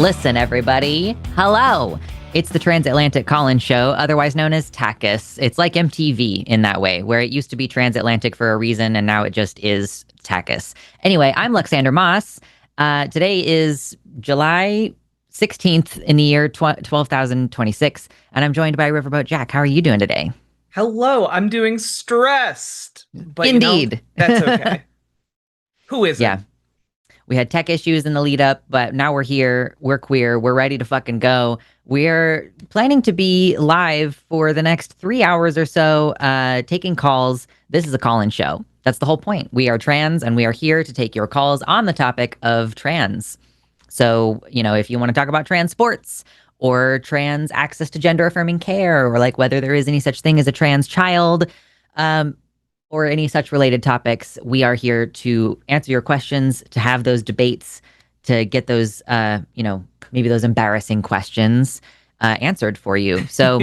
Listen, everybody. Hello. It's the Transatlantic Call-In Show, otherwise known as TACIS. It's like MTV in that way, where it used to be transatlantic for a reason, and now it just is TACIS. Anyway, I'm Luxander Moss. Today is July 16th in the year 12,026, and I'm joined by Riverboat Jack. How are you doing today? Hello, I'm doing stressed. But Indeed. That's okay. Who isn't? Yeah. We had tech issues in the lead up, but now we're here. We're queer. We're ready to fucking go. We're planning to be live for the next 3 hours or so, taking calls. This is a call-in show. That's the whole point. We are trans, and we are here to take your calls on the topic of trans. So, if you want to talk about trans sports or trans access to gender-affirming care, or like whether there is any such thing as a trans child, or any such related topics, we are here to answer your questions, to have those debates, to get those, maybe those embarrassing questions answered for you. So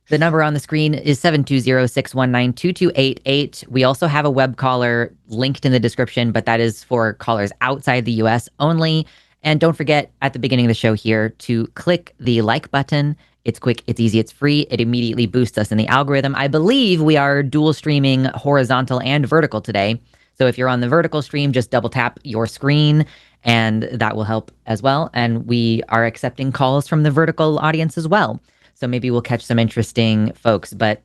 the number on the screen is 720-619-2288. We also have a web caller linked in the description, but that is for callers outside the US only. And don't forget at the beginning of the show here to click the like button. It's quick, it's easy, it's free. It immediately boosts us in the algorithm. I believe we are dual streaming horizontal and vertical today. So if you're on the vertical stream, just double tap your screen and that will help as well. And we are accepting calls from the vertical audience as well. So maybe we'll catch some interesting folks. But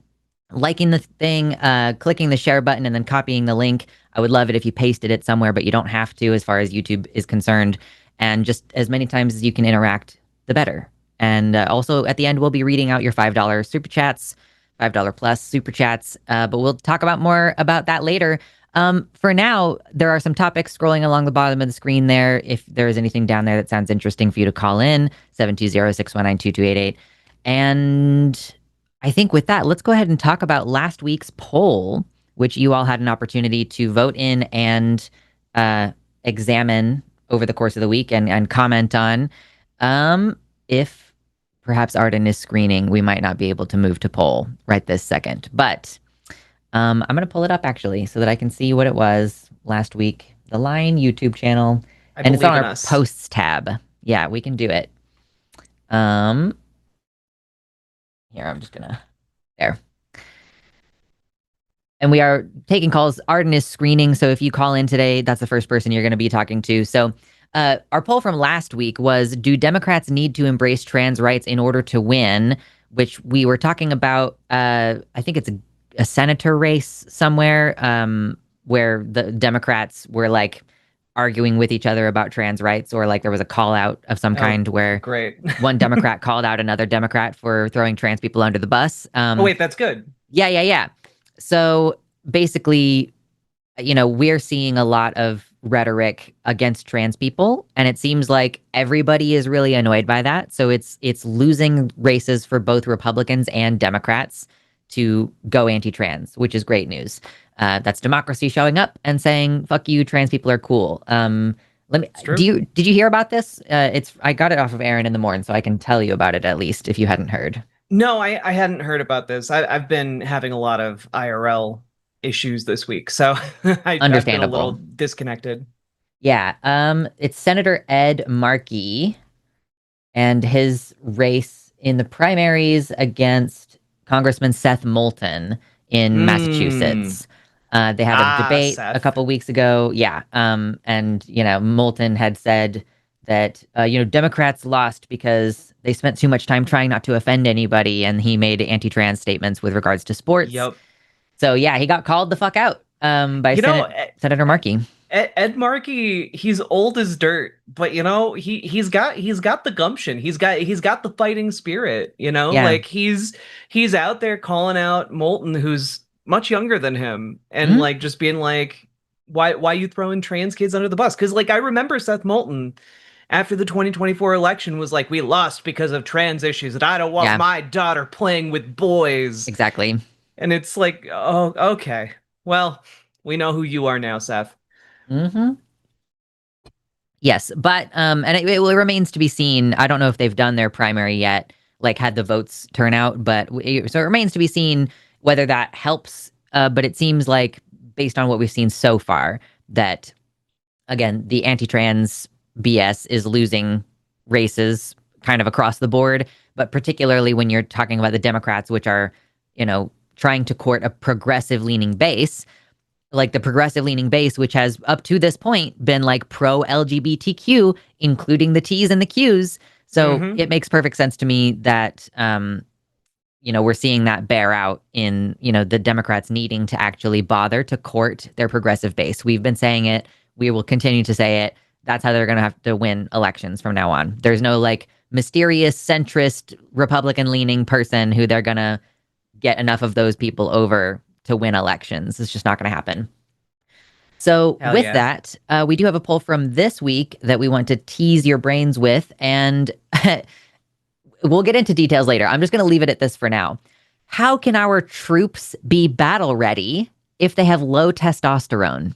liking the thing, clicking the share button and then copying the link. I would love it if you pasted it somewhere, but you don't have to as far as YouTube is concerned. And just as many times as you can interact, the better. And also at the end, we'll be reading out your $5 super chats, $5 plus super chats. But we'll talk about more about that later. For now, there are some topics scrolling along the bottom of the screen there. If there is anything down there that sounds interesting for you to call in, 720-619-2288. And I think with that, let's go ahead and talk about last week's poll, which you all had an opportunity to vote in and examine over the course of the week and comment on. If perhaps Arden is screening, we might not be able to move to poll right this second. But I'm going to pull it up, actually, so that I can see what it was last week. The Line YouTube channel. And it's on our posts tab. Yeah, we can do it. Here, I'm just going to... There. And we are taking calls. Arden is screening, so if you call in today, that's the first person you're going to be talking to. So our poll from last week was, do Democrats need to embrace trans rights in order to win? Which we were talking about, I think it's a senator race somewhere where the Democrats were like arguing with each other about trans rights, or like there was a call out of some kind where one Democrat called out another Democrat for throwing trans people under the bus. Wait, that's good. Yeah. So basically, we're seeing a lot of rhetoric against trans people, and it seems like everybody is really annoyed by that. So it's losing races for both Republicans and Democrats to go anti-trans, which is great news. That's democracy showing up and saying, "Fuck you, trans people are cool." Did you hear about this? I got it off of Aaron in the morning, so I can tell you about it at least if you hadn't heard. No, I hadn't heard about this. I've been having a lot of IRL issues this week, so I've been a little disconnected. Yeah, it's Senator Ed Markey and his race in the primaries against Congressman Seth Moulton in Massachusetts. They had a debate a couple weeks ago. Yeah, and Moulton had said that Democrats lost because they spent too much time trying not to offend anybody, and he made anti-trans statements with regards to sports. Yep. So yeah, he got called the fuck out by Senator Markey. Ed Markey, he's old as dirt, but he's got the gumption. He's got the fighting spirit. Like he's out there calling out Moulton, who's much younger than him, and like just being like, why you throwing trans kids under the bus? Because like I remember Seth Moulton after the 2024 election was like, we lost because of trans issues, and I don't want my daughter playing with boys. Exactly. And it's like, oh, okay. Well, we know who you are now, Seth. Mm-hmm. Yes, but and it remains to be seen. I don't know if they've done their primary yet, like had the votes turn out, but so it remains to be seen whether that helps. But it seems like, based on what we've seen so far, that again the anti-trans BS is losing races kind of across the board, but particularly when you're talking about the Democrats, which are, trying to court a progressive leaning base, like the progressive leaning base, which has up to this point been like pro LGBTQ, including the T's and the Q's. So Mm-hmm. it makes perfect sense to me that, we're seeing that bear out in, the Democrats needing to actually bother to court their progressive base. We've been saying it. We will continue to say it. That's how they're going to have to win elections from now on. There's no like mysterious centrist Republican leaning person who they're going to get enough of those people over to win elections. It's just not going to happen. So, Hell with yeah. that, we do have a poll from this week that we want to tease your brains with, and we'll get into details later. I'm just going to leave it at this for now. How can our troops be battle ready if they have low testosterone?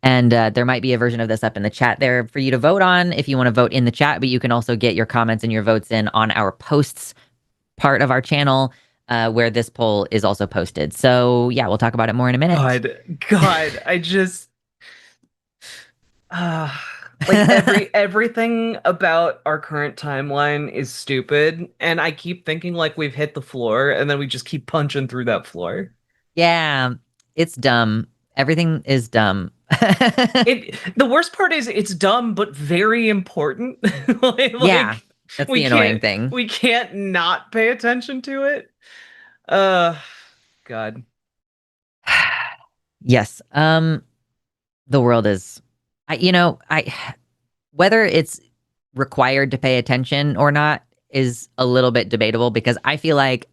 And there might be a version of this up in the chat there for you to vote on if you want to vote in the chat, but you can also get your comments and your votes in on our posts part of our channel where this poll is also posted. So yeah, we'll talk about it more in a minute. God, I just uh, like everything about our current timeline is stupid, and I keep thinking like we've hit the floor, and then we just keep punching through that floor. Yeah, it's dumb. Everything is dumb. The worst part is it's dumb but very important. Yeah, like that's we the annoying can't thing. we can't not pay attention to it. Uh God. Yes. The world is I whether it's required to pay attention or not is a little bit debatable because I feel like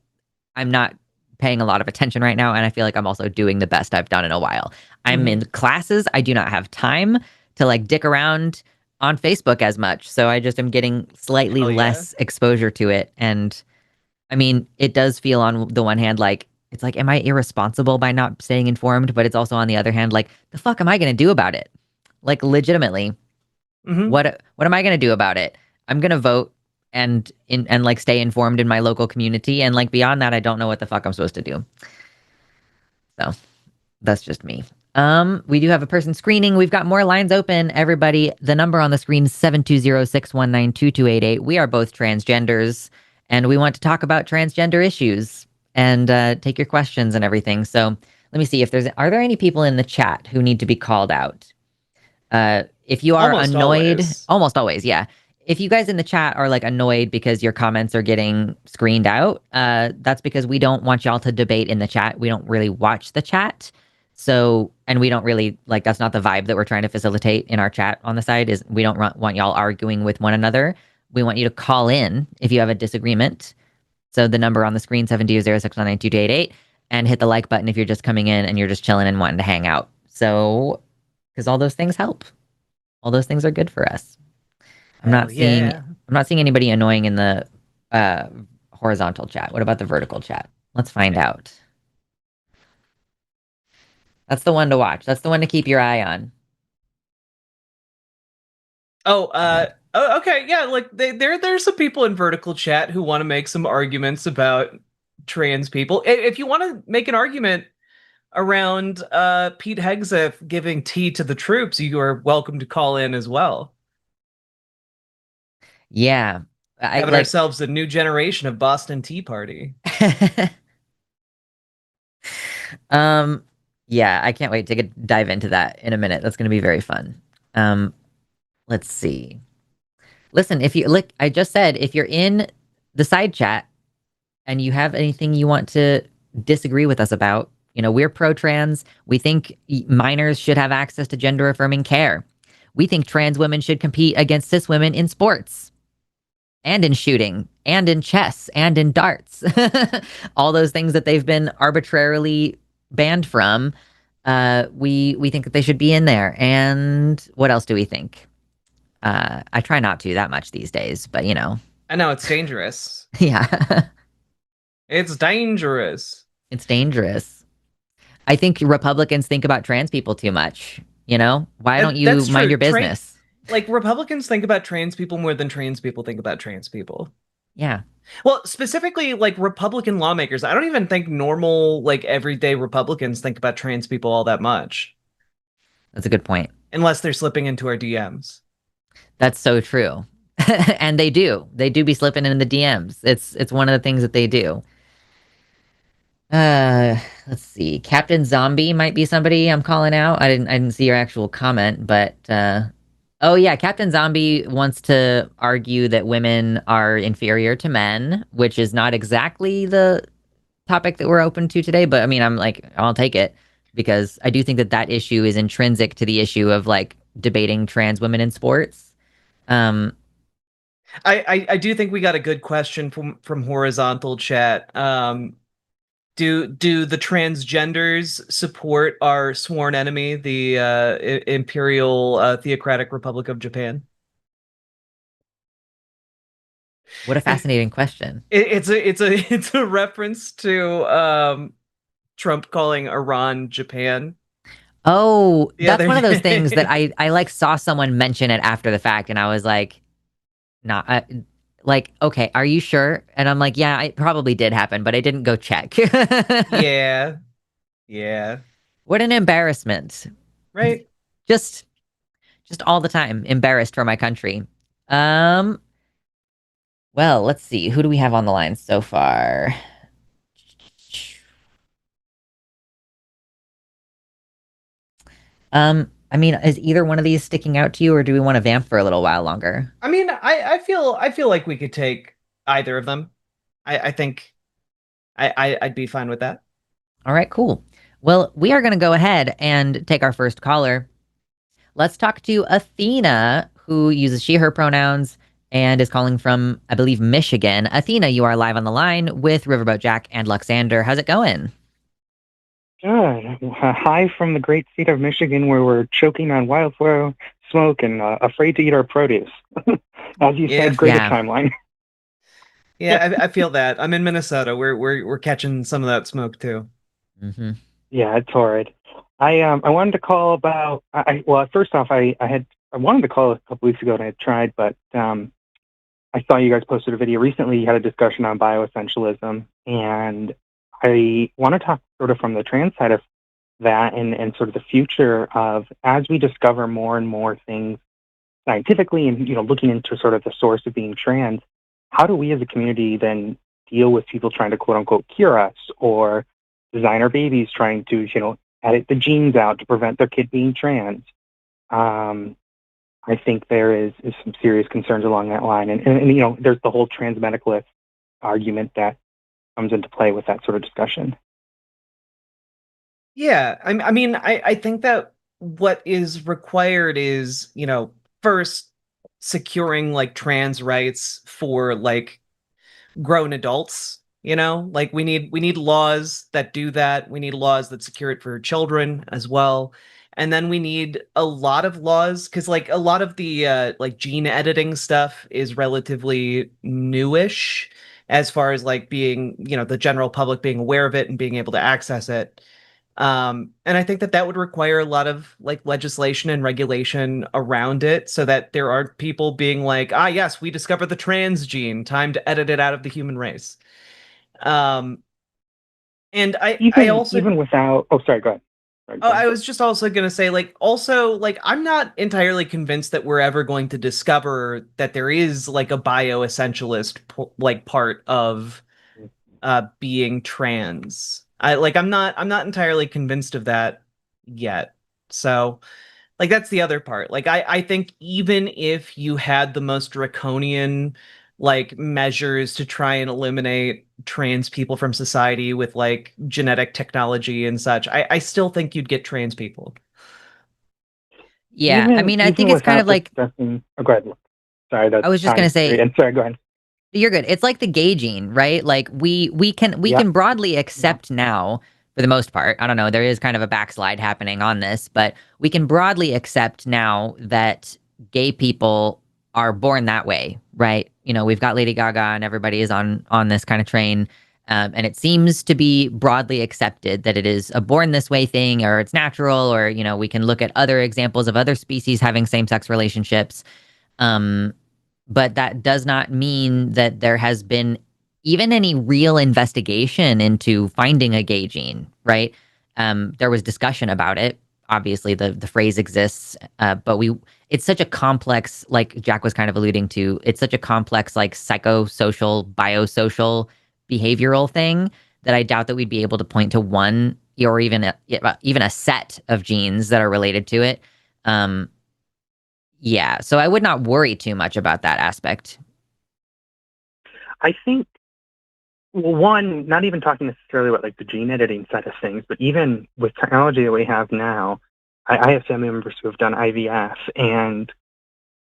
I'm not paying a lot of attention right now. And I feel like I'm also doing the best I've done in a while. I'm in Hmm. classes. I do not have time to like dick around on Facebook as much. So I just am getting slightly Hell yeah. less exposure to it. And I mean, it does feel on the one hand like, it's like, am I irresponsible by not staying informed? But it's also on the other hand, like, the fuck am I going to do about it? Like, legitimately, Hmm. what am I going to do about it? I'm going to vote and like stay informed in my local community. And like beyond that, I don't know what the fuck I'm supposed to do. So that's just me. We do have a person screening. We've got more lines open. Everybody, the number on the screen is 720-619-2288. We are both transgenders and we want to talk about transgender issues and take your questions and everything. So let me see if are there any people in the chat who need to be called out? If you are Almost annoyed, always. almost always, yeah. If you guys in the chat are like annoyed because your comments are getting screened out, that's because we don't want y'all to debate in the chat. We don't really watch the chat. So, and we don't really like that's not the vibe that we're trying to facilitate in our chat on the side is we don't want y'all arguing with one another. We want you to call in if you have a disagreement. So the number on the screen, 720-619-2288, and hit the like button if you're just coming in and you're just chilling and wanting to hang out. So, because all those things help. All those things are good for us. I'm Hell not seeing yeah. I'm not seeing anybody annoying in the uh, horizontal chat. What about the vertical chat? Let's find out. That's the one to watch. That's the one to keep your eye on. Oh, okay, yeah, like there's some people in vertical chat who want to make some arguments about trans people. If you want to make an argument around Pete Hegseth giving tea to the troops, you are welcome to call in as well. Yeah. I Having like ourselves a new generation of Boston Tea Party. um yeah, I can't wait to dive into that in a minute. That's going to be very fun. Um let's see. Listen, if you look, I just said if you're in the side chat and you have anything you want to disagree with us about, we're pro trans. We think minors should have access to gender affirming care. We think trans women should compete against cis women in sports and in shooting and in chess and in darts. All those things that they've been arbitrarily banned from. We think that they should be in there. And what else do we think? I try not to that much these days, but I know it's dangerous. yeah, It's dangerous. it's dangerous. I think Republicans think about trans people too much. Why don't you That's mind true. your business? Like Republicans think about trans people more than trans people think about trans people. Yeah, Well, specifically like Republican lawmakers. I don't even think normal, like everyday Republicans think about trans people all that much, that's a good point. unless they're slipping into our DMs. That's so true. And they do. They do be slipping in the DMs. It's one of the things that they do. Uh, let's see. Captain Zombie might be somebody I'm calling out. I didn't see your actual comment, but oh yeah, Captain Zombie wants to argue that women are inferior to men, which is not exactly the topic that we're open to today, but I mean, I'm like, I'll take it because I do think that that issue is intrinsic to the issue of like debating trans women in sports. Um, I do think we got a good question from horizontal chat. Do the transgenders support our sworn enemy, the Imperial Theocratic Republic of Japan? what a fascinating question. It's a reference to Trump calling Iran Japan. Oh, The that's other one of those things that day. I like saw someone mention it after the fact, and I was like, not like, okay, are you sure? And I'm like, yeah, it probably did happen, but I didn't go check. Yeah. Yeah. What an embarrassment. Right. Just just all the time embarrassed for my country. Um, well, let's see. Who do we have on the line so far? I mean, is either one of these sticking out to you, or do we want to vamp for a little while longer? I mean, I feel like we could take either of them. I think I'd be fine with that. All right, cool. Well, we are going to go ahead and take our first caller. Let's talk to Athena, who uses she, her pronouns and is calling from, I believe, Michigan. Athena, you are live on the line with Riverboat Jack and Luxander. How's it going? Good. Hi from the great state of Michigan, where we're choking on wildflower smoke and afraid to eat our produce. As you Yeah. said, great a Yeah. timeline. Yeah, I feel that. I'm in Minnesota. We're catching some of that smoke too. Hmm. Yeah, it's horrid. I wanted to call about. Well, first off, I wanted to call a couple weeks ago and I had tried, but I saw you guys posted a video recently. You had a discussion on bioessentialism, and I want to talk sort of from the trans side of that and sort of the future of as we discover more and more things scientifically and looking into sort of the source of being trans, how do we as a community then deal with people trying to quote unquote cure us or design our babies trying to edit the genes out to prevent their kid being trans? I think there is some serious concerns along that line, and there's the whole trans medicalist argument that comes into play with that sort of discussion. Yeah, I mean, I think that what is required is, first securing like trans rights for like grown adults, like we need laws that do that. We need laws that secure it for children as well. And then we need a lot of laws because like a lot of the like gene editing stuff is relatively newish as far as like being, the general public being aware of it and being able to access it. And I think that that would require a lot of like legislation and regulation around it so that there aren't people being like, ah, yes, we discovered the trans gene, time to edit it out of the human race. Um, and I also, Even without, oh, sorry, go ahead. Sorry, oh, go ahead. I was just also gonna say, like, also, like, I'm not entirely convinced that we're ever going to discover that there is like a bioessentialist like part of being trans. I'm not entirely convinced of that yet. So like that's the other part. Like I think even if you had the most draconian like measures to try and eliminate trans people from society with like genetic technology and such, I still think you'd get trans people. Yeah, I Even mean, I even think it's kind of without like discussing, oh, go ahead. Sorry, I that's was just gonna time. say, And sorry, go ahead. you're good. It's like the gauging, right? Like we Yeah. can broadly Yeah. accept now, for the most part. I don't know. There is kind of a backslide happening on this, but we can broadly accept now that gay people are born that way, right? We've got Lady Gaga and everybody is on this kind of train. And it seems to be broadly accepted that it is a born this way thing, or it's natural, or we can look at other examples of other species having same-sex relationships. Um, but that does not mean that there has been even any real investigation into finding a gay gene, right? There was discussion about it. obviously the phrase exists, but it's such a complex, like Jack was kind of alluding to, it's such a complex, like psychosocial, biosocial, behavioral thing that I doubt that we'd be able to point to one or even a set of genes that are related to it. Yeah, so I would not worry too much about that aspect. I think, well, one, not even talking necessarily about like the gene editing side of things, but even with technology that we have now, I have family members who have done IVF, and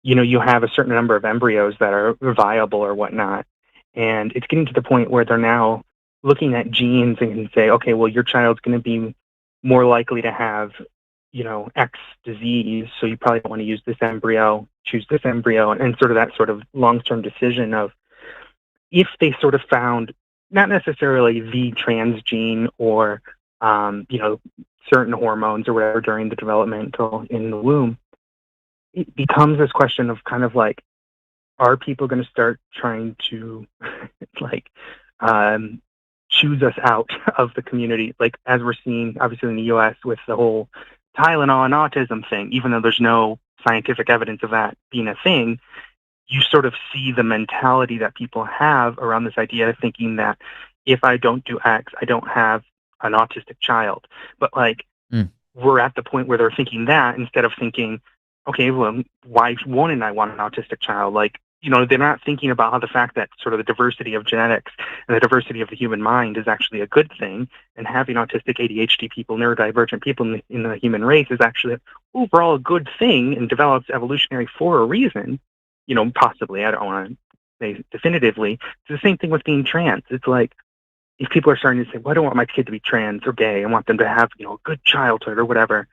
you have a certain number of embryos that are viable or whatnot, and it's getting to the point where they're now looking at genes and can say, okay, well, your child's going to be more likely to have, X disease, so you probably don't want to use this embryo, choose this embryo, and sort of that sort of long-term decision of, if they sort of found not necessarily the trans gene or, certain hormones or whatever during the developmental in the womb, it becomes this question of kind of like, are people going to start trying to like choose us out of the community? Like, as we're seeing, obviously, in the US with the whole Tylenol and autism thing, even though there's no scientific evidence of that being a thing, you sort of see the mentality that people have around this idea of thinking that if I don't do X, I don't have an autistic child. But like, we're at the point where they're thinking that instead of thinking, okay, well, why wouldn't I want an autistic child? Like, they're not thinking about how the fact that sort of the diversity of genetics and the diversity of the human mind is actually a good thing, and having autistic, ADHD people, neurodivergent people in the human race is actually overall a good thing and develops evolutionary for a reason. Possibly, I don't want to say definitively. It's the same thing with being trans. It's like, if people are starting to say, well, I don't want my kid to be trans or gay, I want them to have, a good childhood or whatever.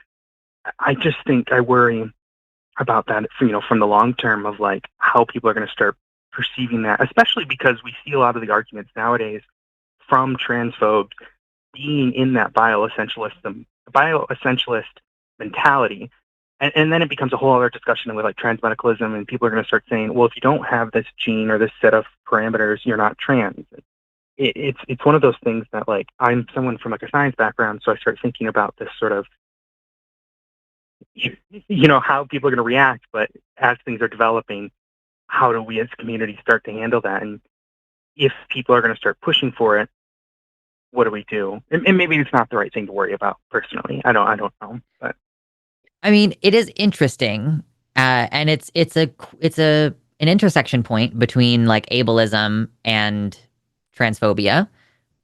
I just think I worry about that, from the long term of like how people are going to start perceiving that, especially because we see a lot of the arguments nowadays from transphobes being in that bioessentialist mentality. And then it becomes a whole other discussion with like transmedicalism, and people are going to start saying, well, if you don't have this gene or this set of parameters, you're not trans. It's one of those things that, like, I'm someone from like a science background, so I start thinking about this sort of, how people are going to react, but as things are developing, how do we as a community start to handle that? And if people are going to start pushing for it, what do we do? And maybe it's not the right thing to worry about personally. I don't know, but. I mean, it is interesting, and it's an intersection point between like ableism and transphobia,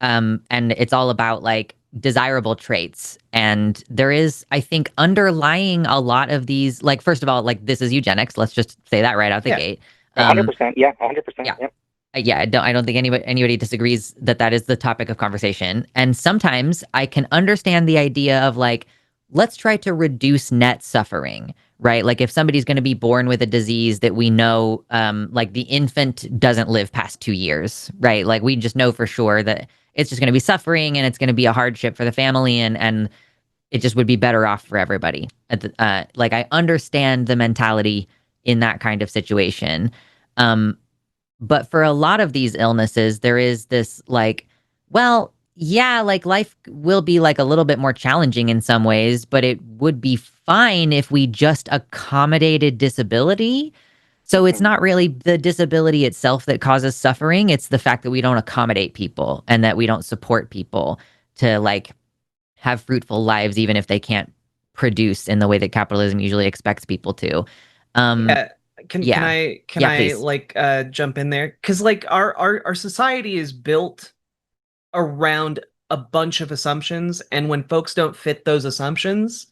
and it's all about like desirable traits. And there is, I think, underlying a lot of these. Like, first of all, like, this is eugenics. Let's just say that right out the gate. 100%. Yeah, 100%. Yeah. Yep. Yeah, I don't think anybody disagrees that is the topic of conversation. And sometimes I can understand the idea of like, let's try to reduce net suffering, right? Like, if somebody's going to be born with a disease that we know, like the infant doesn't live past 2 years, right? Like, we just know for sure that it's just going to be suffering and it's going to be a hardship for the family, and it just would be better off for everybody. Like, I understand the mentality in that kind of situation. But for a lot of these illnesses, there is this like, well, yeah, like life will be like a little bit more challenging in some ways, but it would be fine if we just accommodated disability. So it's not really the disability itself that causes suffering. It's the fact that we don't accommodate people and that we don't support people to like have fruitful lives, even if they can't produce in the way that capitalism usually expects people to. Yeah. Can I please. like jump in there? Because like our society is built around a bunch of assumptions, and when folks don't fit those assumptions,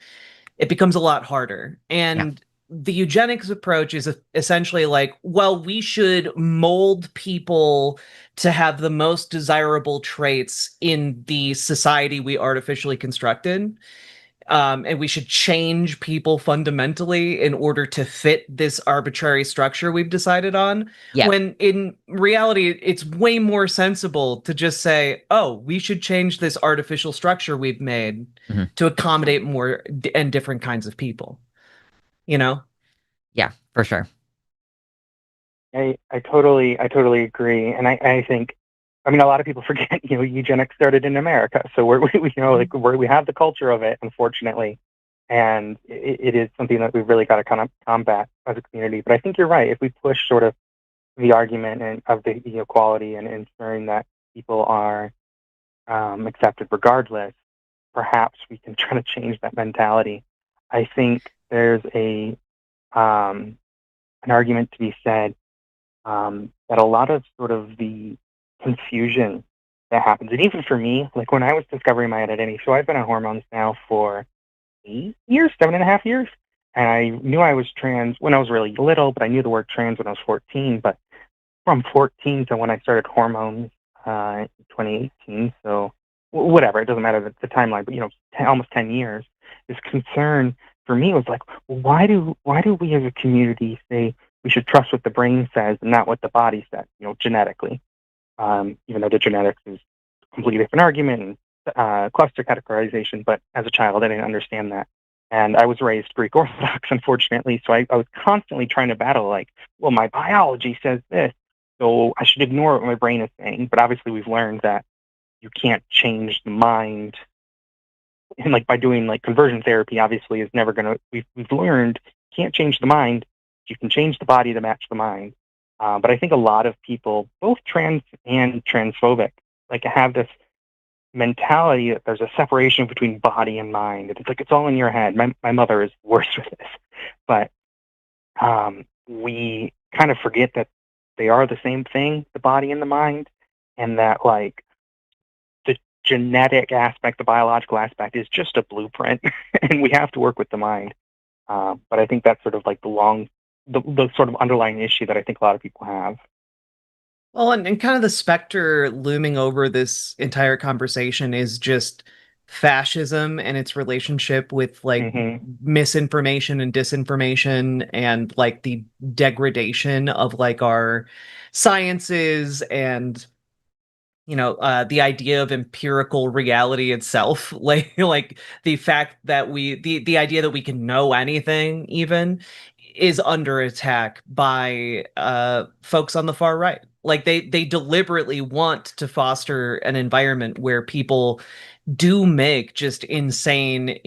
it becomes a lot harder. And the eugenics approach is essentially like, well, we should mold people to have the most desirable traits in the society we artificially constructed. And we should change people fundamentally in order to fit this arbitrary structure we've decided on. Yeah. When in reality, it's way more sensible to just say, oh, we should change this artificial structure we've made to accommodate more and different kinds of people. Yeah, for sure. I totally agree. And I think, I mean, a lot of people forget, eugenics started in America. So we have the culture of it, unfortunately. And it is something that we've really got to kind of combat as a community. But I think you're right. If we push sort of the argument of the equality and ensuring that people are accepted regardless, perhaps we can try to change that mentality. I think there's an argument to be said that a lot of sort of the confusion that happens, and even for me, like when I was discovering my identity, so I've been on hormones now for 8 years, 7.5 years, and I knew I was trans when I was really little, but I knew the word trans when I was 14. But from 14 to when I started hormones in 2018, so whatever, it doesn't matter the timeline, but almost 10 years. This concern for me was like, why do we as a community say we should trust what the brain says and not what the body says, genetically? Even though the genetics is a completely different argument and cluster categorization, but as a child, I didn't understand that. And I was raised Greek Orthodox, unfortunately, so I was constantly trying to battle, like, well, my biology says this, so I should ignore what my brain is saying. But obviously, we've learned that you can't change the mind. And like by doing like conversion therapy, obviously is never going to, we've learned you can't change the mind. You can change the body to match the mind. But I think a lot of people, both trans and transphobic, like have this mentality that there's a separation between body and mind. It's like it's all in your head. My mother is worse with this, but we kind of forget that they are the same thing, the body and the mind, and that like the genetic aspect, the biological aspect is just a blueprint, and we have to work with the mind. But I think that's sort of like the sort of underlying issue that I think a lot of people have. Well, and kind of the specter looming over this entire conversation is just fascism and its relationship with like misinformation and disinformation and like the degradation of like our sciences and the idea of empirical reality itself, like the fact that the idea that we can know anything even is under attack by folks on the far right. Like they deliberately want to foster an environment where people do make just insane,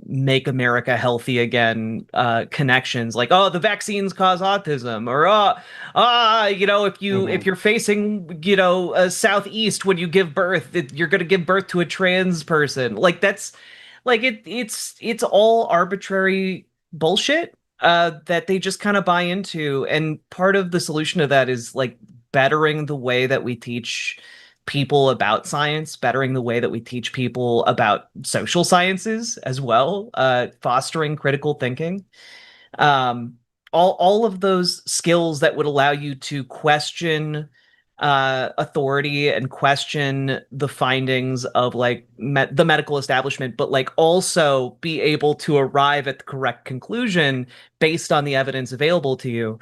make America healthy again connections, like, oh, the vaccines cause autism, or if you're facing, a southeast when you give birth, you're going to give birth to a trans person. Like that's like it's all arbitrary bullshit that they just kind of buy into. And part of the solution to that is like bettering the way that we teach people about science, bettering the way that we teach people about social sciences as well, fostering critical thinking. All of those skills that would allow you to question authority and question the findings of like the medical establishment, but like also be able to arrive at the correct conclusion based on the evidence available to you.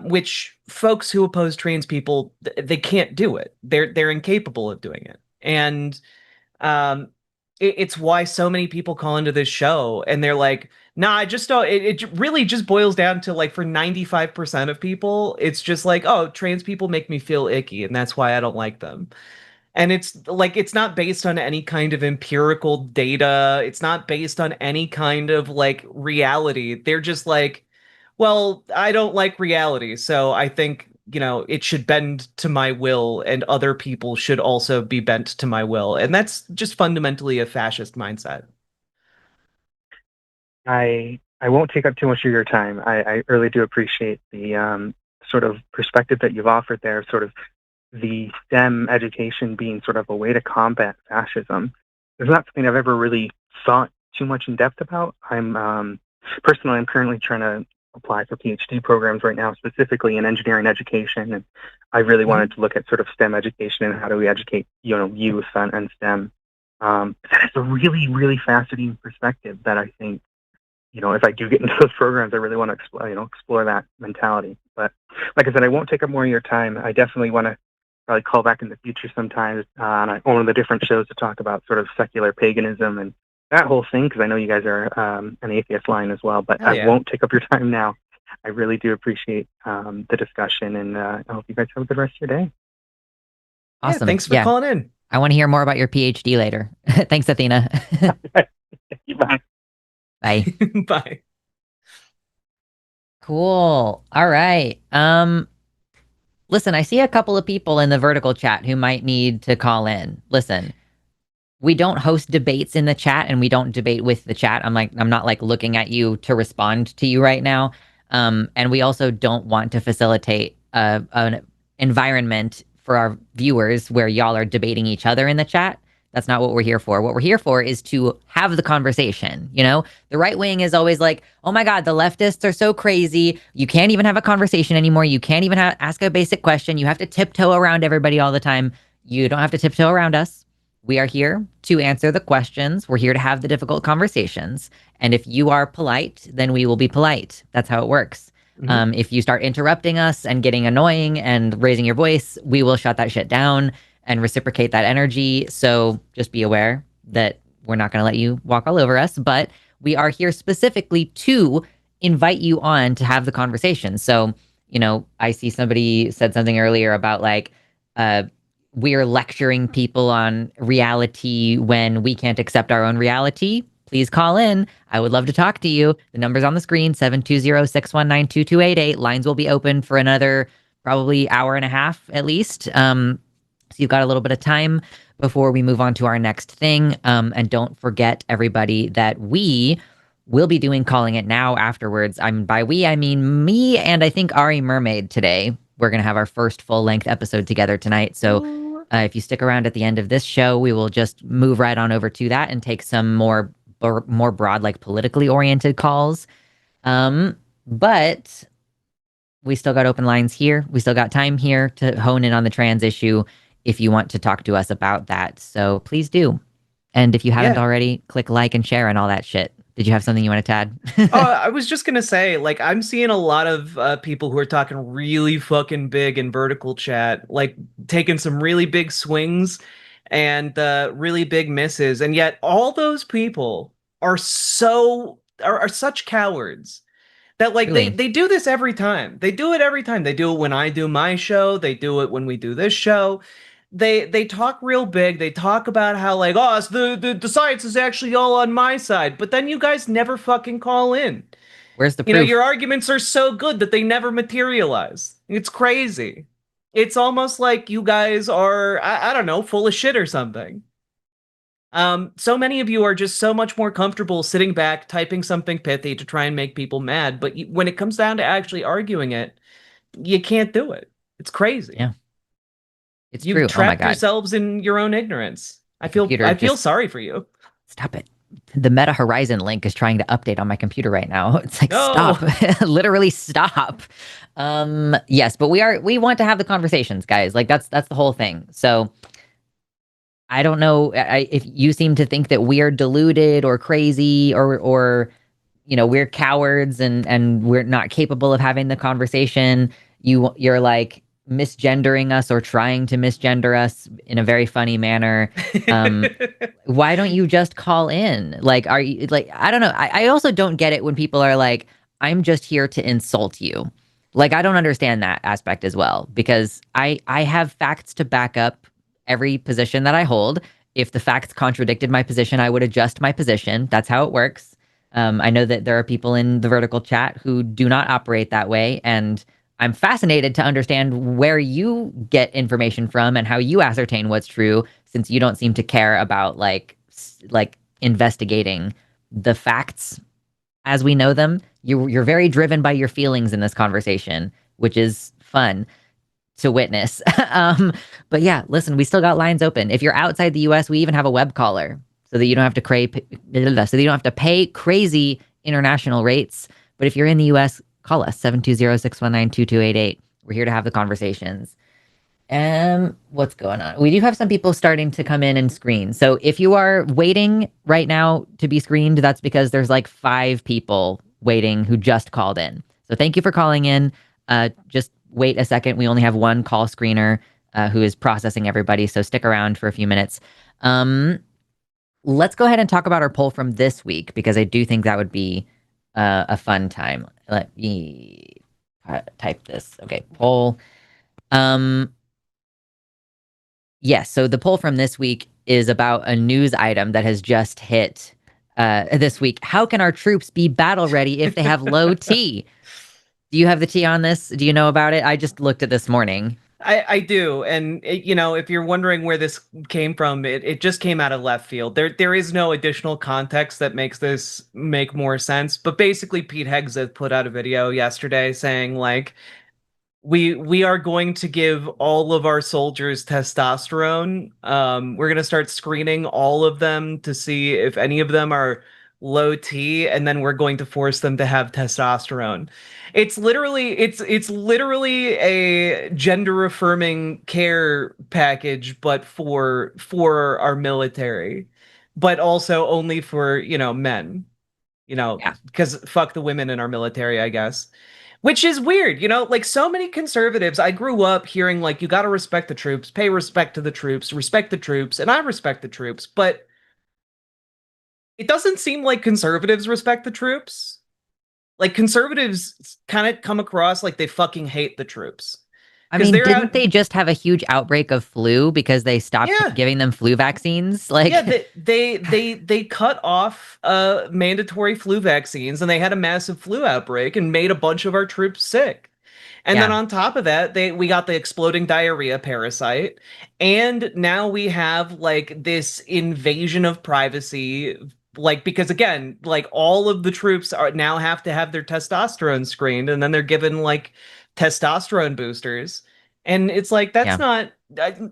Which folks who oppose trans people, they can't do it. They're incapable of doing it. And it's why so many people call into this show and they're like, nah, I just don't. It really just boils down to like for 95% of people, it's just like, oh, trans people make me feel icky, and that's why I don't like them. And it's like, it's not based on any kind of empirical data. It's not based on any kind of like reality. They're just like, well, I don't like reality, so I think, it should bend to my will, and other people should also be bent to my will. And that's just fundamentally a fascist mindset. I won't take up too much of your time. I really do appreciate the sort of perspective that you've offered there, sort of the STEM education being sort of a way to combat fascism. It's not something I've ever really thought too much in depth about. I'm currently trying to apply for PhD programs right now, specifically in engineering education, and I really wanted to look at sort of STEM education and how do we educate youth and STEM. That's a really, really fascinating perspective that I think, if I do get into those programs, I really want to explore that mentality. But like I said, I won't take up more of your time. I definitely want to probably call back in the future sometimes on one of the different shows to talk about sort of secular paganism and that whole thing, because I know you guys are an atheist line as well. But I won't take up your time now. I really do appreciate the discussion, and I hope you guys have a good rest of your day. Awesome. Yeah, thanks for calling in. I want to hear more about your PhD later. Thanks, Athena. Bye. Bye. Bye. Cool. All right. Listen, I see a couple of people in the vertical chat who might need to call in. Listen, we don't host debates in the chat and we don't debate with the chat. I'm not like looking at you to respond to you right now. And we also don't want to facilitate an environment for our viewers where y'all are debating each other in the chat. That's not what we're here for. What we're here for is to have the conversation. You know, the right wing is always like, oh my God, the leftists are so crazy. You can't even have a conversation anymore. You can't even ask a basic question. You have to tiptoe around everybody all the time. You don't have to tiptoe around us. We are here to answer the questions. We're here to have the difficult conversations. And if you are polite, then we will be polite. That's how it works. If you start interrupting us and getting annoying and raising your voice, we will shut that shit down and reciprocate that energy. So just be aware that we're not going to let you walk all over us, but we are here specifically to invite you on to have the conversation. So, you know, I see somebody said something earlier about like, we're lecturing people on reality when we can't accept our own reality. Please call in. I would love to talk to you. The number's on the screen, 720-619-2288. Lines will be open for another probably hour and a half at least. So you've got a little bit of time before we move on to our next thing. And don't forget, everybody, that we will be doing Calling It Now afterwards. By we, I mean me and I think Ari Mermaid today. We're going to have our first full-length episode together tonight. So if you stick around at the end of this show, we will just move right on over to that and take some more broad, like politically oriented calls. But we still got open lines here. We still got time here to hone in on the trans issue if you want to talk to us about that. So please do. And if you haven't already, click like and share and all that shit. Did you have something you wanted to add? I was just going to say, like, I'm seeing a lot of people who are talking really fucking big in vertical chat, like taking some really big swings and really big misses. And yet all those people are such cowards that like Really? they do this every time. They do it every time. They do it when I do my show. They do it when we do this show. They talk real big. They talk about how like, oh, it's the science is actually all on my side. But then you guys never fucking call in. Where's the proof? You know, your arguments are so good that they never materialize. It's crazy. It's almost like you guys are, I don't know, full of shit or something. So many of you are just so much more comfortable sitting back, typing something pithy to try and make people mad. But when it comes down to actually arguing it, you can't do it. It's crazy. Yeah. It's You've true. trapped Oh my God. yourselves in your own ignorance. I feel sorry for you. Stop it. The Meta Horizon link is trying to update on my computer right now. It's like, no. Stop. Literally stop. Yes, but we want to have the conversations, guys. Like that's the whole thing. So I don't know if you seem to think that we're deluded or crazy or you know, we're cowards and we're not capable of having the conversation. You're like misgendering us or trying to misgender us in a very funny manner. Why don't you just call in? Like, are you like, I don't know. I also don't get it when people are like, I'm just here to insult you. Like, I don't understand that aspect as well, because I have facts to back up every position that I hold. If the facts contradicted my position, I would adjust my position. That's how it works. I know that there are people in the vertical chat who do not operate that way. And I'm fascinated to understand where you get information from and how you ascertain what's true, since you don't seem to care about like investigating the facts as we know them. You're very driven by your feelings in this conversation, which is fun to witness. But yeah, listen, we still got lines open. If you're outside the US, we even have a web caller so that you don't have to pay crazy international rates. But if you're in the US, call us 720-619-2288. We're here to have the conversations. What's going on? We do have some people starting to come in and screen. So if you are waiting right now to be screened, that's because there's like 5 people waiting who just called in. So thank you for calling in. Just wait a second. We only have one call screener who is processing everybody. So stick around for a few minutes. Let's go ahead and talk about our poll from this week, because I do think that would be a fun time. Let me type this. Okay, poll. Yes, so the poll from this week is about a news item that has just hit this week. How can our troops be battle ready if they have low T? Do you have the T on this? Do you know about it? I just looked at this morning. I do, and if you're wondering where this came from, it just came out of left field. There is no additional context that makes this make more sense. But basically, Pete Hegseth put out a video yesterday saying like, we are going to give all of our soldiers testosterone. We're going to start screening all of them to see if any of them are low T, and then we're going to force them to have testosterone. It's literally a gender affirming care package, but for our military, but also only for, men, Yeah. because fuck the women in our military, I guess. Which is weird, like so many conservatives. I grew up hearing like, you got to respect the troops, pay respect to the troops, respect the troops, and I respect the troops, but it doesn't seem like conservatives respect the troops. Like conservatives kind of come across like they fucking hate the troops I because mean, they're didn't out. they just have a huge outbreak of flu because they stopped Yeah, giving them flu vaccines? yeah. Like, They cut off mandatory flu vaccines, and they had a massive flu outbreak and made a bunch of our troops sick. And then yeah, on top of that, we got the exploding diarrhea parasite, and now we have like this invasion of privacy, like because again, like all of the troops are now have to have their testosterone screened, and then they're given like testosterone boosters, and it's like that's yeah. not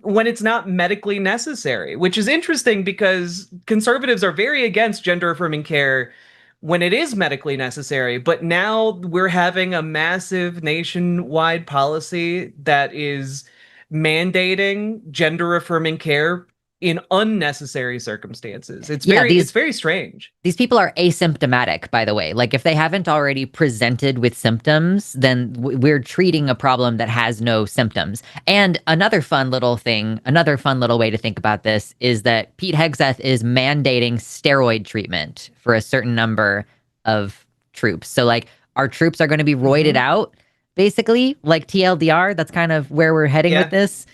when it's not medically necessary, which is interesting because conservatives are very against gender affirming care when it is medically necessary. But now we're having a massive nationwide policy that is mandating gender affirming care in unnecessary circumstances. It's Yeah, very strange. these people are asymptomatic, by the way. Like if they haven't already presented with symptoms, then we're treating a problem that has no symptoms. And another fun little thing, another fun little way to think about this is that Pete Hegseth is mandating steroid treatment for a certain number of troops. So like our troops are going to be roided Hmm. out, basically, like TLDR. That's kind of where we're heading with Yeah. this,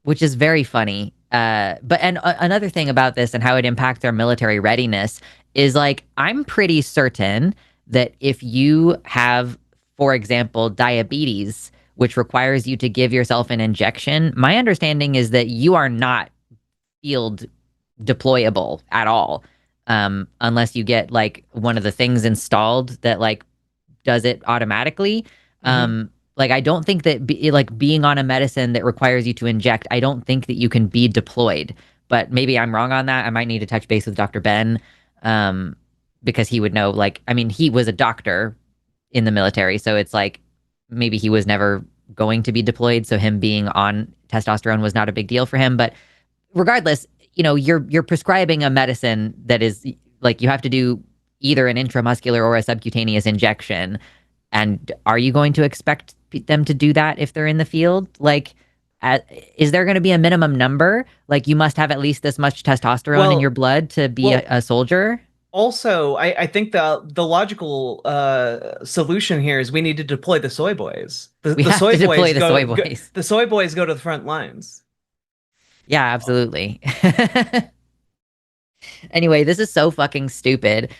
which is very funny. Another thing about this and how it impacts our military readiness is like I'm pretty certain that if you have, for example, diabetes, which requires you to give yourself an injection, my understanding is that you are not field deployable at all, unless you get like one of the things installed that like does it automatically. Hmm. Like I don't think that like being on a medicine that requires you to inject, I don't think that you can be deployed. But maybe I'm wrong on that. I might need to touch base with Dr. Ben, um, because he would know. Like, I mean, he was a doctor in the military, so it's like maybe he was never going to be deployed, so him being on testosterone was not a big deal for him. But regardless, you're prescribing a medicine that is like you have to do either an intramuscular or a subcutaneous injection. And are you going to expect them to do that if they're in the field? Like, is there going to be a minimum number? Like, you must have at least this much testosterone in your Well, blood to be well, a soldier? also, I think the logical solution here is we need to deploy the soy boys. The We the have soy to deploy boys the soy boys. the soy boys go to the front lines. Yeah, absolutely. Anyway, this is so fucking stupid.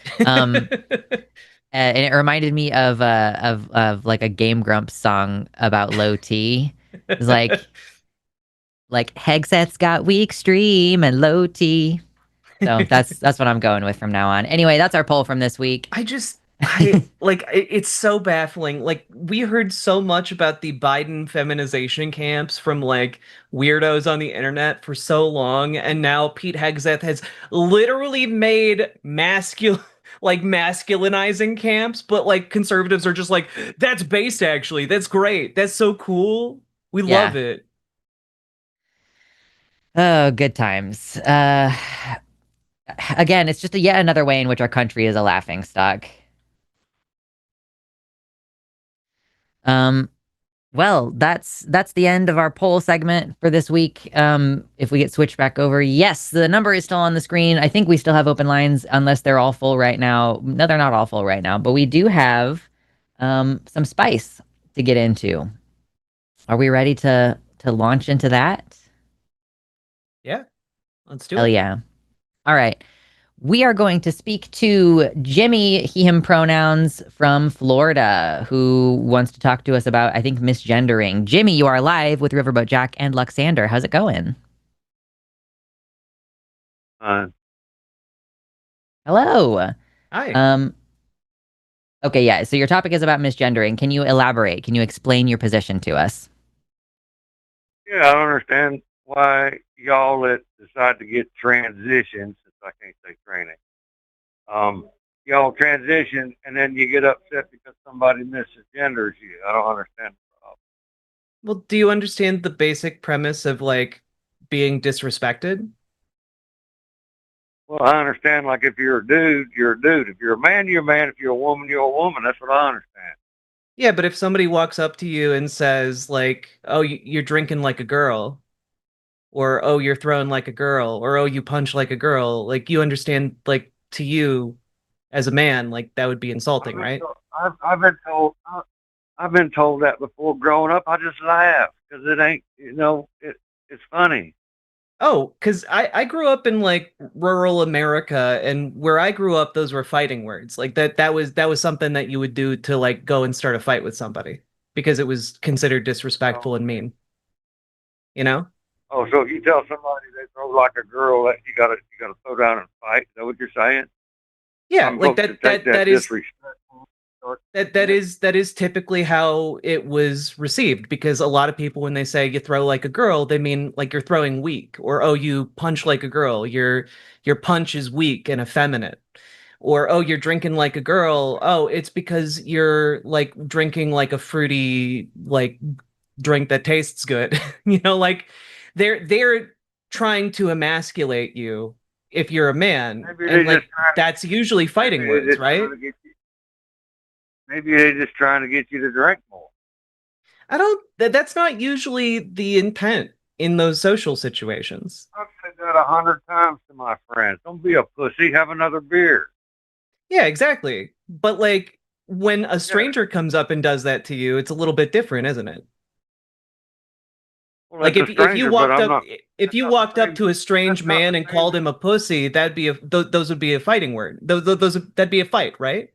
And it reminded me of like a Game Grumps song about low T. It's like Hegseth's got weak stream and low T. So that's what I'm going with from now on. Anyway, that's our poll from this week. I like it's so baffling. Like we heard so much about the Biden feminization camps from like weirdos on the internet for so long, and now Pete Hegseth has literally made masculine like masculinizing camps, but like conservatives are just like, that's based actually. That's great. That's so cool. We love Yeah. it. Oh, good times. Again, it's just yet another way in which our country is a laughing stock. Um, Well, that's the end of our poll segment for this week. If we get switched back over, yes, the number is still on the screen. I think we still have open lines unless they're all full right now. No, they're not all full right now, but we do have some spice to get into. Are we ready to launch into that? Yeah, let's do Hell it. yeah. All right. we are going to speak to Jimmy, he, him pronouns from Florida, who wants to talk to us about, I think, misgendering. Jimmy, you are live with Riverboat Jack and Luxander. How's it going? Hello. Hi. Okay, yeah. So your topic is about misgendering. Can you elaborate? Can you explain your position to us? Yeah, I don't understand why y'all that decide to get transitions, since I can't say training, y'all transition and then you get upset because somebody misgenders you. I don't understand the problem. Well, do you understand the basic premise of like being disrespected? Well, I understand, like, if you're a dude, you're a dude. If you're a man, you're a man. If you're a woman, you're a woman. That's what I understand. Yeah, but if somebody walks up to you and says like, "Oh, you're drinking like a girl," or "Oh, you're throwing like a girl," or "Oh, you punch like a girl," like you understand, like to you as a man, like that would be insulting, right? I've been told that before growing up. I just laugh because it ain't, it's funny. Oh, because I grew up in like rural America, and where I grew up, those were fighting words. Like that was something that you would do to like go and start a fight with somebody because it was considered disrespectful and mean. You know? Oh, so if you tell somebody they throw like a girl, that you gotta throw down and fight. Is that what you're saying? Yeah, I'm like supposed to take that is disrespectful. that is typically how it was received, because a lot of people, when they say you throw like a girl, they mean like you're throwing weak, or oh, you punch like a girl, your punch is weak and effeminate, or oh, you're drinking like a girl, oh, it's because you're like drinking like a fruity like drink that tastes good. Like they're trying to emasculate you if you're a man, Maybe and they just like that's usually fighting maybe they words, just trying right? to get you. Maybe they just trying to get you to drink more. I don't, that's not usually the intent in those social situations. I've said that 100 times to my friends. Don't be a pussy. Have another beer. Yeah, exactly. But like when a Yeah. stranger comes up and does that to you, it's a little bit different, isn't it? Well, Like that's a stranger, but I'm not. if That's you not the walked up same. to a strange That's not man the and same. called him a pussy, that'd be those would be a fighting word. That'd be a fight, right?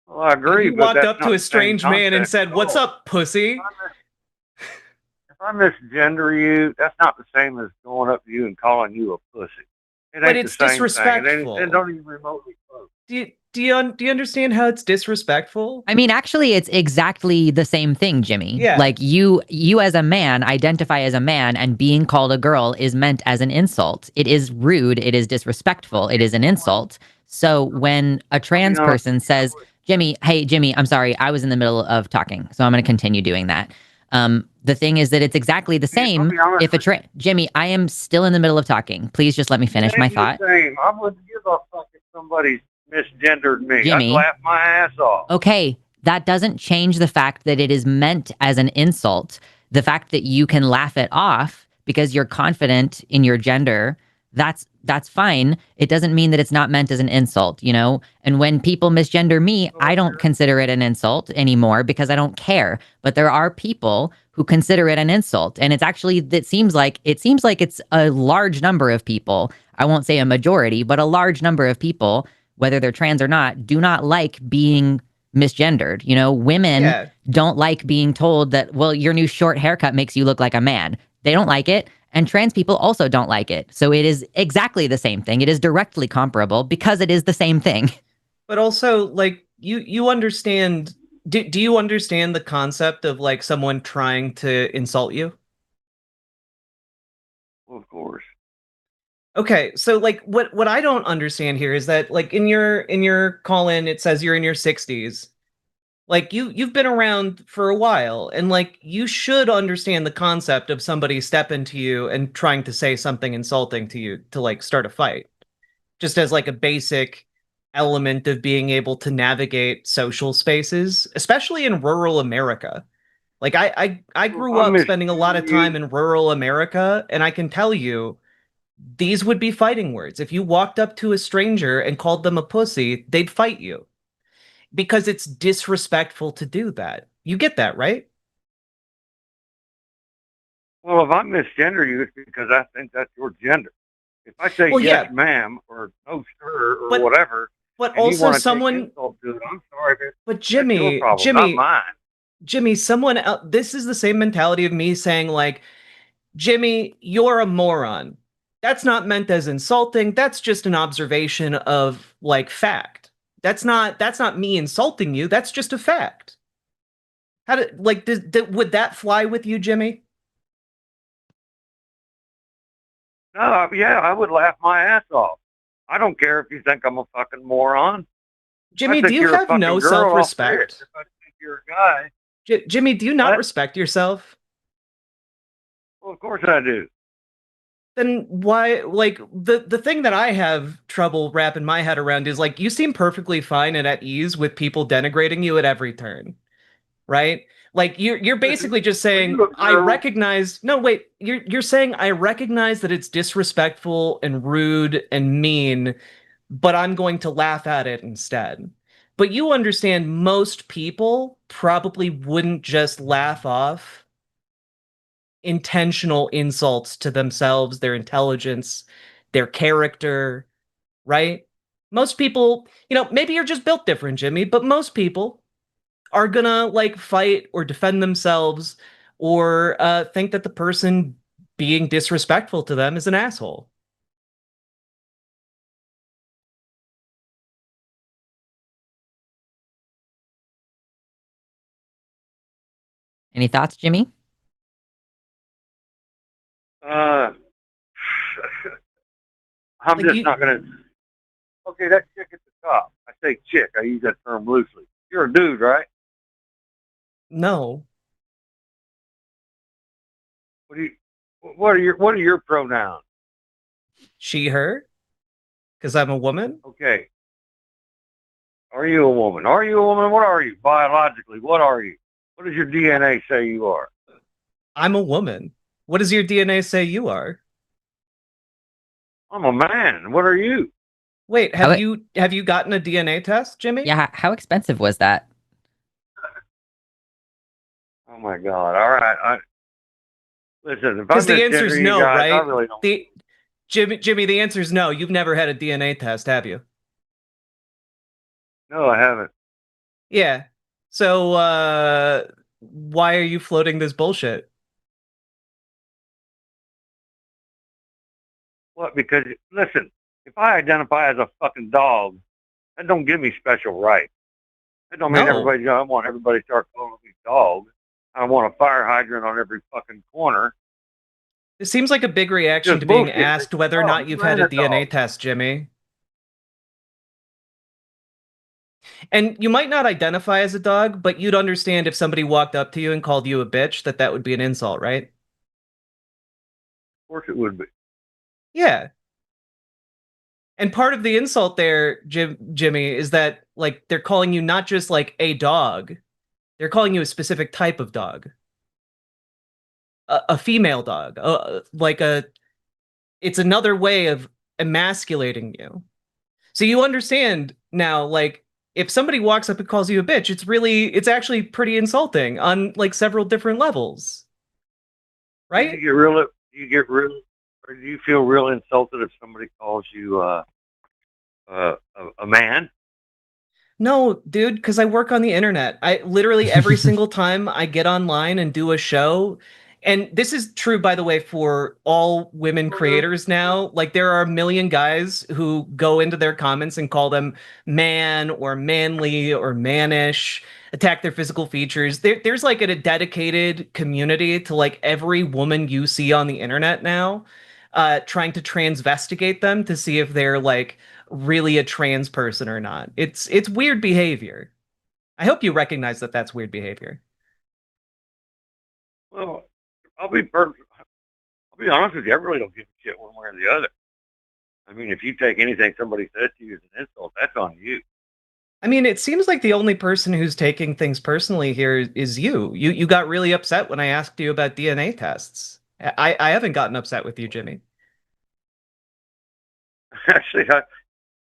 Well, I But if agree, you but walked that's up to not a the same strange man and concept said, at "What's all. up, pussy?" If I misgender you, that's not the same as going up to you and calling you a pussy. It But ain't the it's same thing. It disrespectful. don't even remotely close. Do you understand how it's disrespectful? I mean, actually, it's exactly the same thing, Jimmy. Yeah. Like you as a man identify as a man, and being called a girl is meant as an insult. It is rude. It is disrespectful. It is an insult. So when a I'll be trans honest person says, "Jimmy, hey Jimmy, I'm sorry, I was in the middle of talking, so I'm going to continue doing that." The thing is that it's exactly the I'll same. be honest If a with you. Jimmy, I am still in the middle of talking. Please just let me It finish my ain't the thought, same. I wouldn't give a fuck if somebody misgendered me. I'd Jimmy. laugh my ass off. Okay, that doesn't change the fact that it is meant as an insult. The fact that you can laugh it off because you're confident in your gender, that's fine. It doesn't mean that it's not meant as an insult, you know? And when people misgender me, I don't consider it an insult anymore because I don't care. But there are people who consider it an insult. And it seems like it's a large number of people. I won't say a majority, but a large number of people, whether they're trans or not, do not like being misgendered. You know, women Yeah. don't like being told that, well, your new short haircut makes you look like a man. They don't like it. And trans people also don't like it. So it is exactly the same thing. It is directly comparable because it is the same thing. But also, like, you understand, do you understand the concept of like someone trying to insult you? Well, of course. Okay, so like what I don't understand here is that like in your call in it says you're in your 60s. Like you've been around for a while, and like you should understand the concept of somebody stepping to you and trying to say something insulting to you to like start a fight. Just as like a basic element of being able to navigate social spaces, especially in rural America. Like I Well, if grew I up spending a lot misgender of time you, in rural America, and I can tell you these would be fighting words. If you walked up to a stranger and called them a pussy, they'd fight you because it's disrespectful to do that. You get that, right? well, if I misgender you, it's because I think that's your gender. If I say yes, ma'am, or no, sir, or whatever, but and also you want to someone take insult to it, I'm sorry, but that's your problem, not mine. Jimmy, someone else, this is the same mentality of me saying like, Jimmy, you're a moron. That's not meant as insulting. That's just an observation of like fact. That's not me insulting you. That's just a fact. How did like would that fly with you, Jimmy? No, yeah, I would laugh my ass off. I don't care if you think I'm a fucking moron. Jimmy, do you have no self-respect? If I think you're a guy. Jimmy, do you not respect yourself? Well, of course I do. Then why, like, the thing that I have trouble wrapping my head around is like, you seem perfectly fine and at ease with people denigrating you at every turn, right? Like you're basically just saying, I recognize, no, wait, you're saying I recognize that it's disrespectful and rude and mean, but I'm going to laugh at it instead. But you understand most people probably wouldn't just laugh off intentional insults to themselves, their intelligence, their character, right? Most people, maybe you're just built different, Jimmy, but most people are gonna like fight or defend themselves or think that the person being disrespectful to them is an asshole. Any thoughts, Jimmy? I'm like just not gonna. Okay, that chick at the top. I say chick. I use that term loosely. You're a dude, right? No. What are your pronouns? She, her? Because I'm a woman? Okay. Are you a woman? Are you a woman? What are you? Biologically, what are you? What does your DNA say you are? I'm a woman. What does your DNA say you are? I'm a man. What are you? Wait, have you gotten a DNA test, Jimmy? Yeah, how expensive was that? Oh my God. All right. Listen, because the answer is no, guys, right? I really don't. Jimmy, the answer is no. You've never had a DNA test, have you? No, I haven't. Yeah. So why are you floating this bullshit? What? Because listen, if I identify as a fucking dog, that don't give me special rights. That don't mean everybody. I want everybody to start calling me dog. I want a fire hydrant on every fucking corner. It seems like a big reaction to being asked whether or not you've had a DNA test, Jimmy. And you might not identify as a dog, but you'd understand if somebody walked up to you and called you a bitch, that would be an insult, right? Of course it would be. Yeah. And part of the insult there, Jimmy, is that like they're calling you not just like a dog, they're calling you a specific type of dog. A female dog, it's another way of emasculating you. So you understand now, like, if somebody walks up and calls you a bitch, it's actually pretty insulting on like several different levels. Right? Or do you feel real insulted if somebody calls you a man? No, dude, because I work on the internet. I literally every single time I get online and do a show, and this is true, by the way, for all women creators now. Like, there are a million guys who go into their comments and call them man or manly or mannish, attack their physical features. There's like a dedicated community to like every woman you see on the internet now, trying to transvestigate them to see if they're like really a trans person or not. It's weird behavior. I hope you recognize that that's weird behavior. Well, I'll be honest with you. I really don't give a shit one way or the other. I mean, if you take anything somebody says to you as an insult, that's on you. I mean, it seems like the only person who's taking things personally here is you. You got really upset when I asked you about DNA tests. I haven't gotten upset with you, Jimmy. Actually,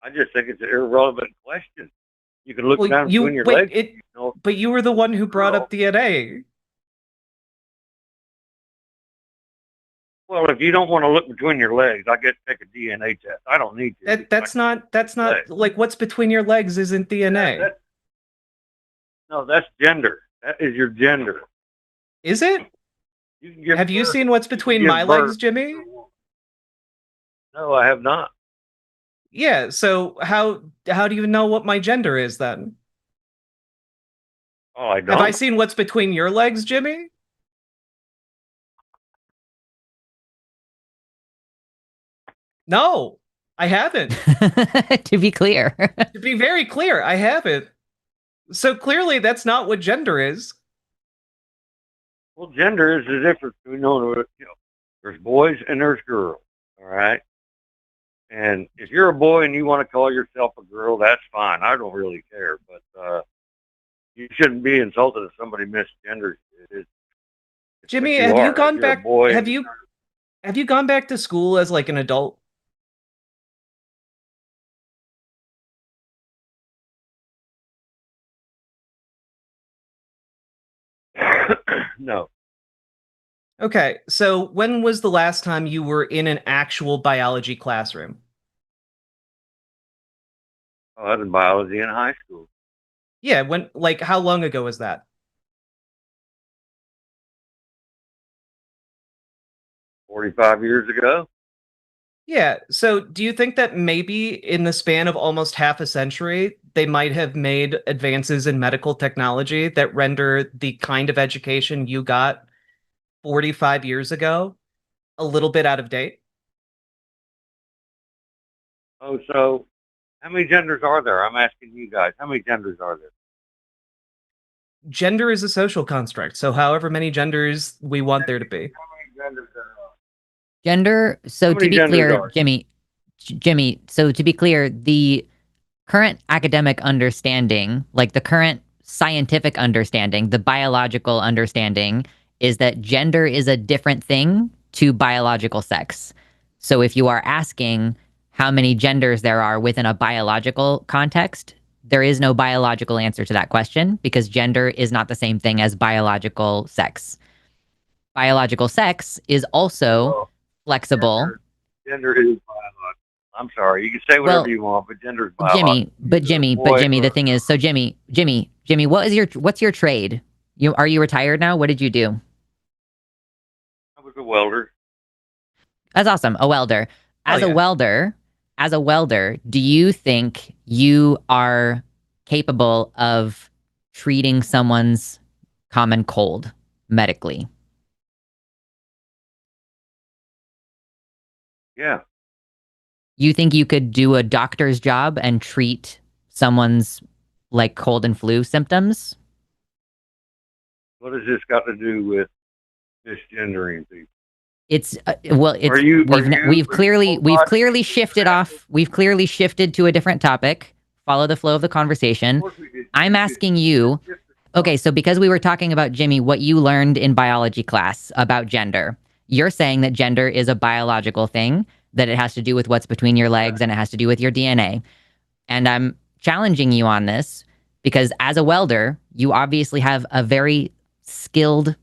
I just think it's an irrelevant question. You can look down between your legs. But you were the one who brought up DNA. Well, if you don't want to look between your legs, I get to take a DNA test. I don't need to. That's not like what's between your legs isn't DNA. No, that's gender. That is your gender. Is it? Have you seen what's between my legs, Jimmy? No, I have not. Yeah, so how do you know what my gender is then? Oh, I don't. Have I seen what's between your legs, Jimmy? No, I haven't. To be clear. To be very clear, I haven't. So clearly that's not what gender is. Well, gender is the difference. We know, there's boys and there's girls, all right? And if you're a boy and you want to call yourself a girl, that's fine. I don't really care. But you shouldn't be insulted if somebody misgenders you. Jimmy, have you gone back? Have you gone back to school as like an adult? No. Okay, so when was the last time you were in an actual biology classroom? I was in biology in high school. Yeah, when, like, how long ago was that? 45 years ago. Yeah, so do you think that maybe in the span of almost half a century, they might have made advances in medical technology that render the kind of education you got 45 years ago a little bit out of date? Oh, so how many genders are there? I'm asking you guys. How many genders are there? Gender is a social construct, so however many genders we want there to be. How many genders are there? Gender, so to be clear, Jimmy, so to be clear, the current academic understanding, like the current scientific understanding, the biological understanding, is that gender is a different thing to biological sex. So if you are asking how many genders there are within a biological context, there is no biological answer to that question because gender is not the same thing as biological sex. Biological sex is also flexible. Gender is biological. I'm sorry. You can say whatever you want, but gender is biological. Jimmy, the thing is, so Jimmy, what's your trade? Are you retired now? What did you do? I was a welder. That's awesome. A welder. As a welder, do you think you are capable of treating someone's common cold medically? Yeah. You think you could do a doctor's job and treat someone's like cold and flu symptoms? What has this got to do with misgendering people? We've clearly shifted to a different topic. Follow the flow of the conversation. I'm asking you, okay, so because we were talking about, Jimmy, what you learned in biology class about gender, you're saying that gender is a biological thing, that it has to do with what's between your legs and it has to do with your DNA. And I'm challenging you on this because as a welder, you obviously have a very skilled,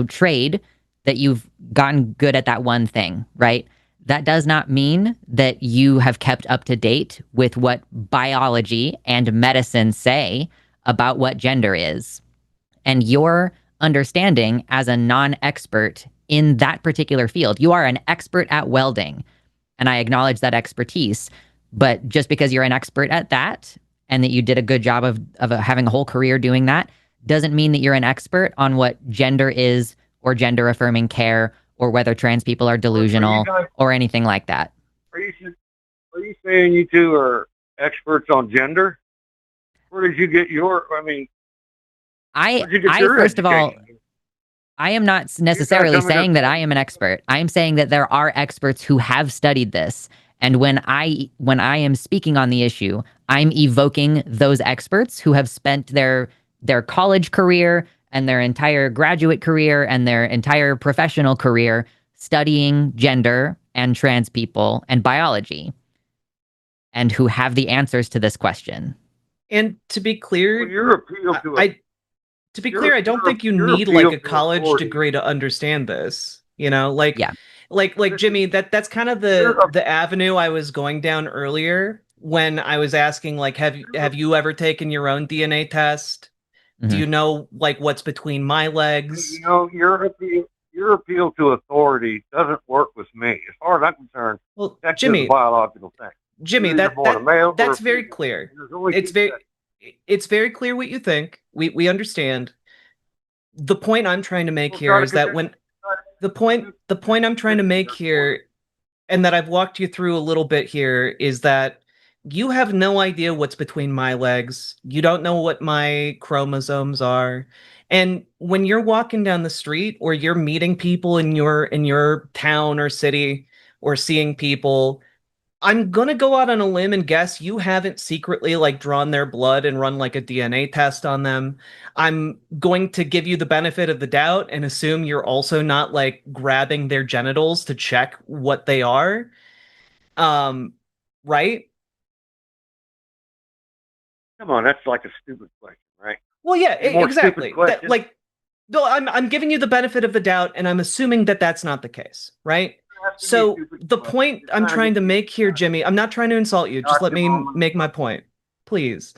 trade that you've gotten good at that one thing, right? That does not mean that you have kept up to date with what biology and medicine say about what gender is. And your understanding as a non-expert in that particular field, you are an expert at welding, and I acknowledge that expertise, but just because you're an expert at that and that you did a good job of having a whole career doing that doesn't mean that you're an expert on what gender is or gender affirming care or whether trans people are delusional or anything like that. Are you saying you two are experts on gender? Where did you get your, first of all, I am not necessarily saying that I am an expert. I am saying that there are experts who have studied this. And when I am speaking on the issue, I'm evoking those experts who have spent their college career and their entire graduate career and their entire professional career studying gender and trans people and biology, and who have the answers to this question. And to be clear, I don't think you need like a college degree to understand this. Yeah. like Jimmy, that's kind of the avenue I was going down earlier when I was asking, like, have you ever taken your own DNA test? Do you know, like, what's between my legs? You know, your appeal to authority doesn't work with me. As far as I'm concerned, Well, that's Jimmy, just a biological thing. Jimmy, that's very clear. It's very clear what you think. We understand. The point I'm trying to make here is that when the point I'm trying to make here, and that I've walked you through a little bit here, is that you have no idea what's between my legs. You don't know what my chromosomes are. And when you're walking down the street or you're meeting people in your town or city or seeing people, I'm gonna go out on a limb and guess you haven't secretly like drawn their blood and run like a DNA test on them. I'm going to give you the benefit of the doubt and assume you're also not like grabbing their genitals to check what they are. Right? Come on, that's like a stupid question, right? Well, yeah, exactly. Like, no, I'm giving you the benefit of the doubt, and I'm assuming that that's not the case, right? So the point I'm trying to make here, Jimmy, I'm not trying to insult you. Just let me make my point, please.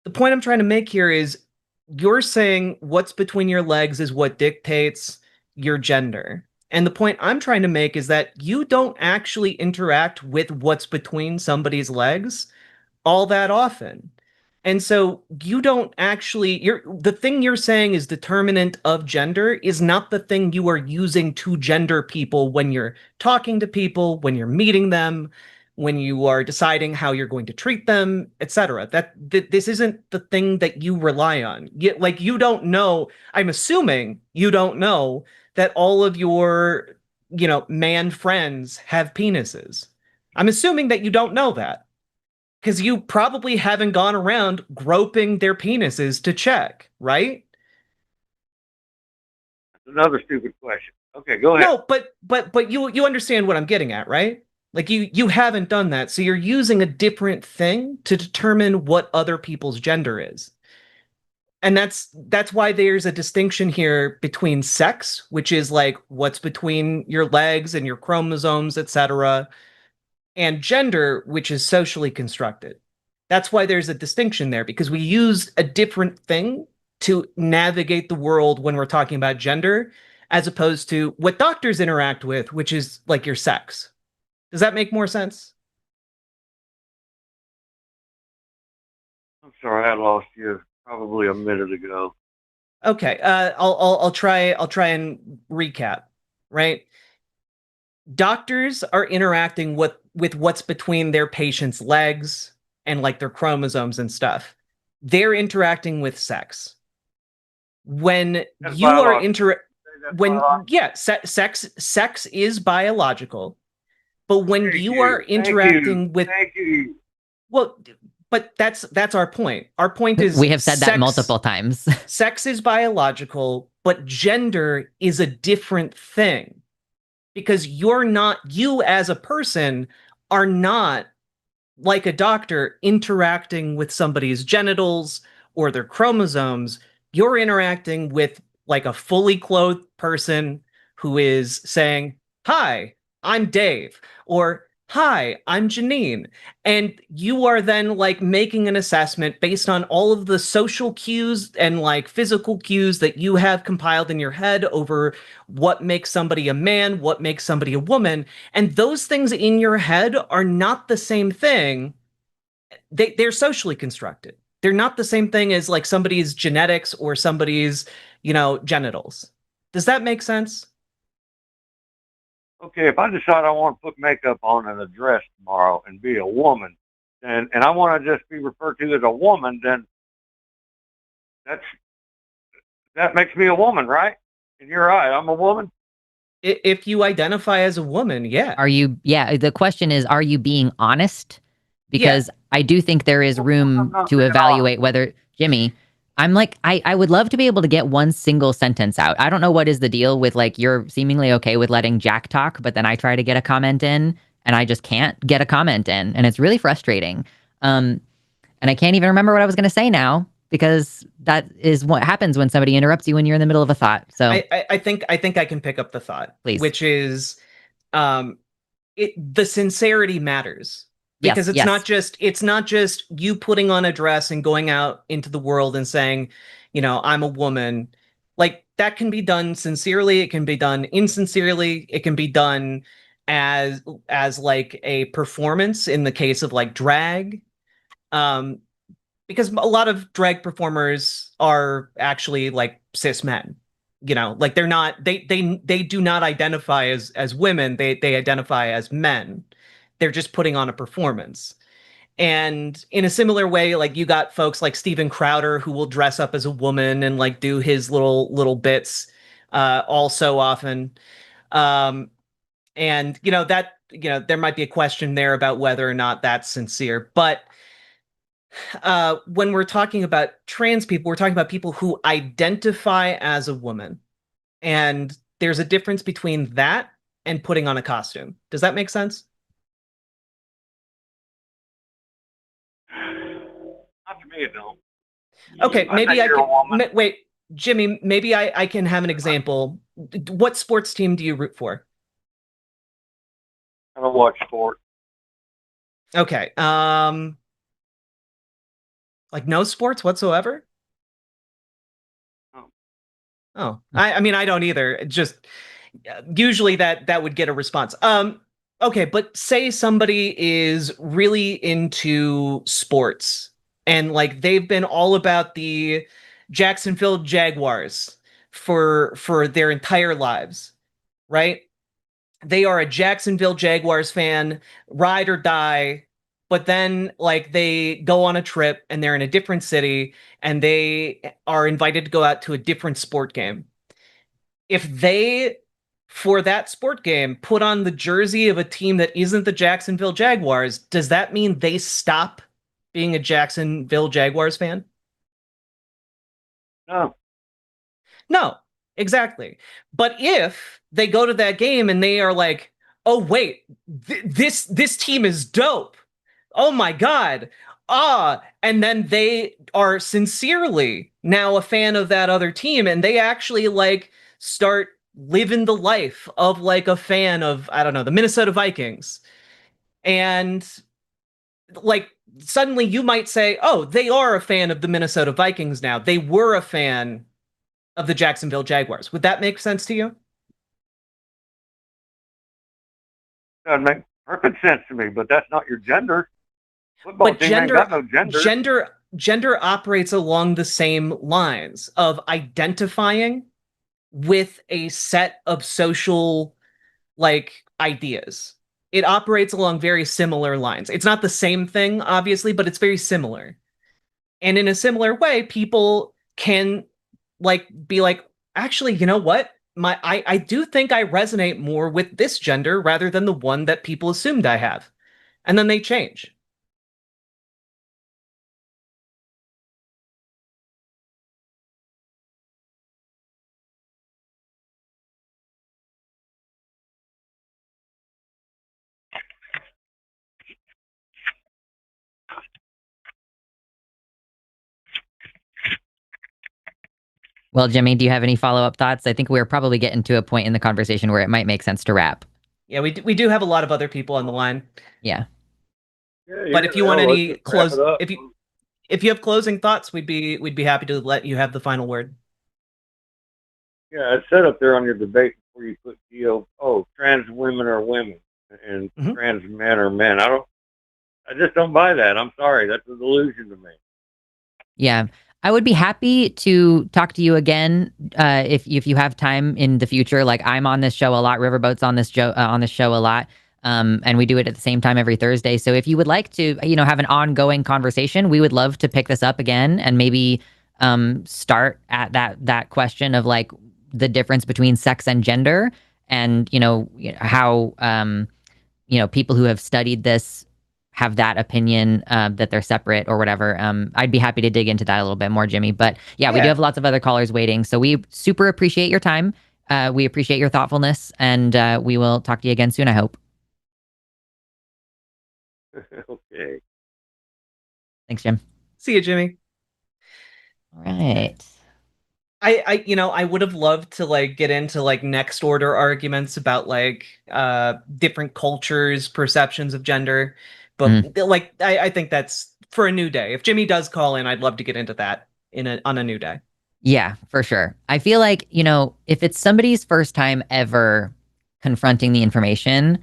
The point I'm trying to make here is you're saying what's between your legs is what dictates your gender. And the point I'm trying to make is that you don't actually interact with what's between somebody's legs all that often. And so you don't actually, the thing you're saying is determinant of gender is not the thing you are using to gender people when you're talking to people, when you're meeting them, when you are deciding how you're going to treat them, etc. This isn't the thing that you rely on. Like, you don't know, I'm assuming you don't know that all of your, man friends have penises. I'm assuming that you don't know that. Because you probably haven't gone around groping their penises to check, right? That's another stupid question. Okay, go ahead. No, but you understand what I'm getting at, right? Like, you haven't done that, so you're using a different thing to determine what other people's gender is. And that's why there's a distinction here between sex, which is like what's between your legs and your chromosomes, etc., and gender, which is socially constructed. That's why there's a distinction there, because we use a different thing to navigate the world when we're talking about gender, as opposed to what doctors interact with, which is like your sex. Does that make more sense? I'm sorry, I lost you probably a minute ago. Okay, I'll try and recap, right? Doctors are interacting with what's between their patient's legs and like their chromosomes and stuff. They're interacting with sex. When That's you are sex is biological, but when you are interacting with, well, but that's our point. Our point is we have said that multiple times. Sex is biological, but gender is a different thing. Because you as a person are not like a doctor interacting with somebody's genitals or their chromosomes. You're interacting with like a fully clothed person who is saying, "Hi, I'm Dave," or "Hi, I'm Janine." And you are then like making an assessment based on all of the social cues and like physical cues that you have compiled in your head over what makes somebody a man, what makes somebody a woman. And those things in your head are not the same thing. They're socially constructed. They're not the same thing as like somebody's genetics or somebody's, genitals. Does that make sense? Okay, if I decide I want to put makeup on and a dress tomorrow and be a woman, and I want to just be referred to as a woman, then that makes me a woman, right? And you're right, I'm a woman. If you identify as a woman, yeah. The question is, are you being honest? Because I do think there is room to evaluate whether, Jimmy, I'm like, I would love to be able to get one single sentence out. I don't know what is the deal with, like, you're seemingly okay with letting Jack talk, but then I try to get a comment in and I just can't get a comment in. And it's really frustrating. And I can't even remember what I was going to say now, because that is what happens when somebody interrupts you when you're in the middle of a thought. So I think I can pick up the thought, please. Which is the sincerity matters, because Yes, it's not just you putting on a dress and going out into the world and saying, I'm a woman. Like, that can be done sincerely, it can be done insincerely, it can be done as like a performance in the case of like drag. Um because a lot of drag performers are actually like cis men. Like they're not, they do not identify as women, they identify as men. They're just putting on a performance. And in a similar way, like, you got folks like Steven Crowder who will dress up as a woman and like do his little bits all so often. um and that, there might be a question there about whether or not that's sincere, but when we're talking about trans people, we're talking about people who identify as a woman. And there's a difference between that and putting on a costume. Does that make sense? Not to me, it don't. Okay, I think you're a woman. wait, Jimmy, maybe I can have an example. What sports team do you root for? I don't watch sport. Okay. Like, no sports whatsoever? Oh. Oh, I mean, I don't either. Just usually that would get a response. Okay, but say somebody is really into sports and like they've been all about the Jacksonville Jaguars for their entire lives, right? They are a Jacksonville Jaguars fan, ride or die. But then, like, they go on a trip and they're in a different city and they are invited to go out to a different sport game. If they, for that sport game, put on the jersey of a team that isn't the Jacksonville Jaguars, does that mean they stop being a Jacksonville Jaguars fan? No. No, exactly. But if they go to that game and they are like, "Oh wait, this team is dope. Oh my god." And then they are sincerely now a fan of that other team and they actually like start living the life of like a fan of, I don't know, the Minnesota Vikings. And like, suddenly you might say, "Oh, they are a fan of the Minnesota Vikings now. They were a fan of the Jacksonville Jaguars." Would that make sense to you? Doesn't make perfect sense to me, but that's not your gender. Football But team ain't got no gender. gender operates along the same lines of identifying with a set of social like ideas. It operates along very similar lines. It's not the same thing, obviously, but it's very similar. And in a similar way, people can like be like, actually, you know what? I do think I resonate more with this gender rather than the one that people assumed I have. And then they change. Well, Jimmy, do you have any follow-up thoughts? I think we're probably getting to a point in the conversation where it might make sense to wrap. Yeah, we do have a lot of other people on the line. Yeah. But if you want Let's any just wrap it up. if you have closing thoughts, we'd be happy to let you have the final word. Yeah, it's set up there on your debate before you put trans women are women and trans men are men. I just don't buy that. I'm sorry, that's a delusion to me. Yeah. I would be happy to talk to you again if you have time in the future. Like, I'm on this show a lot. Riverboat's on this show a lot. And we do it at the same time every Thursday. So if you would like to, have an ongoing conversation, we would love to pick this up again and maybe start at that question of like the difference between sex and gender, and how people who have studied this have that opinion that they're separate or whatever. I'd be happy to dig into that a little bit more, Jimmy. But yeah, we do have lots of other callers waiting. So we super appreciate your time. We appreciate your thoughtfulness, and we will talk to you again soon, I hope. Okay. Thanks, Jim. See you, Jimmy. All right. I would have loved to like get into like next order arguments about like different cultures' perceptions of gender, but Mm. like I think that's for a new day. If Jimmy does call in, I'd love to get into that on a new day. Yeah, for sure. I feel like, if it's somebody's first time ever confronting the information,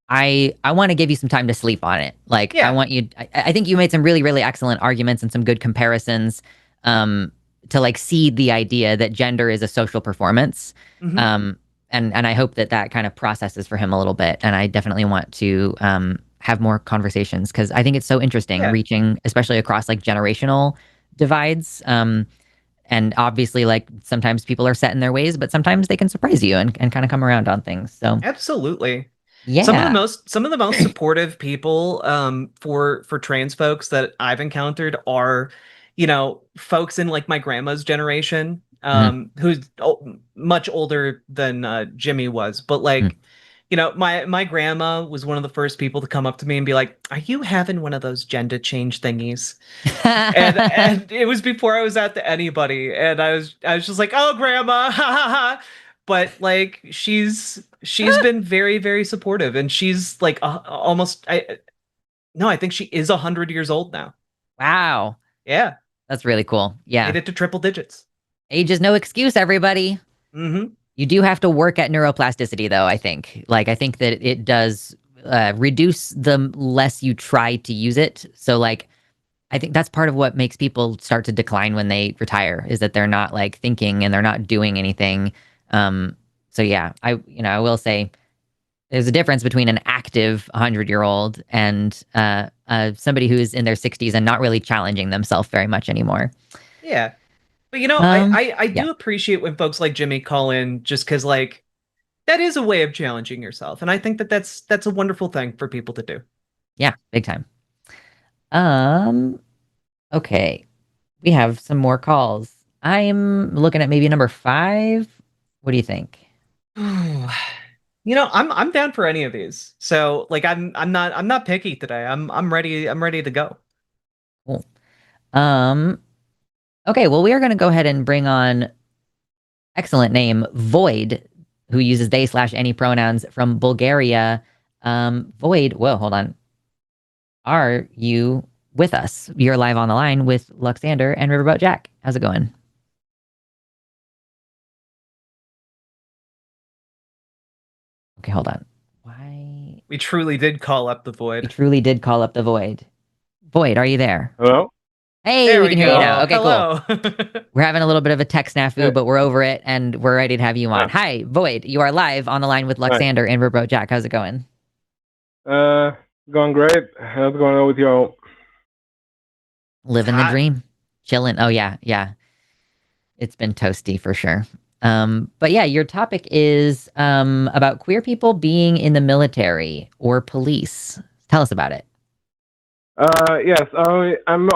I want to give you some time to sleep on it. Like, I Yeah. want you, I think you made some really, really excellent arguments and some good comparisons, um, to like see the idea that gender is a social performance. Hmm. Um, and I hope that that kind of processes for him a little bit. And I definitely want to, have more conversations because I think it's so interesting Yeah. reaching, especially across like generational divides. And obviously, like sometimes people are set in their ways, but sometimes they can surprise you and kind of come around on things. So, Absolutely. yeah. Some of the most supportive people for trans folks that I've encountered are, folks in like my grandma's generation, Mhm. who's much older than Jimmy was, but Mhm. like, my grandma was one of the first people to come up to me and be like, "Are you having one of those gender change thingies?" And it was before I was out to anybody, and I was just like, "Oh, grandma, ha ha ha." But like she's been very very supportive, and she's like almost I no, I think she is 100 years old now. Wow. Yeah, That's really cool. Yeah. made it to triple digits. Age is no excuse, everybody. Hmm. You do have to work at neuroplasticity, though, I think. Like, I think that it does reduce the less you try to use it. So, like, I think that's part of what makes people start to decline when they retire is that they're not like thinking and they're not doing anything. So yeah, I will say there's a difference between an active 100-year-old and somebody who's in their 60s and not really challenging themselves very much anymore. Yeah, but Um, I yeah, do appreciate when folks like Jimmy call in, just because like that is a way of challenging yourself, and I think that that's a wonderful thing for people to do. yeah, big time. Um, okay, we have some more calls. I'm looking at maybe number 5. What do you think? I'm down for any of these. So like I'm not picky today. I'm ready to go. Cool. Um, okay, well, we are going to go ahead and bring on excellent name Void, who uses they/any pronouns from Bulgaria. Void, whoa, hold on. Are you with us? You're live on the line with Luxander and Riverboat Jack. How's it going? Okay, hold on. Why? We truly did call up the We void. truly did call up the Void. Void, are you there? Hello? Hey, There we we can hear you Hello? now. go. Okay, cool. Hello. We're having a little bit of a tech Hey, snafu, but we're over it and we're ready to have you on. yeah. Hi, Void. You are live on the line with Hi. Luxander and Riverboat Jack. How's it going? Uh, Going great. How's it going on with y'all? It's Living the hot. dream. Chilling. Oh yeah, yeah. It's been toasty for sure. But yeah, your topic is about queer people being in the military or police. Tell us about it. Yes, I'm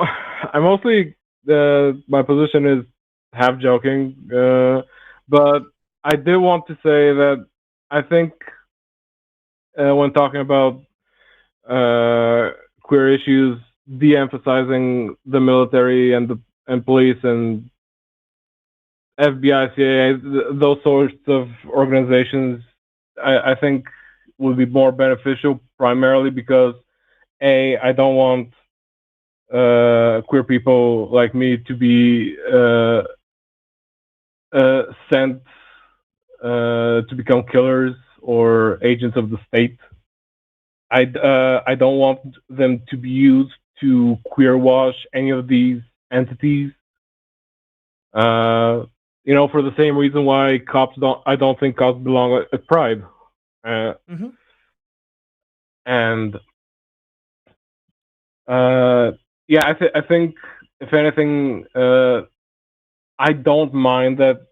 mostly, my position is half joking, but I did want to say that I think, when talking about queer issues, de-emphasizing the military and police and FBI, CIA, those sorts of organizations, I think would be more beneficial. Primarily because I don't want queer people like me to be sent to become killers or agents of the state. I don't want them to be used to queer wash any of these entities. For the same reason why I don't think cops belong at Pride. Uh, Hmm. and yeah, I think if anything, I don't mind that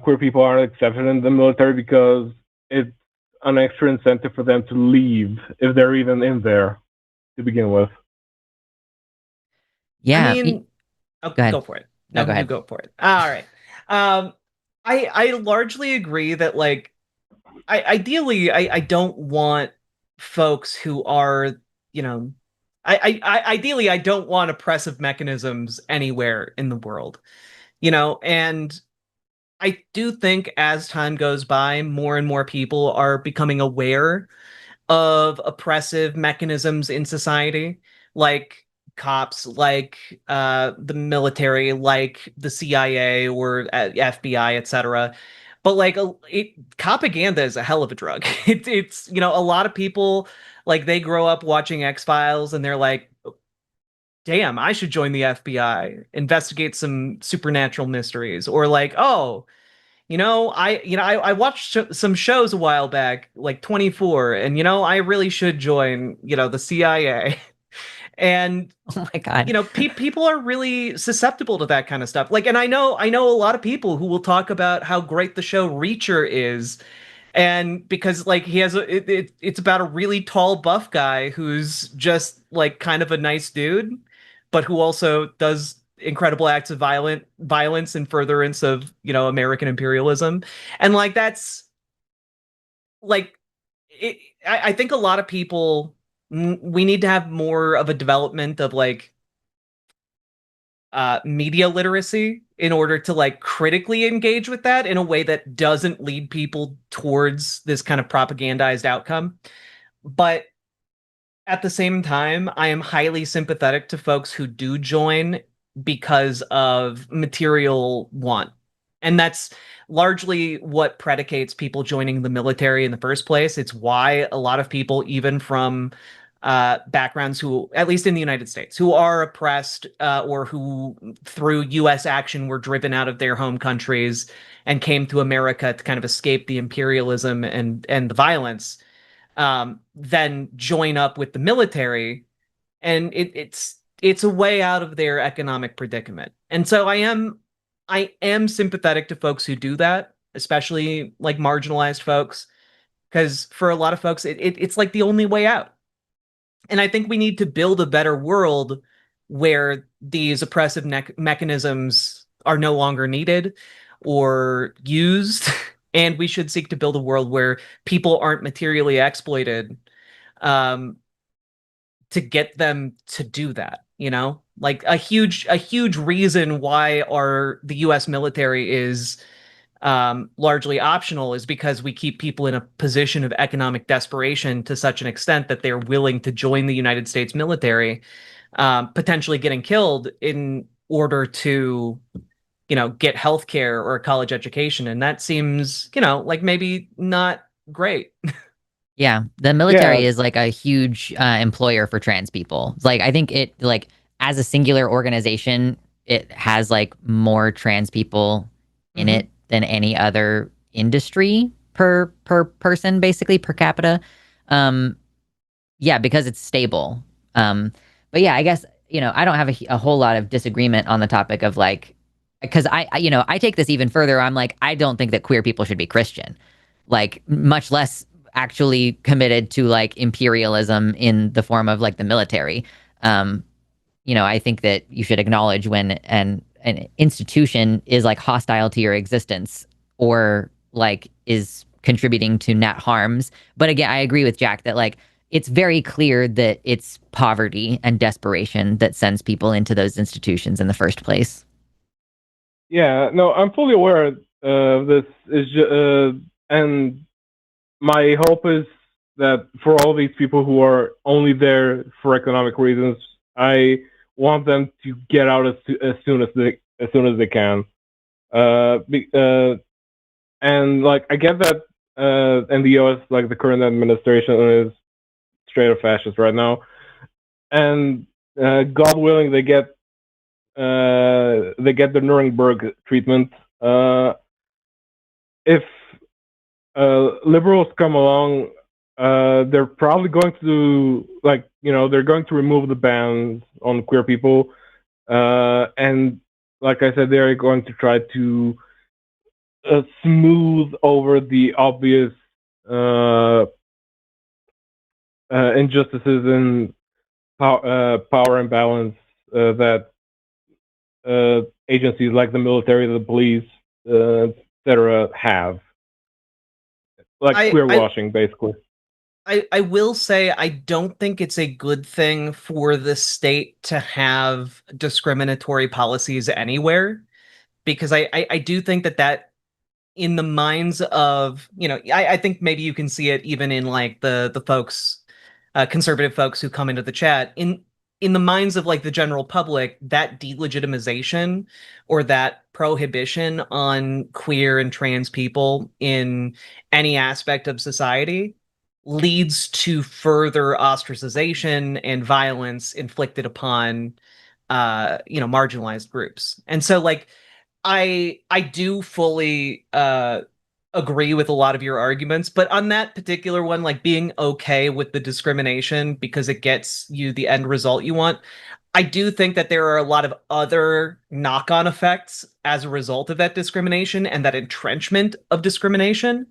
queer people are accepted in the military because it's an extra incentive for them to leave if they're even in there to begin with. I Yeah. mean, oh, Go ahead. go for it. No, No, go you ahead. go for it. All right. Um, I largely agree that like ideally I don't want folks who are, you know, ideally I don't want oppressive mechanisms anywhere in the world. And I do think as time goes by, more and more people are becoming aware of oppressive mechanisms in society, like cops, like the military, like the CIA or FBI, etc. But like propaganda is a hell of a drug. It's a lot of people like they grow up watching X-Files and they're like, damn, I should join the FBI, investigate some supernatural mysteries, or like, oh, I watched some shows a while back, like 24, and I really should join, the CIA. And Oh my God. people are really susceptible to that kind of stuff. Like, and I know a lot of people who will talk about how great the show Reacher is, and because like he has it's about a really tall buff guy who's just like kind of a nice dude, but who also does incredible acts of violence in furtherance of American imperialism. And like that's like it, I think a lot of people, we need to have more of a development of like media literacy in order to like critically engage with that in a way that doesn't lead people towards this kind of propagandized outcome. But at the same time, I am highly sympathetic to folks who do join because of material want. And that's largely what predicates people joining the military in the first place. It's why a lot of people, even from backgrounds who, at least in the United States, who are oppressed or who through US action were driven out of their home countries and came to America to kind of escape the imperialism and the violence, then join up with the military, and it's a way out of their economic predicament. And so I am sympathetic to folks who do that, especially like marginalized folks, because for a lot of folks it's like the only way out. And I think we need to build a better world where these oppressive mechanisms are no longer needed or used. And we should seek to build a world where people aren't materially exploited um, to get them to do that. Like a huge reason why the U.S. military is largely optional is because we keep people in a position of economic desperation to such an extent that they're willing to join the United States military, potentially getting killed in order to, get health care or a college education. And that seems, like maybe not great. Yeah, the military is like a huge employer for trans people. Like, I think it like as a singular organization, it has like more trans people in Mhm. it than any other industry per person, basically per capita. Um, yeah, because it's stable. But yeah, I guess I don't have a whole lot of disagreement on the topic of like, because I take this even further. I'm like, I don't think that queer people should be Christian, like much less actually committed to like imperialism in the form of like the military. Um, I think that you should acknowledge when an institution is like hostile to your existence or like is contributing to net harms. But again, I agree with Jack that like it's very clear that it's poverty and desperation that sends people into those institutions in the first place. Yeah, no, I'm fully aware of this. And my hope is that for all these people who are only there for economic reasons, I want them to get out as soon as they can. And like I get that in the U.S., like the current administration is straight up fascist right now, and God willing, they get the Nuremberg treatment. If liberals come along, they're probably going to they're going to remove the bans on queer people, and like I said, they're going to try to smooth over the obvious injustices and power imbalance that agencies like the military, the police, etc., have, like queer washing, basically. I will say I don't think it's a good thing for the state to have discriminatory policies anywhere. because I do think that in the minds of, I think maybe you can see it even in like the folks, conservative folks who come into the chat, in the minds of like the general public, that delegitimization or that prohibition on queer and trans people in any aspect of society leads to further ostracization and violence inflicted upon marginalized groups. And so like I do fully agree with a lot of your arguments, but on that particular one, like being okay with the discrimination because it gets you the end result you want, I do think that there are a lot of other knock-on effects as a result of that discrimination and that entrenchment of discrimination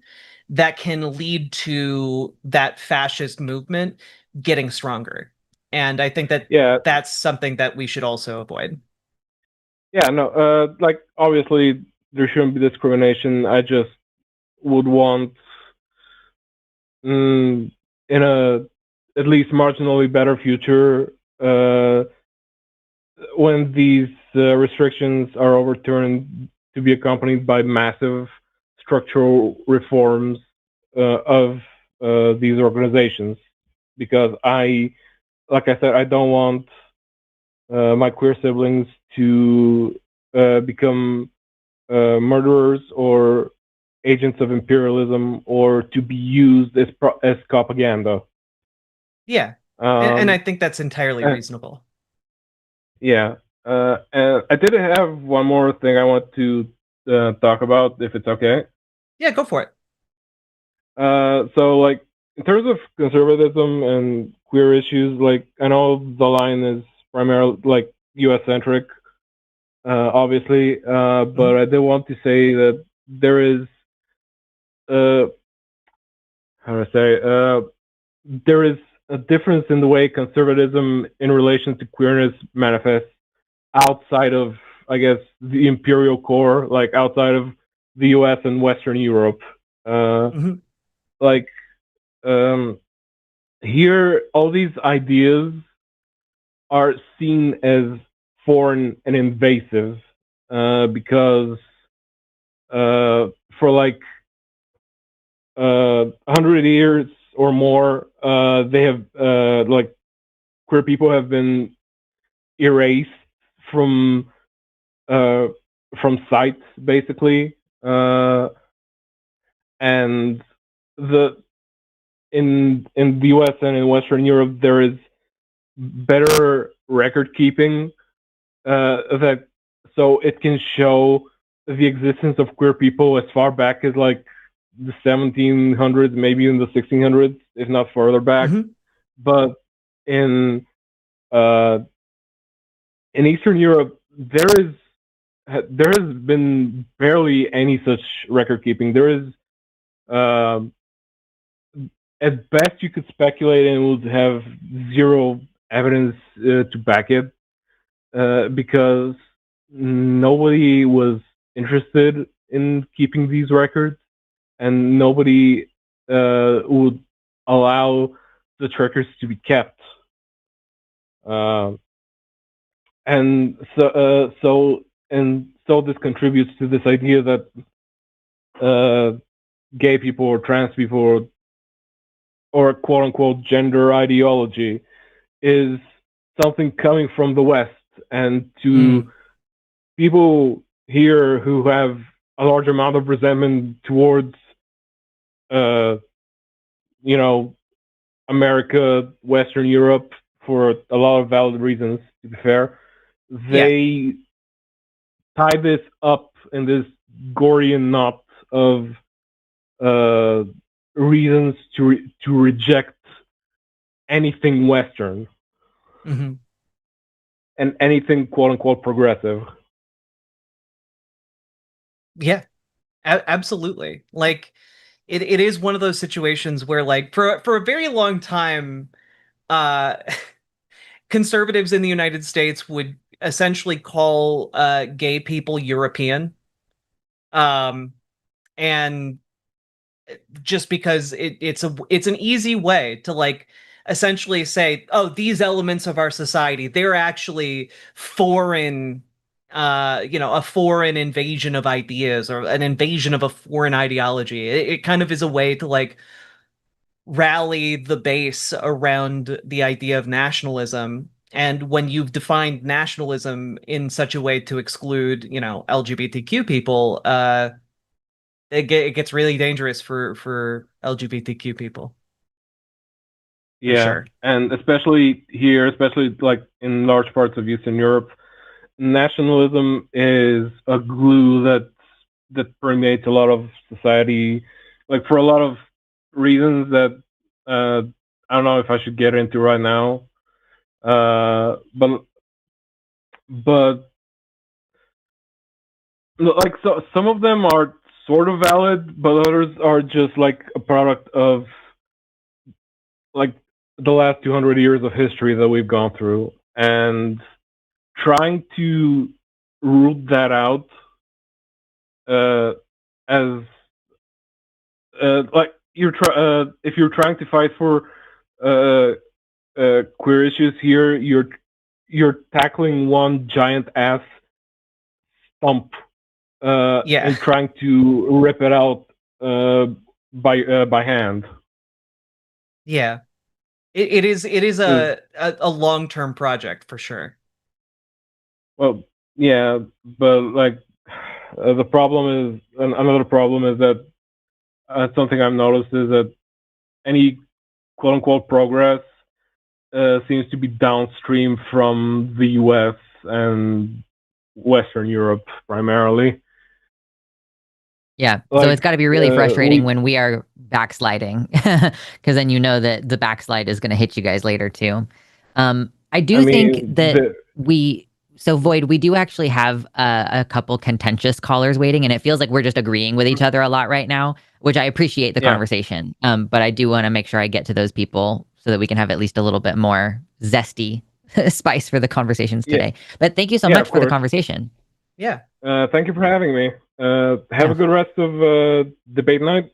that can lead to that fascist movement getting stronger. And I think that that's something that we should also avoid. Yeah, no, like obviously there shouldn't be discrimination. I just would want, in a at least marginally better future, when these restrictions are overturned, to be accompanied by massive structural reforms of these organizations. Because like I said, I don't want my queer siblings to become murderers or agents of imperialism or to be used as propaganda. Yeah, and I think that's entirely reasonable. Yeah, and I did have one more thing I want to talk about, if it's okay. Yeah, go for it. So, like, in terms of conservatism and queer issues, like, I know the line is primarily, like, US-centric, obviously, but I did want to say that there is, how do I say, there is a difference in the way conservatism in relation to queerness manifests outside of, I guess, the imperial core, like outside of the US and Western Europe. Like, here, all these ideas are seen as foreign and invasive because for like 100 years or more, they have like queer people have been erased from sight, basically, and in the US and in Western Europe there is better record keeping that so it can show the existence of queer people as far back as like the 1700s, maybe in the 1600s, if not further back. But in Eastern Europe, there has been barely any such record keeping. There is, at best, you could speculate and would have zero evidence to back it, because nobody was interested in keeping these records, and nobody would allow such records to be kept. And so this contributes to this idea that gay people or trans people or quote unquote gender ideology is something coming from the West, and to people here who have a large amount of resentment towards America, Western Europe, for a lot of valid reasons, to be fair, they tie this up in this Gordian knot of reasons to reject anything Western and anything quote unquote progressive. Yeah, absolutely. Like, it is one of those situations where, like, for a very long time, conservatives in the United States would essentially call gay people European, and just because it's an easy way to like essentially say, oh, these elements of our society, they're actually foreign a foreign invasion of ideas or an invasion of a foreign ideology. It kind of is a way to like rally the base around the idea of nationalism. And when you've defined nationalism in such a way to exclude, LGBTQ people, it gets really dangerous for LGBTQ people. Yeah, sure. And especially here, especially like in large parts of Eastern Europe, nationalism is a glue that permeates a lot of society, like for a lot of reasons that I don't know if I should get into right now. But like some of them are sort of valid, but others are just like a product of like the last 200 years of history that we've gone through, and trying to root that out as like if you're trying to fight for queer issues here, you're tackling one giant ass stump and trying to rip it out by hand. Yeah, it is a long-term project for sure. Well, yeah, but like the problem is another problem is that something I've noticed is that any quote unquote progress seems to be downstream from the U.S. and Western Europe primarily. Yeah, so it's got to be really frustrating when we are backsliding, because then you know that the backslide is going to hit you guys later too. I think that so Void, we do actually have a couple contentious callers waiting, and it feels like we're just agreeing with each other a lot right now, which I appreciate the conversation. But I do want to make sure I get to those people so that we can have at least a little bit more zesty spice for the conversations today. But thank you so much for the conversation. Yeah. Thank you for having me. Have a good rest of debate night.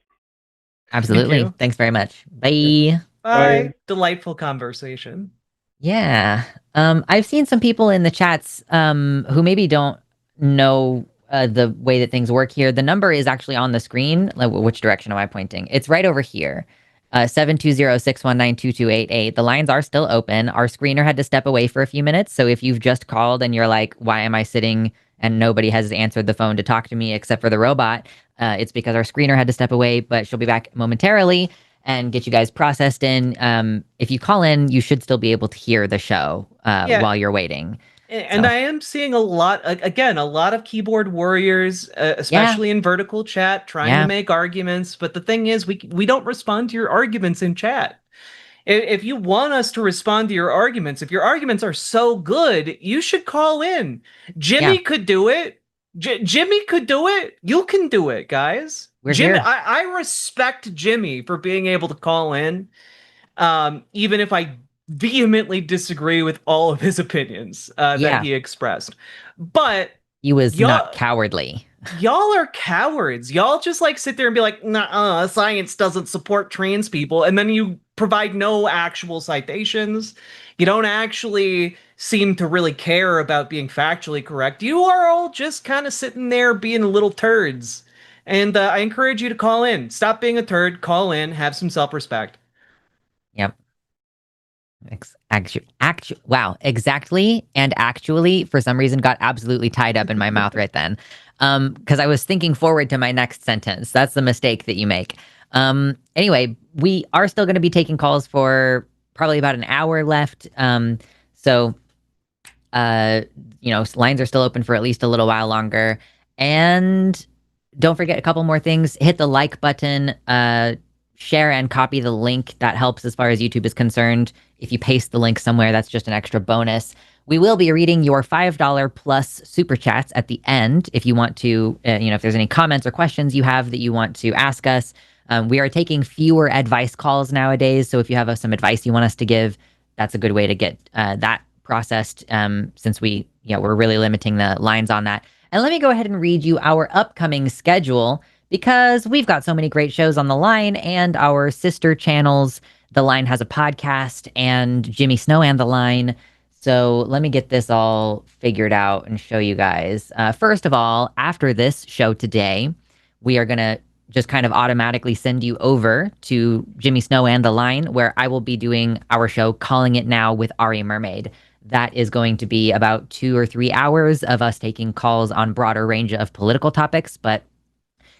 Absolutely. Thanks very much. Bye. Bye. Delightful conversation. Yeah. I've seen some people in the chats who maybe don't know the way that things work here. The number is actually on the screen. Like, which direction am I pointing? It's right over here. 720-619-2288. The lines are still open. Our screener had to step away for a few minutes. So if you've just called and you're like, why am I sitting and nobody has answered the phone to talk to me except for the robot, it's because our screener had to step away, but she'll be back momentarily and get you guys processed in. If you call in, you should still be able to hear the show while you're waiting. And I am seeing a lot of keyboard warriors, especially in vertical chat, trying to make arguments. But the thing is, we don't respond to your arguments in chat. If you want us to respond to your arguments, if your arguments are so good, you should call in. Jimmy could do it. Jimmy could do it. You can do it, guys. Jimmy, I respect Jimmy for being able to call in, even if I vehemently disagree with all of his opinions that he expressed. But he was not cowardly. Y'all are cowards. Y'all just like sit there and be like, nah, science doesn't support trans people. And then you provide no actual citations. You don't actually seem to really care about being factually correct. You are all just kind of sitting there being little turds. And I encourage you to call in. Stop being a turd. Call in. Have some self-respect. Yep. Wow, exactly. And actually, for some reason, got absolutely tied up in my mouth right then. Because I was thinking forward to my next sentence. That's the mistake that you make. Anyway, we are still going to be taking calls for probably about an hour left. So, lines are still open for at least a little while longer. And don't forget a couple more things. Hit the like button, share and copy the link. That helps as far as YouTube is concerned. If you paste the link somewhere, that's just an extra bonus. We will be reading your $5 plus super chats at the end. If you want to, if there's any comments or questions you have that you want to ask us. We are taking fewer advice calls nowadays. So if you have some advice you want us to give, that's a good way to get that processed, since we're really limiting the lines on that. And let me go ahead and read you our upcoming schedule, because we've got so many great shows on the line and our sister channels. The Line has a podcast, and Jimmy Snow and The Line. So let me get this all figured out and show you guys. First of all, after this show today, we are going to just kind of automatically send you over to Jimmy Snow and the Line, where I will be doing our show Calling It Now with Ari Mermaid. That is going to be about 2 or 3 hours of us taking calls on broader range of political topics. But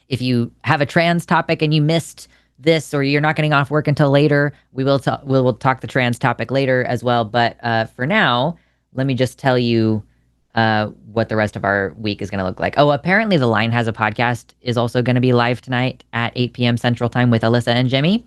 if you have a trans topic and you missed this, or you're not getting off work until later, we will talk the trans topic later as well. But for now, let me just tell you what the rest of our week is going to look like. Oh, apparently The Line Has a Podcast is also going to be live tonight at 8 p.m. Central Time with Alyssa and Jimmy.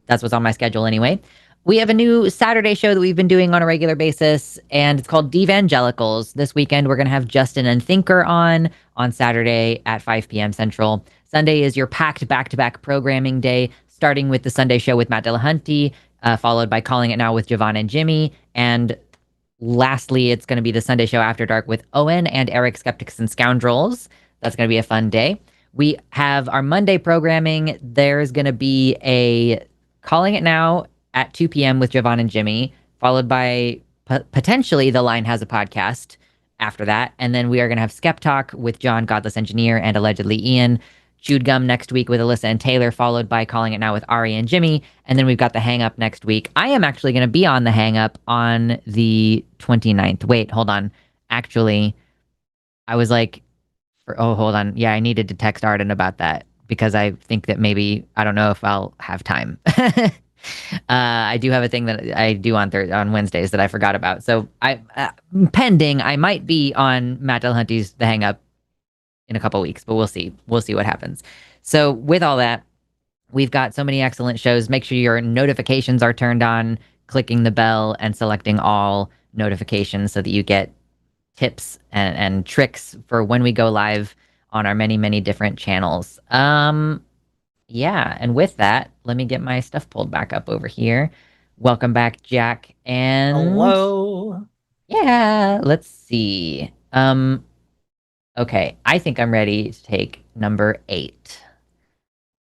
That's what's on my schedule anyway. We have a new Saturday show that we've been doing on a regular basis, and it's called Devangelicals. This weekend, we're going to have Justin and Thinker on Saturday at 5 p.m. Central. Sunday is your packed back-to-back programming day, starting with the Sunday show with Matt Dillahunty, followed by Calling It Now with Javon and Jimmy, and lastly, it's going to be the Sunday show After Dark with Owen and Eric, Skeptics and Scoundrels. That's going to be a fun day. We have our Monday programming. There's going to be a Calling It Now at 2 p.m. with Javon and Jimmy, followed by potentially The Line Has a Podcast after that. And then we are going to have Skeptalk with John, Godless Engineer, and allegedly Ian. Chewed Gum next week with Alyssa and Taylor, followed by Calling It Now with Ari and Jimmy. And then we've got the Hang Up next week. I am actually going to be on the Hang Up on the 29th. Wait, hold on. Actually, I was like, hold on. Yeah, I needed to text Arden about that because I think that maybe, I don't know if I'll have time. I do have a thing that I do on Wednesdays that I forgot about. So pending, I might be on Matt Dillahunty's The Hang Up in a couple weeks, but we'll see. We'll see what happens. So with all that, we've got so many excellent shows. Make sure your notifications are turned on, clicking the bell and selecting all notifications so that you get tips and tricks for when we go live on our many, many different channels. Yeah, and with that, let me get my stuff pulled back up over here. Welcome back, Jack. And hello. Yeah, let's see. Okay, I think I'm ready to take number 8.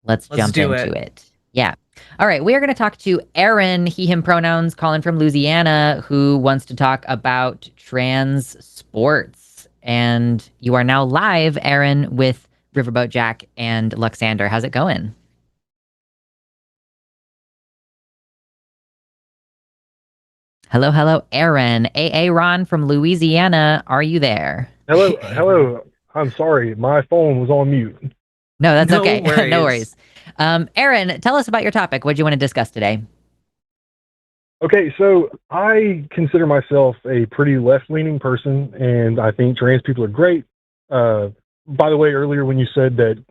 Let's jump into it. Yeah. All right, we are going to talk to Aaron, he, him pronouns, calling from Louisiana, who wants to talk about trans sports. And you are now live, Aaron, with Riverboat Jack and Luxander. How's it going? Hello, Aaron. AA Ron from Louisiana. Are you there? Hello. I'm sorry. My phone was on mute. No, that's okay. No worries. Aaron, tell us about your topic. What do you want to discuss today? Okay, so I consider myself a pretty left-leaning person, and I think trans people are great. By the way, earlier when you said that,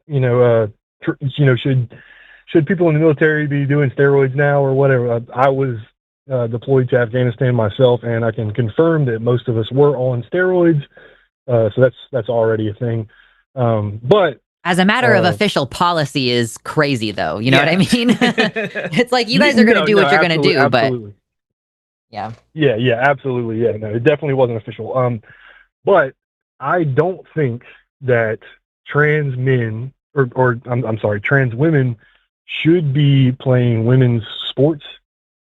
should people in the military be doing steroids now or whatever, I was deployed to Afghanistan myself, and I can confirm that most of us were on steroids. So that's already a thing. But as a matter of official policy is crazy, though. You know what I mean? It's like you guys are going to do what you're going to do, absolutely. But yeah, absolutely. Yeah, no, it definitely wasn't official. But I don't think that trans men or I'm sorry, trans women should be playing women's sports.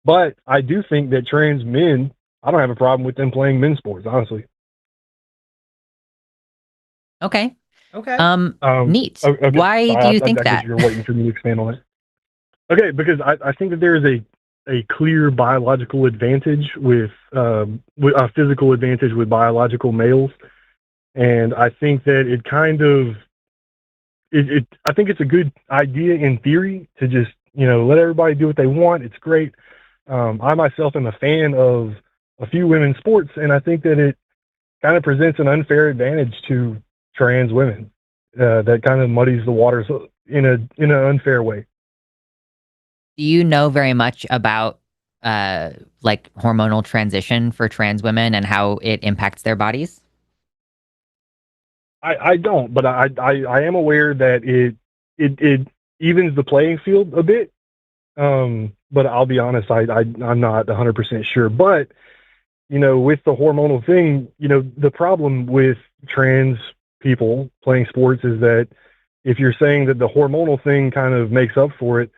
But I do think that trans men, I don't have a problem with them playing men's sports, honestly. Okay. Neat. Okay. Why do you think that? You're waiting for me to expand on it. Okay, because I think that there is a clear biological advantage with a physical advantage with biological males, and I think that it kind of I think it's a good idea in theory to just let everybody do what they want. It's great. I myself am a fan of a few women's sports, and I think that it kind of presents an unfair advantage to trans women that kind of muddies the waters in an unfair way. Do you know very much about like hormonal transition for trans women and how it impacts their bodies? I don't, but I am aware that it evens the playing field a bit. But I'll be honest, I'm not 100% sure. But with the hormonal thing, the problem with trans people playing sports is that if you're saying that the hormonal thing kind of makes up for it,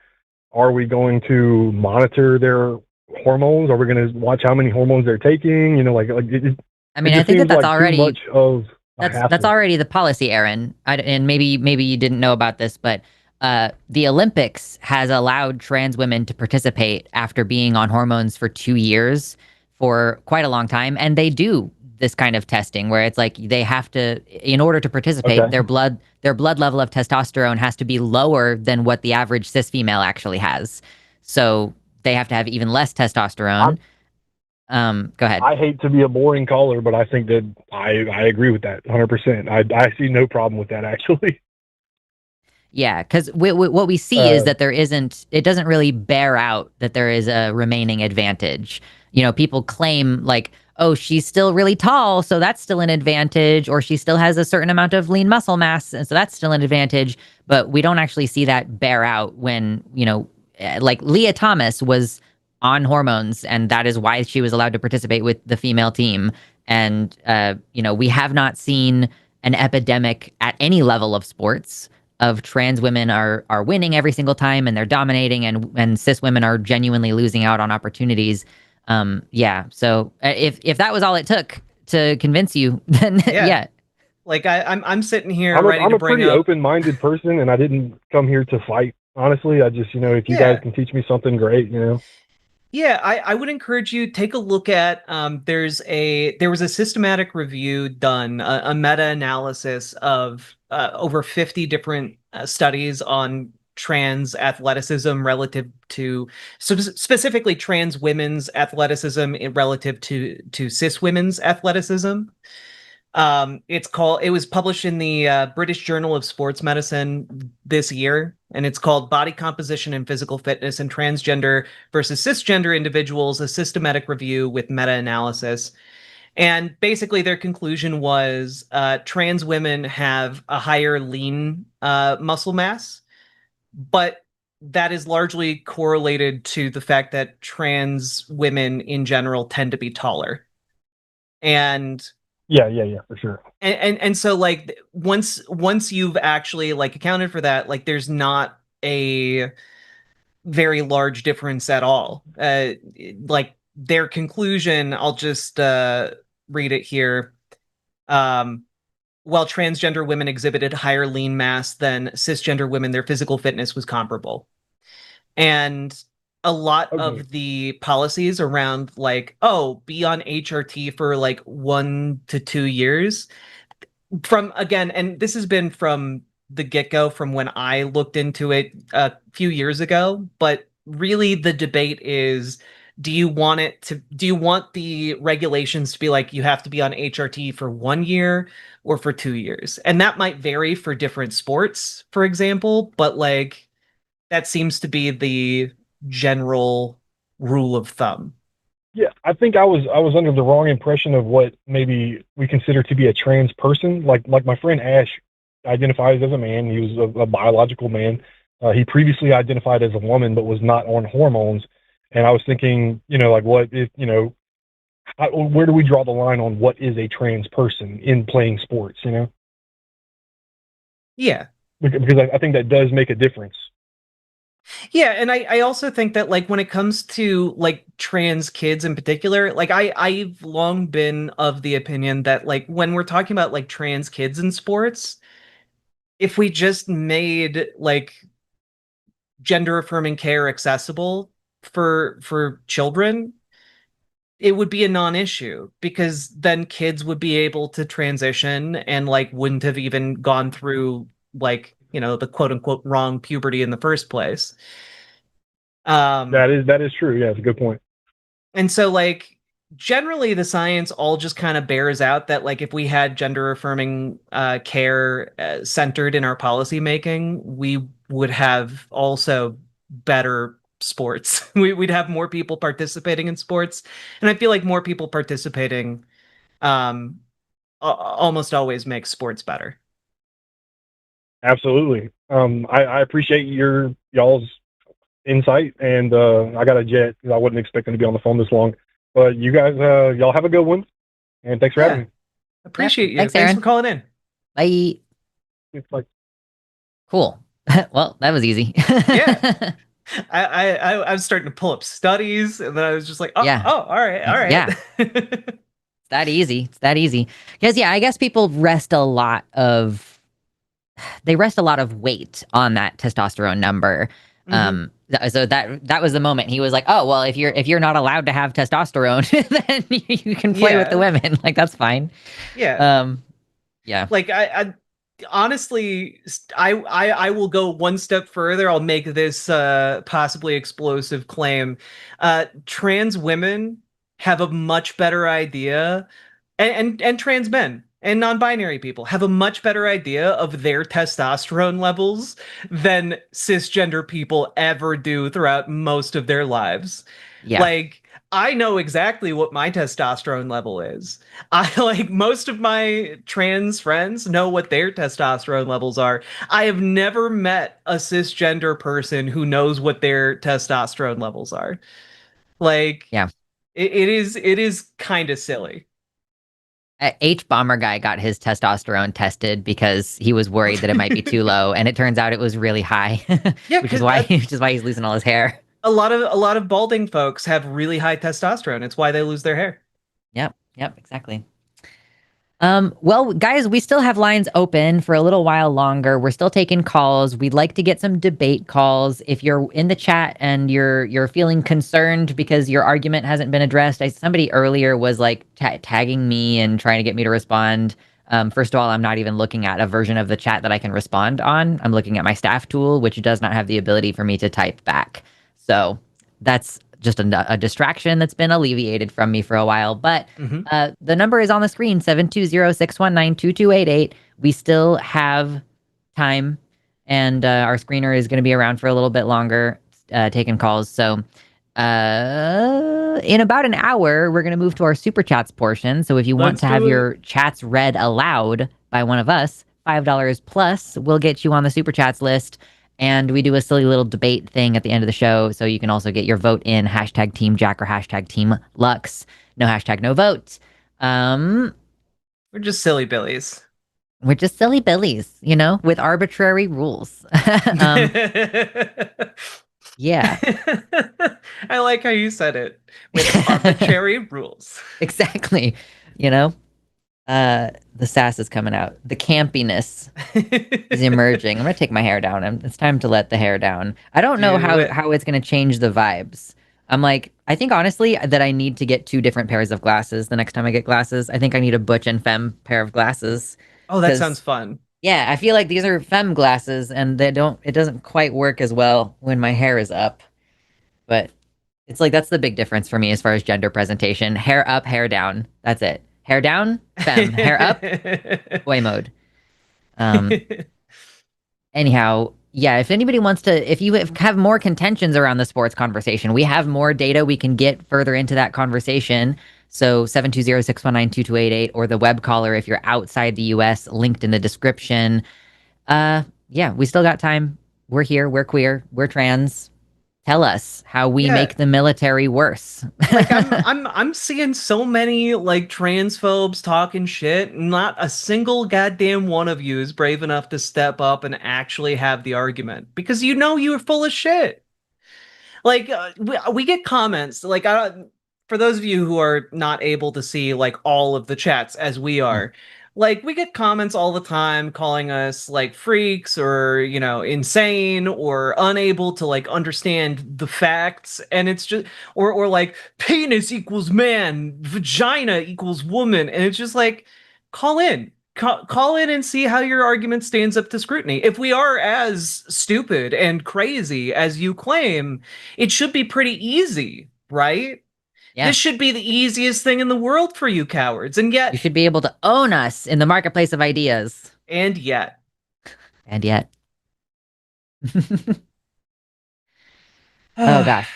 are we going to monitor their hormones? Are we going to watch how many hormones they're taking? You know, I mean, it I just think seems that's like already too much of that's already the policy, Aaron. And maybe you didn't know about this, but the Olympics has allowed trans women to participate after being on hormones for 2 years for quite a long time, and they do this kind of testing where it's like they have to, in order to participate, Okay. their blood level of testosterone has to be lower than what the average cis female actually has. So they have to have even less testosterone. Go ahead. I hate to be a boring caller, but I think that I agree with that 100%. I see no problem with that, actually. Yeah, because what we see is that it doesn't really bear out that there is a remaining advantage. You know, people claim like, oh, she's still really tall, so that's still an advantage, or she still has a certain amount of lean muscle mass, and so that's still an advantage. But we don't actually see that bear out when, like Leah Thomas was on hormones, and that is why she was allowed to participate with the female team. And, we have not seen an epidemic at any level of sports of trans women are winning every single time and they're dominating, and cis women are genuinely losing out on opportunities. So if that was all it took to convince you, then yeah. Like I'm sitting here I'm ready to bring pretty up open-minded person, and I didn't come here to fight. Honestly, I just, if you guys can teach me something, great. Yeah, I would encourage you take a look at there was a systematic review done, a meta-analysis of over 50 different studies on trans athleticism relative to specifically trans women's athleticism relative to cis women's athleticism. It was published in the British Journal of Sports Medicine this year, and it's called Body Composition and Physical Fitness in Transgender versus Cisgender Individuals, a Systematic Review with Meta-Analysis. And basically their conclusion was trans women have a higher lean muscle mass, but that is largely correlated to the fact that trans women in general tend to be taller. And yeah, for sure. And so like once you've actually like accounted for that, like there's not a very large difference at all. Like their conclusion, I'll just read it here. While transgender women exhibited higher lean mass than cisgender women, their physical fitness was comparable. And a lot of the policies around like, oh, be on HRT for like 1 to 2 years and this has been from the get-go from when I looked into it a few years ago, but really the debate is, do you want the regulations to be like you have to be on HRT for 1 year or for 2 years? And that might vary for different sports, for example, but like that seems to be the general rule of thumb. Yeah, I think I was under the wrong impression of what maybe we consider to be a trans person. Like my friend Ash identifies as a man. He was a biological man. He previously identified as a woman, but was not on hormones. And I was thinking, like, what if, where do we draw the line on what is a trans person in playing sports? Yeah, because I think that does make a difference. Yeah, and I also think that like when it comes to like trans kids in particular, like I've long been of the opinion that like when we're talking about like trans kids in sports, if we just made like gender affirming care accessible for children, it would be a non-issue because then kids would be able to transition and like wouldn't have even gone through like the quote unquote wrong puberty in the first place. That is true. Yeah, it's a good point. And so like generally the science all just kind of bears out that like if we had gender affirming care centered in our policy making, we would have also better sports. We'd have more people participating in sports, and I feel like more people participating almost always makes sports better. Absolutely. I appreciate y'all's insight, and I got a jet because I wasn't expecting to be on the phone this long. But you guys, y'all have a good one, and thanks for having me. Appreciate you. Thanks for calling in. Bye. It's like cool. Well, that was easy. Yeah. I was starting to pull up studies, and then I was just like, oh, Yeah. all right. Yeah. It's that easy. It's that easy. Because I guess people rest a lot of weight on that testosterone number. So that was the moment he was like, "Oh, well, if you're not allowed to have testosterone, then you can play with the women. Like that's fine." Yeah. Yeah. Like I honestly, I will go one step further. I'll make this possibly explosive claim. Trans women have a much better idea, and trans men and non-binary people have a much better idea of their testosterone levels than cisgender people ever do throughout most of their lives. Yeah. Like, I know exactly what my testosterone level is. I like most of my trans friends know what their testosterone levels are. I have never met a cisgender person who knows what their testosterone levels are. Like, Yeah. it is kind of silly. H bomber guy got his testosterone tested because he was worried that it might be too low, and it turns out it was really high. Yeah, which is why he's losing all his hair. A lot of balding folks have really high testosterone. It's why they lose their hair. Yep, exactly. Well, guys, we still have lines open for a little while longer. We're still taking calls. We'd like to get some debate calls. If you're in the chat and you're feeling concerned because your argument hasn't been addressed, somebody earlier was like tagging me and trying to get me to respond. First of all, I'm not even looking at a version of the chat that I can respond on. I'm looking at my staff tool, which does not have the ability for me to type back. So that's just a distraction that's been alleviated from me for a while. But the number is on the screen, 720-619-2288. We still have time, and our screener is going to be around for a little bit longer taking calls. So in about an hour, we're going to move to our super chats portion. So if you want to have your chats read aloud by one of us, $5 plus will get you on the super chats list. And we do a silly little debate thing at the end of the show. So you can also get your vote in hashtag Team Jack or hashtag Team Lux. No hashtag, no vote. We're just silly billies. We're just silly billies, with arbitrary rules. Yeah. I like how you said it. With arbitrary rules. Exactly. The sass is coming out. The campiness is emerging. I'm going to take my hair down. It's time to let the hair down. I don't know how it's going to change the vibes. I'm like, I think honestly that I need to get 2 different pairs of glasses the next time I get glasses. I think I need a butch and femme pair of glasses. Oh, that sounds fun. Yeah, I feel like these are femme glasses and it doesn't quite work as well when my hair is up. But it's like, that's the big difference for me as far as gender presentation. Hair up, hair down. That's it. Hair down, femme. Hair up, boy mode. Anyhow, yeah, if anybody wants to, if you have more contentions around the sports conversation, we have more data we can get further into that conversation. So 720-619-2288 or the web caller if you're outside the US, linked in the description. Yeah, we still got time. We're here. We're queer. We're trans. Tell us how we make the military worse. Like I'm seeing so many like transphobes talking shit. Not a single goddamn one of you is brave enough to step up and actually have the argument because you're full of shit. Like we get comments like for those of you who are not able to see like all of the chats as we are. Like we get comments all the time calling us like freaks or, insane or unable to like understand the facts. And it's just, or like penis equals man, vagina equals woman. And it's just like, call in and see how your argument stands up to scrutiny. If we are as stupid and crazy as you claim, it should be pretty easy, right? Yeah. This should be the easiest thing in the world for you cowards, and yet... You should be able to own us in the marketplace of ideas. And yet. Oh, gosh.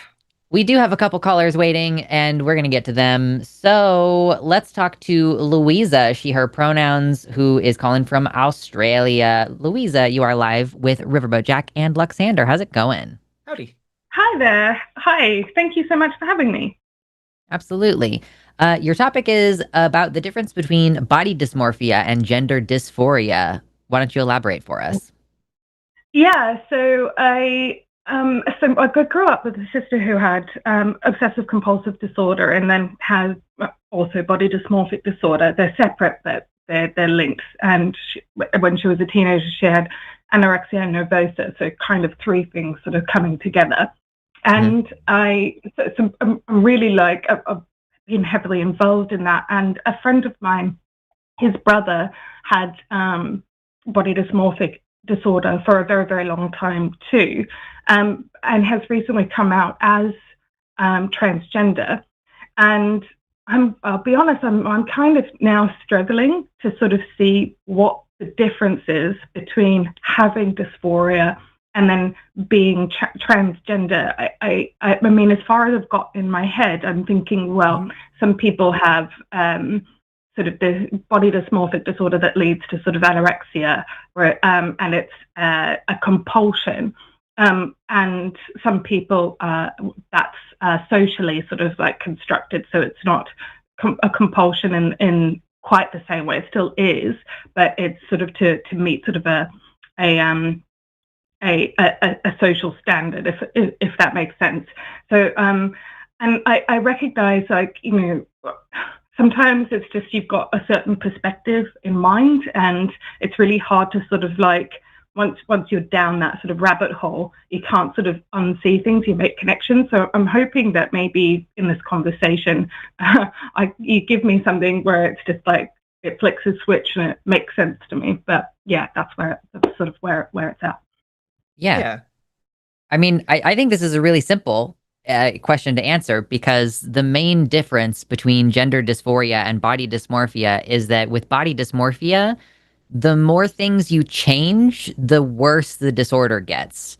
We do have a couple callers waiting, and we're going to get to them. So let's talk to Louisa, her pronouns, who is calling from Australia. Louisa, you are live with Riverboat Jack and Luxander. How's it going? Howdy. Hi there. Hi. Thank you so much for having me. Absolutely. Your topic is about the difference between body dysmorphia and gender dysphoria. Why don't you elaborate for us? Yeah, so I So I grew up with a sister who had obsessive compulsive disorder and then has also body dysmorphic disorder. They're separate, but they're linked. And when she was a teenager, she had anorexia nervosa. So kind of three things sort of coming together. And I'm really like, I've been heavily involved in that. And a friend of mine, his brother had body dysmorphic disorder for a very, very long time too, and has recently come out as transgender. And I'll be honest, I'm kind of now struggling to sort of see what the difference is between having dysphoria and then being transgender. I mean, as far as I've got in my head, I'm thinking, well, some people have sort of the body dysmorphic disorder that leads to sort of anorexia, and it's a compulsion. And some people, that's socially sort of like constructed, so it's not a compulsion in quite the same way. It still is, but it's sort of to meet sort of a social standard, if that makes sense. So, and I recognize, like, you know, sometimes it's just you've got a certain perspective in mind, and it's really hard to sort of like, once you're down that sort of rabbit hole, you can't sort of unsee things, you make connections. So I'm hoping that maybe in this conversation, you give me something where it's just like, it flicks a switch and it makes sense to me. But yeah, that's sort of where it's at. Yeah. I mean, I think this is a really simple question to answer, because the main difference between gender dysphoria and body dysmorphia is that with body dysmorphia, the more things you change, the worse the disorder gets.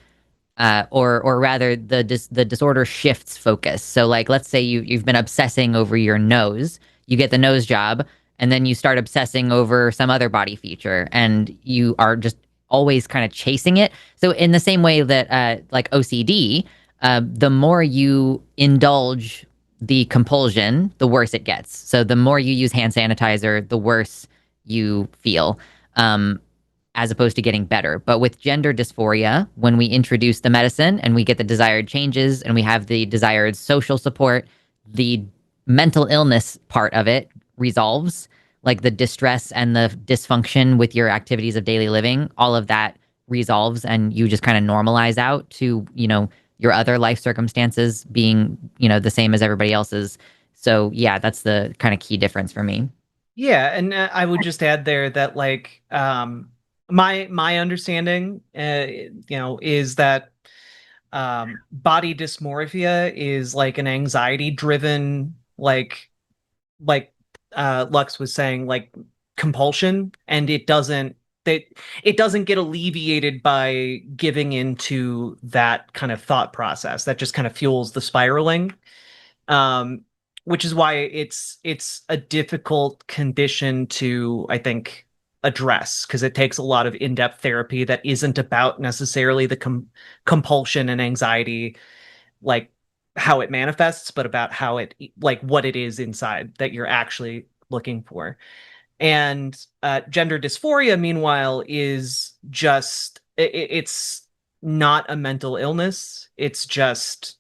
Or rather, the disorder shifts focus. So, like, let's say you've been obsessing over your nose, you get the nose job, and then you start obsessing over some other body feature, and you are just always kind of chasing it. So, in the same way that like OCD, the more you indulge the compulsion, the worse it gets. So, the more you use hand sanitizer, the worse you feel. As opposed to getting better. But with gender dysphoria, when we introduce the medicine and we get the desired changes and we have the desired social support, the mental illness part of it resolves, like the distress and the dysfunction with your activities of daily living, all of that resolves, and you just kind of normalize out to, you know, your other life circumstances being, you know, the same as everybody else's. So yeah, that's the kind of key difference for me. Yeah, and I would just add there that, like, my understanding, you know, is that body dysmorphia is like an anxiety-driven, like Lux was saying, like, compulsion, and it doesn't get alleviated by giving into that kind of thought process. That just kind of fuels the spiraling. Which is why it's a difficult condition to, I think, address, because it takes a lot of in-depth therapy that isn't about necessarily the compulsion and anxiety, like how it manifests, but about how it, like, what it is inside that you're actually looking for. And gender dysphoria, meanwhile, is just, it's not a mental illness. It's just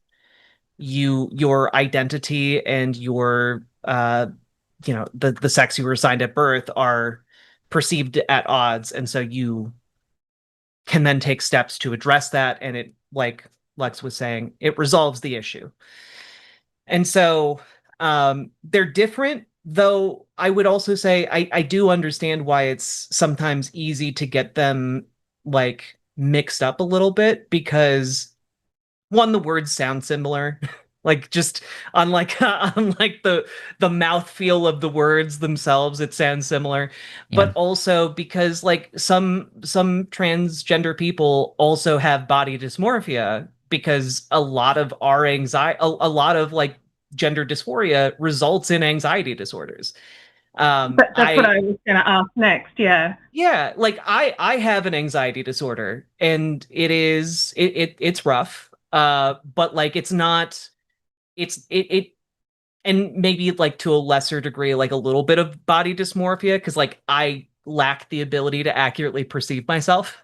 your identity and your you know, the sex you were assigned at birth are perceived at odds, and so you can then take steps to address that, and it, like Lex was saying, it resolves the issue. And so they're different, though I would also say I do understand why it's sometimes easy to get them, like, mixed up a little bit, because one, the words sound similar. Like, just unlike the mouthfeel of the words themselves, it sounds similar. Yeah. But also because, like, some transgender people also have body dysmorphia, because a lot of our anxiety, a lot of, like, gender dysphoria results in anxiety disorders. But that's what I was going to ask next. Yeah, like, I have an anxiety disorder, and it's rough. But, like, it's not, it and maybe, like, to a lesser degree, like a little bit of body dysmorphia, because, like, I lack the ability to accurately perceive myself.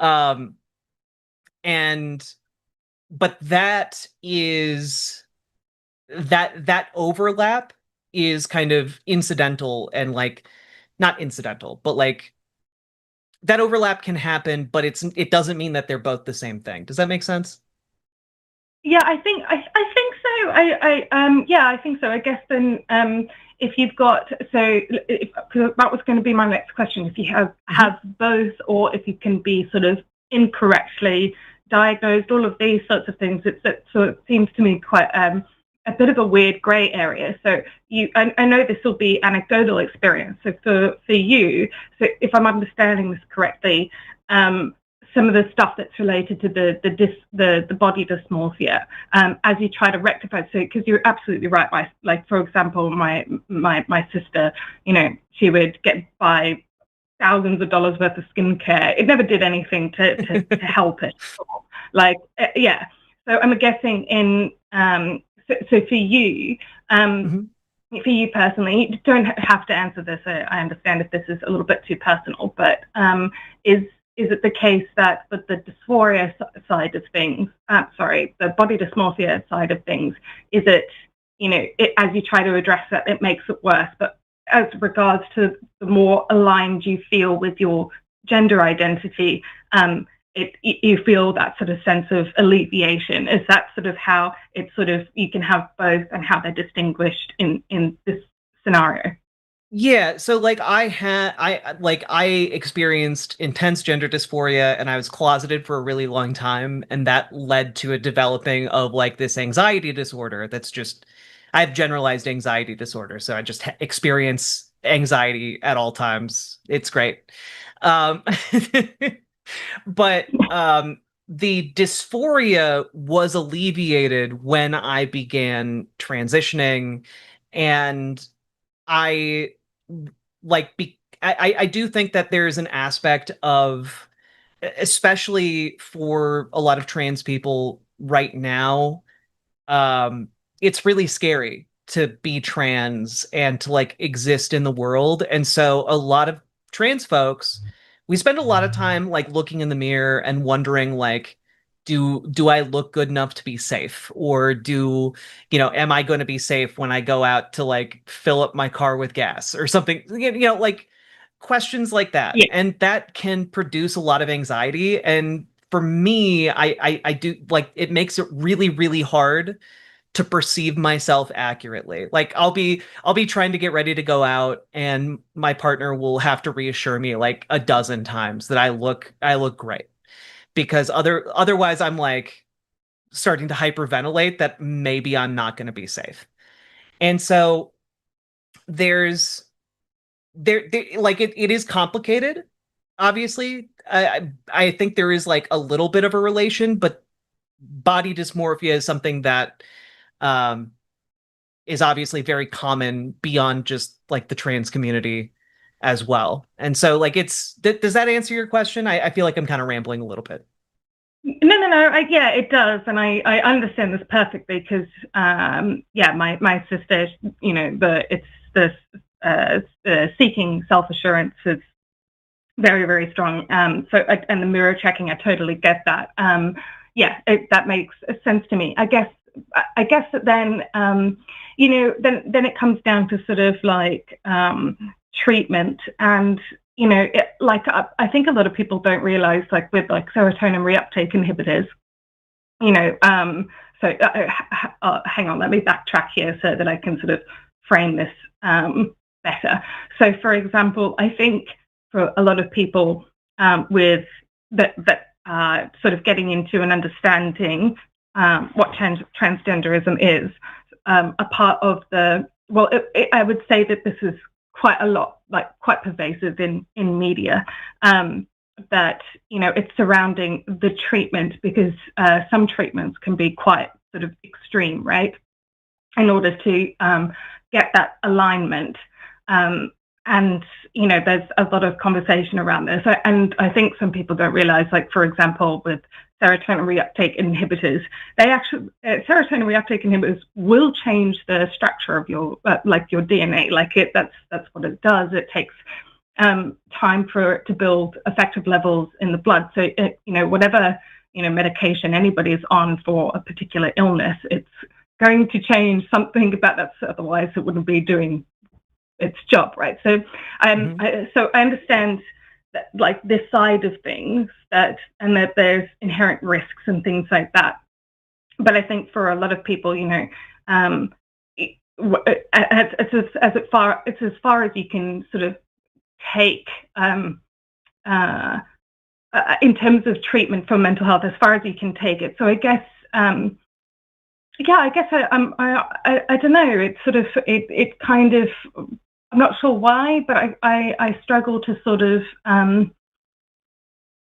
And but that overlap is kind of incidental and like not incidental, but like that overlap can happen, but it doesn't mean that they're both the same thing. Does that make sense? Yeah, I think so. I think so. I guess then if you've got because that was going to be my next question. If you have both, or if you can be sort of incorrectly diagnosed, all of these sorts of things, so it seems to me quite a bit of a weird grey area. So I know this will be anecdotal experience. So for you, so if I'm understanding this correctly, some of the stuff that's related to the body dysmorphia, as you try to rectify. So because you're absolutely right. Like for example, my sister, you know, she would get by thousands of dollars worth of skincare. It never did anything to help it. Like yeah. So I'm guessing in so for you. For you personally, you don't have to answer this. I understand if this is a little bit too personal, but is it the case that with the dysphoria side of things, the body dysmorphia side of things, is it, you know, as you try to address that, it makes it worse? But as regards to the more aligned you feel with your gender identity, you feel that sort of sense of alleviation. Is that sort of how it's sort of, you can have both and how they're distinguished in this scenario? Yeah, so like I experienced intense gender dysphoria and I was closeted for a really long time, and that led to a developing of like this anxiety disorder that's just I have generalized anxiety disorder, so I just experience anxiety at all times. It's great. Um but the dysphoria was alleviated when I began transitioning, and I I do think that there's an aspect of, especially for a lot of trans people right now, it's really scary to be trans and to like exist in the world. And so a lot of trans folks, we spend a lot of time like looking in the mirror and wondering like, do I look good enough to be safe? Or am I going to be safe when I go out to like fill up my car with gas or something? Like questions like that. Yeah. And that can produce a lot of anxiety. And for me, I do like, it makes it really, really hard to perceive myself accurately. Like I'll be trying to get ready to go out, and my partner will have to reassure me like a dozen times that I look great, because otherwise I'm like starting to hyperventilate that maybe I'm not going to be safe. And so there's there like it is complicated. Obviously, I think there is like a little bit of a relation, but body dysmorphia is something that um is obviously very common beyond just like the trans community as well. And so like does that answer your question? I feel like I'm kind of rambling a little bit. No. Yeah, it does, and I understand this perfectly because my sister, you know, it's the seeking self-assurance is very, very strong. And the mirror checking, I totally get that. That makes sense to me. I guess that then, then it comes down to sort of like treatment. And, you know, I think a lot of people don't realize, like with like serotonin reuptake inhibitors, you know, hang on, let me backtrack here so that I can sort of frame this better. So, for example, I think for a lot of people with that sort of getting into and understanding what transgenderism is, a part of I would say that this is quite a lot, like quite pervasive in media, that, you know, it's surrounding the treatment, because some treatments can be quite sort of extreme, right? In order to get that alignment. And, you know, there's a lot of conversation around this. And I think some people don't realize, like, for example, with serotonin reuptake inhibitors, serotonin reuptake inhibitors will change the structure of your, your DNA. That's what it does. It takes time for it to build effective levels in the blood. So, you know, whatever medication anybody's on for a particular illness, it's going to change something about that. Otherwise, it wouldn't be doing its job, right? So, so I understand that, like, this side of things, that there's inherent risks and things like that. But I think for a lot of people, it's as far as you can sort of take in terms of treatment for mental health, as far as you can take it. So I guess, I don't know. It's sort of it kind of, I'm not sure why, but I struggle to sort of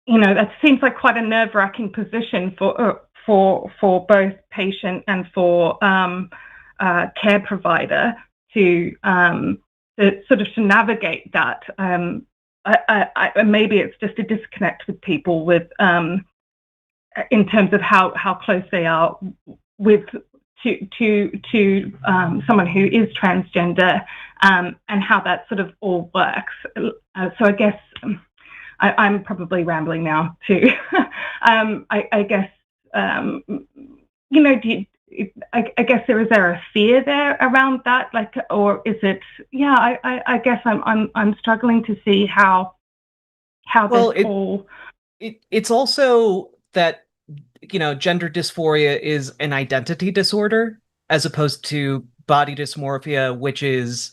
that seems like quite a nerve-wracking position for both patient and for care provider to sort of to navigate that. Maybe it's just a disconnect with people with in terms of how close they are with to someone who is transgender, and how that sort of all works. So I guess I'm probably rambling now too. I guess I guess is there a fear there around that, like, or is it? Yeah, I guess I'm struggling to see how this all. It's also that gender dysphoria is an identity disorder as opposed to body dysmorphia, which is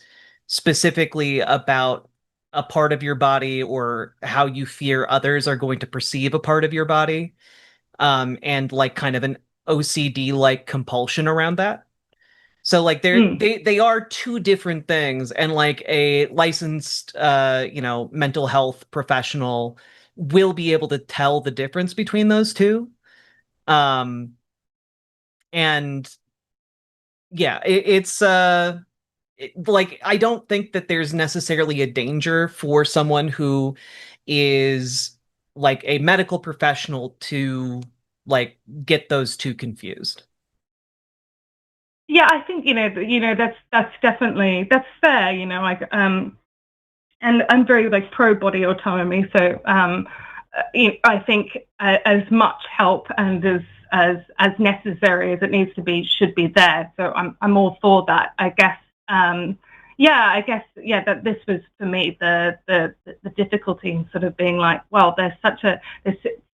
specifically about a part of your body or how you fear others are going to perceive a part of your body, and like kind of an OCD like compulsion around that. So like they are two different things, and like a licensed mental health professional will be able to tell the difference between those two. And yeah, it's like, I don't think that there's necessarily a danger for someone who is like a medical professional to like get those two confused. Yeah, I think that's definitely, that's fair. Like and I'm very like pro body autonomy, so I think as much help and as necessary as it needs to be should be there. So I'm all for that. I guess that this was for me the difficulty in sort of being like, well, there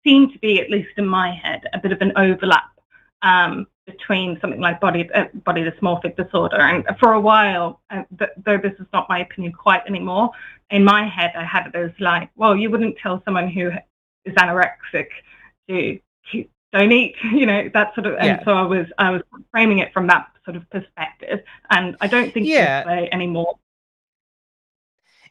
seemed to be, at least in my head, a bit of an overlap between something like body dysmorphic disorder, and for a while, though this is not my opinion quite anymore, in my head I had it as like, well, you wouldn't tell someone who is anorexic to don't eat, that sort of, and so I was framing it from that sort of perspective, and I don't think this way anymore.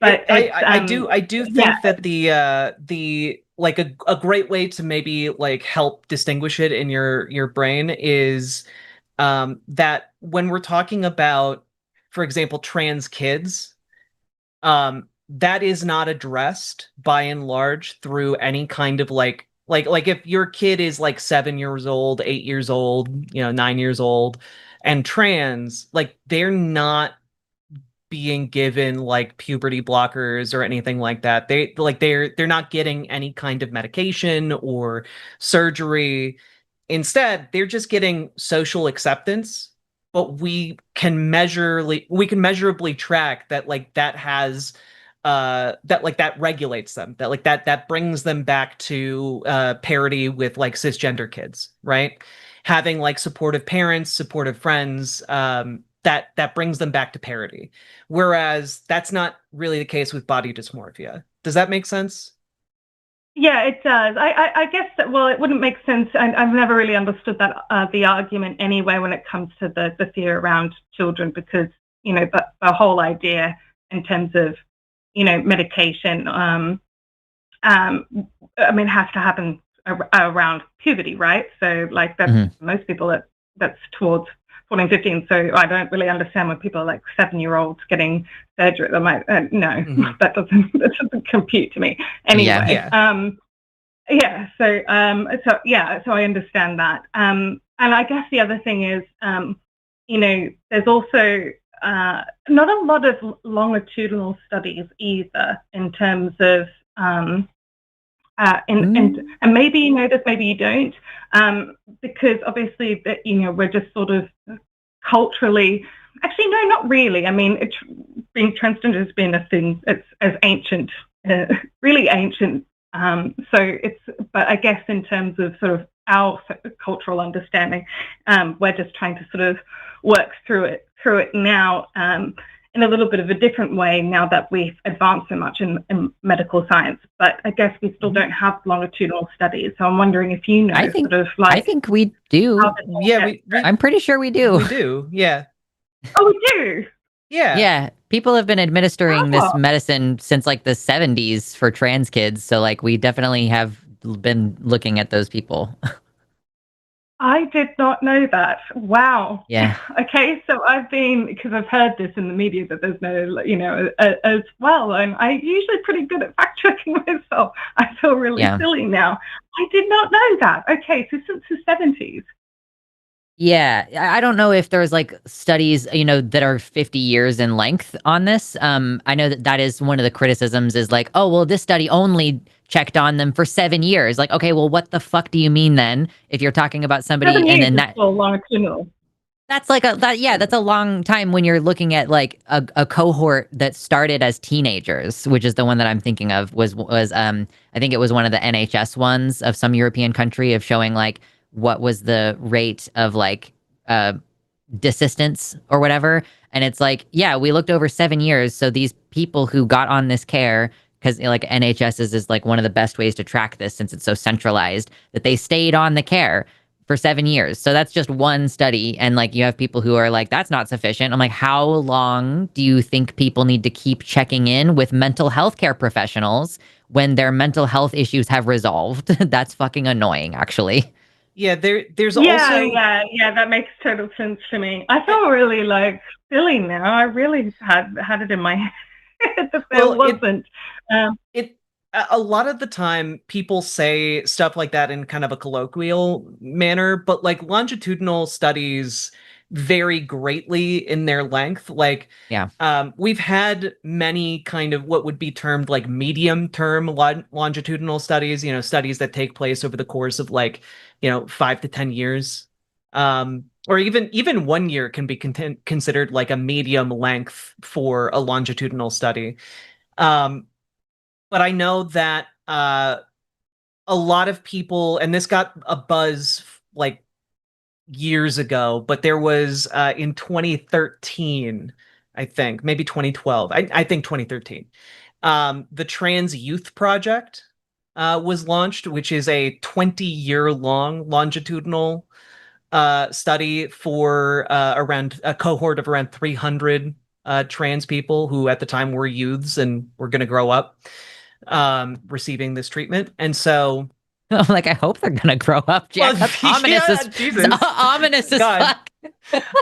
But I do think that the like a great way to maybe like help distinguish it in your brain is that when we're talking about, for example, trans kids, that is not addressed by and large through any kind of like if your kid is like 7 years old, 8 years old, 9 years old, and trans, like they're not being given like puberty blockers or anything like that. They're not getting any kind of medication or surgery. Instead, they're just getting social acceptance. But we can measurably track that that has that regulates them, that brings them back to parity with like cisgender kids, right? Having like supportive parents, supportive friends, that brings them back to parity. Whereas that's not really the case with body dysmorphia. Does that make sense? Yeah, it does. I guess that, well, it wouldn't make sense. And I've never really understood that the argument anyway when it comes to the fear around children, because, the whole idea in terms of, medication, has to happen around puberty, right? So like that's most people that's towards 14, 15. So I don't really understand when people are like 7-year-olds getting surgery. They're like, no, that doesn't compute to me. Anyway, so I understand that. And I guess the other thing is, there's also not a lot of longitudinal studies either in terms of And maybe you know this, maybe you don't, because obviously that we're just sort of culturally. Actually, no, not really. I mean, being transgender has been a thing as ancient, really ancient. But I guess in terms of sort of our cultural understanding, we're just trying to sort of work through it now in a little bit of a different way now that we've advanced so much in medical science. But I guess we still don't have longitudinal studies. So I'm wondering if you know, I think we do. Yeah, I'm pretty sure we do. We do. Yeah. Oh, we do. Yeah. Yeah. People have been administering this medicine since like the 70s for trans kids. So like we definitely have been looking at those people. I did not know that. Wow. Yeah. Okay, so because I've heard this in the media that there's no, as well, and I'm usually pretty good at fact checking myself. I feel really silly now. I did not know that. Okay, so since the 70s. Yeah, I don't know if there's like studies, that are 50 years in length on this. I know that is one of the criticisms is like, oh, well, this study only checked on them for 7 years. Like, okay, well, what the fuck do you mean then? If you're talking about somebody 7 years and then that longitudinal. That's like that's a long time when you're looking at like a cohort that started as teenagers, which is the one that I'm thinking of was I think it was one of the NHS ones of some European country of showing like what was the rate of like desistance or whatever. And it's like, yeah, we looked over 7 years. So these people who got on this care, because like NHS is like one of the best ways to track this since it's so centralized, that they stayed on the care for 7 years. So that's just one study. And like you have people who are like, that's not sufficient. I'm like, how long do you think people need to keep checking in with mental health care professionals when their mental health issues have resolved? That's fucking annoying, actually. Yeah, there's also... Yeah, that makes total sense to me. I feel really like silly now. I really had it in my head that there wasn't. A lot of the time people say stuff like that in kind of a colloquial manner, but like longitudinal studies vary greatly in their length. Like, we've had many kind of what would be termed like medium term longitudinal studies, studies that take place over the course of like, 5 to 10 years. Or even 1 year can be considered like a medium length for a longitudinal study. But I know that a lot of people, and this got a buzz like years ago, but there was in 2013, I think, maybe 2012, I think 2013, the Trans Youth Project was launched, which is a 20-year-long longitudinal study for around a cohort of around 300 trans people who at the time were youths and were going to grow up receiving this treatment. And so I'm like, I hope they're gonna grow up, Jack. That's ominous Jesus. Ominous as fuck.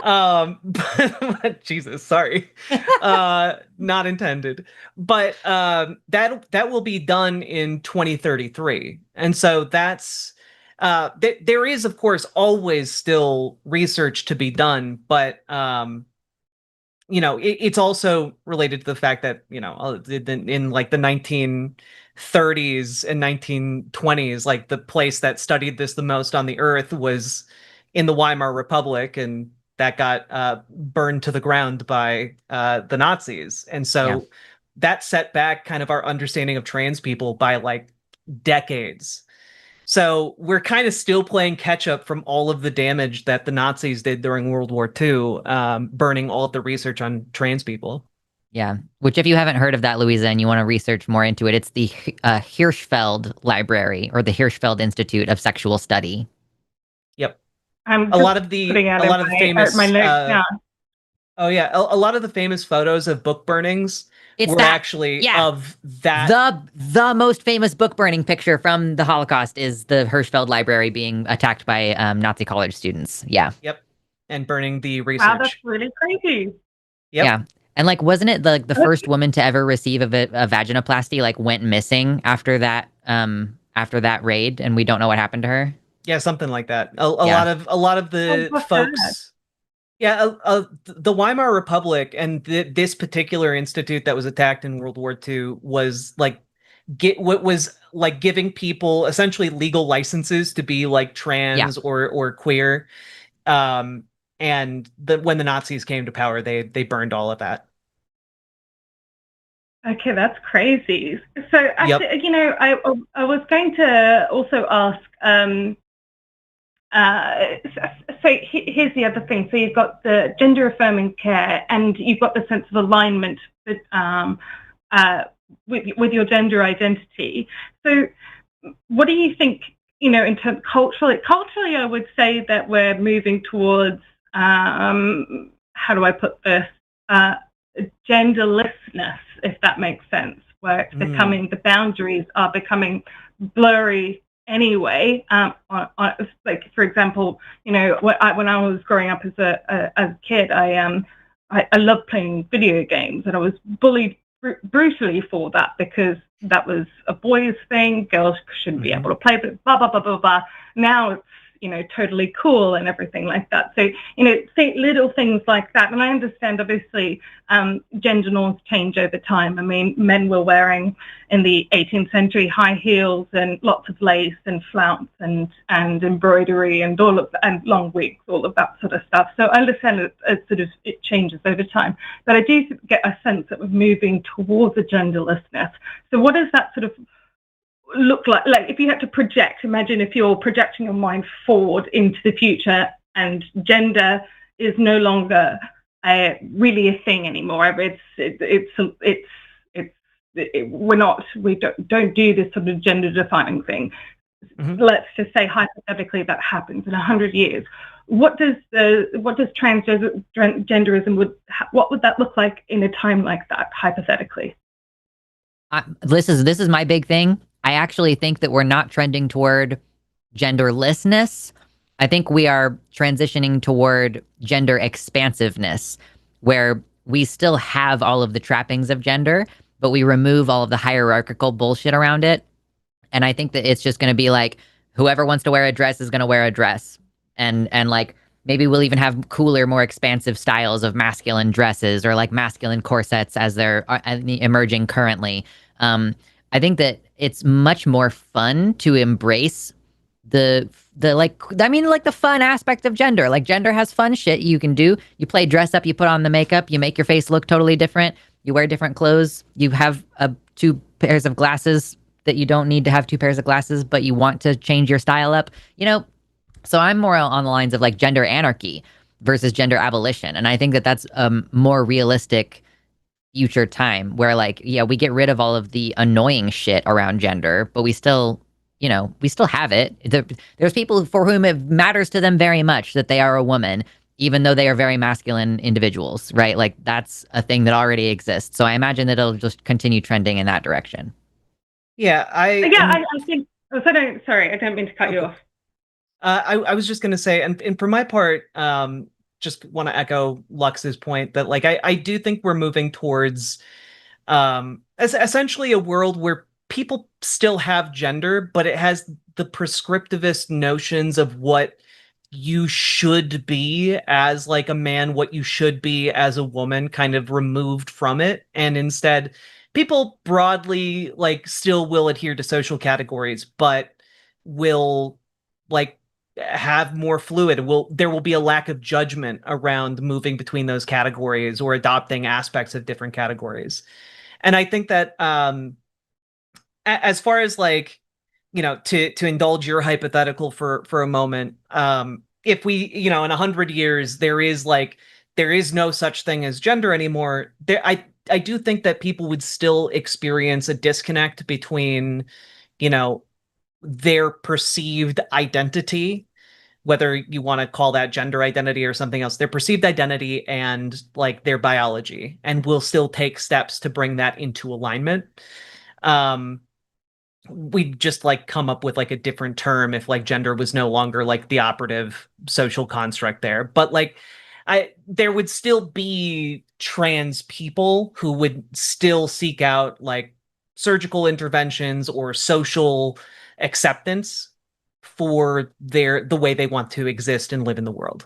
But, Jesus, sorry. Not intended. But that will be done in 2033. And so that's there is, of course, always still research to be done, but it's also related to the fact that, in like the 1930s and 1920s, like the place that studied this the most on the earth was in the Weimar Republic, and that got burned to the ground by the Nazis. And so that set back kind of our understanding of trans people by like decades. So we're kind of still playing catch up from all of the damage that the Nazis did during World War II, burning all of the research on trans people. Yeah, which if you haven't heard of that, Louisa, and you want to research more into it, it's the Hirschfeld Library or the Hirschfeld Institute of Sexual Study. Yep. A lot of the famous Oh yeah, a lot of the famous photos of book burnings were actually of that. The most famous book burning picture from the Holocaust is the Hirschfeld Library being attacked by Nazi college students. Yeah. Yep. And burning the research. Wow, that's really crazy. Yep. Yeah. And like, wasn't it the first woman to ever receive a vaginoplasty like went missing after that raid, and we don't know what happened to her? Yeah, something like that. A lot of the folks. Yeah, the Weimar Republic and this particular institute that was attacked in World War II was like giving people essentially legal licenses to be like trans or queer. And when the Nazis came to power, they burned all of that. Okay, that's crazy. So actually, you know, I was going to also ask. So here's the other thing. So you've got the gender affirming care, and you've got the sense of alignment with your gender identity. So what do you think? You know, in terms culturally, I would say that we're moving towards how do I put this? Genderlessness, if that makes sense, where it's becoming, the boundaries are becoming blurry anyway. Like, for example, you know, when I was growing up as a kid, I loved playing video games, and I was bullied brutally for that, because that was a boys thing. Girls shouldn't be able to play, but blah blah blah blah blah. Now it's, you know, totally cool and everything like that. So, you know, little things like that. And I understand, obviously, gender norms change over time. I mean, men were wearing in the 18th century high heels and lots of lace and flounce and embroidery and and long wigs, all of that sort of stuff. So I understand it changes over time. But I do get a sense that we're moving towards a genderlessness. So what does that sort of look like if you had to project, imagine if you're projecting your mind forward into the future and gender is no longer really a thing anymore. We don't do this sort of gender defining thing. Let's just say hypothetically that happens in 100 years. What does transgenderism what would that look like in a time like that, hypothetically? This is my big thing. I actually think that we're not trending toward genderlessness. I think we are transitioning toward gender expansiveness, where we still have all of the trappings of gender, but we remove all of the hierarchical bullshit around it. And I think that it's just going to be like, whoever wants to wear a dress is going to wear a dress. And like, maybe we'll even have cooler, more expansive styles of masculine dresses, or like masculine corsets as they're emerging currently. I think that it's much more fun to embrace the fun aspect of gender. Like, gender has fun shit you can do. You play dress up, you put on the makeup, you make your face look totally different. You wear different clothes. You have two pairs of glasses that you don't need to have two pairs of glasses, but you want to change your style up, you know? So I'm more on the lines of like gender anarchy versus gender abolition. And I think that that's a more realistic future time, where like, yeah, we get rid of all of the annoying shit around gender, but we still have it. There's people for whom it matters to them very much that they are a woman, even though they are very masculine individuals, right? Like, that's a thing that already exists. So I imagine that it'll just continue trending in that direction. Yeah, I think. Sorry, I don't mean to cut you off. I was just going to say, and for my part, just want to echo Lux's point that, like, I do think we're moving towards essentially a world where people still have gender, but it has the prescriptivist notions of what you should be as like a man, what you should be as a woman, kind of removed from it. And instead, people broadly like still will adhere to social categories, but will like have more fluid. There will be a lack of judgment around moving between those categories or adopting aspects of different categories. And I think that as far as like, you know, to indulge your hypothetical for a moment, if we, you know, in 100 years there is no such thing as gender anymore, I do think that people would still experience a disconnect between, you know, their perceived identity, whether you want to call that gender identity or something else, their perceived identity and like their biology, and we'll still take steps to bring that into alignment. We'd just like come up with like a different term if like gender was no longer like the operative social construct there. But like, there would still be trans people who would still seek out like surgical interventions or social acceptance for the way they want to exist and live in the world.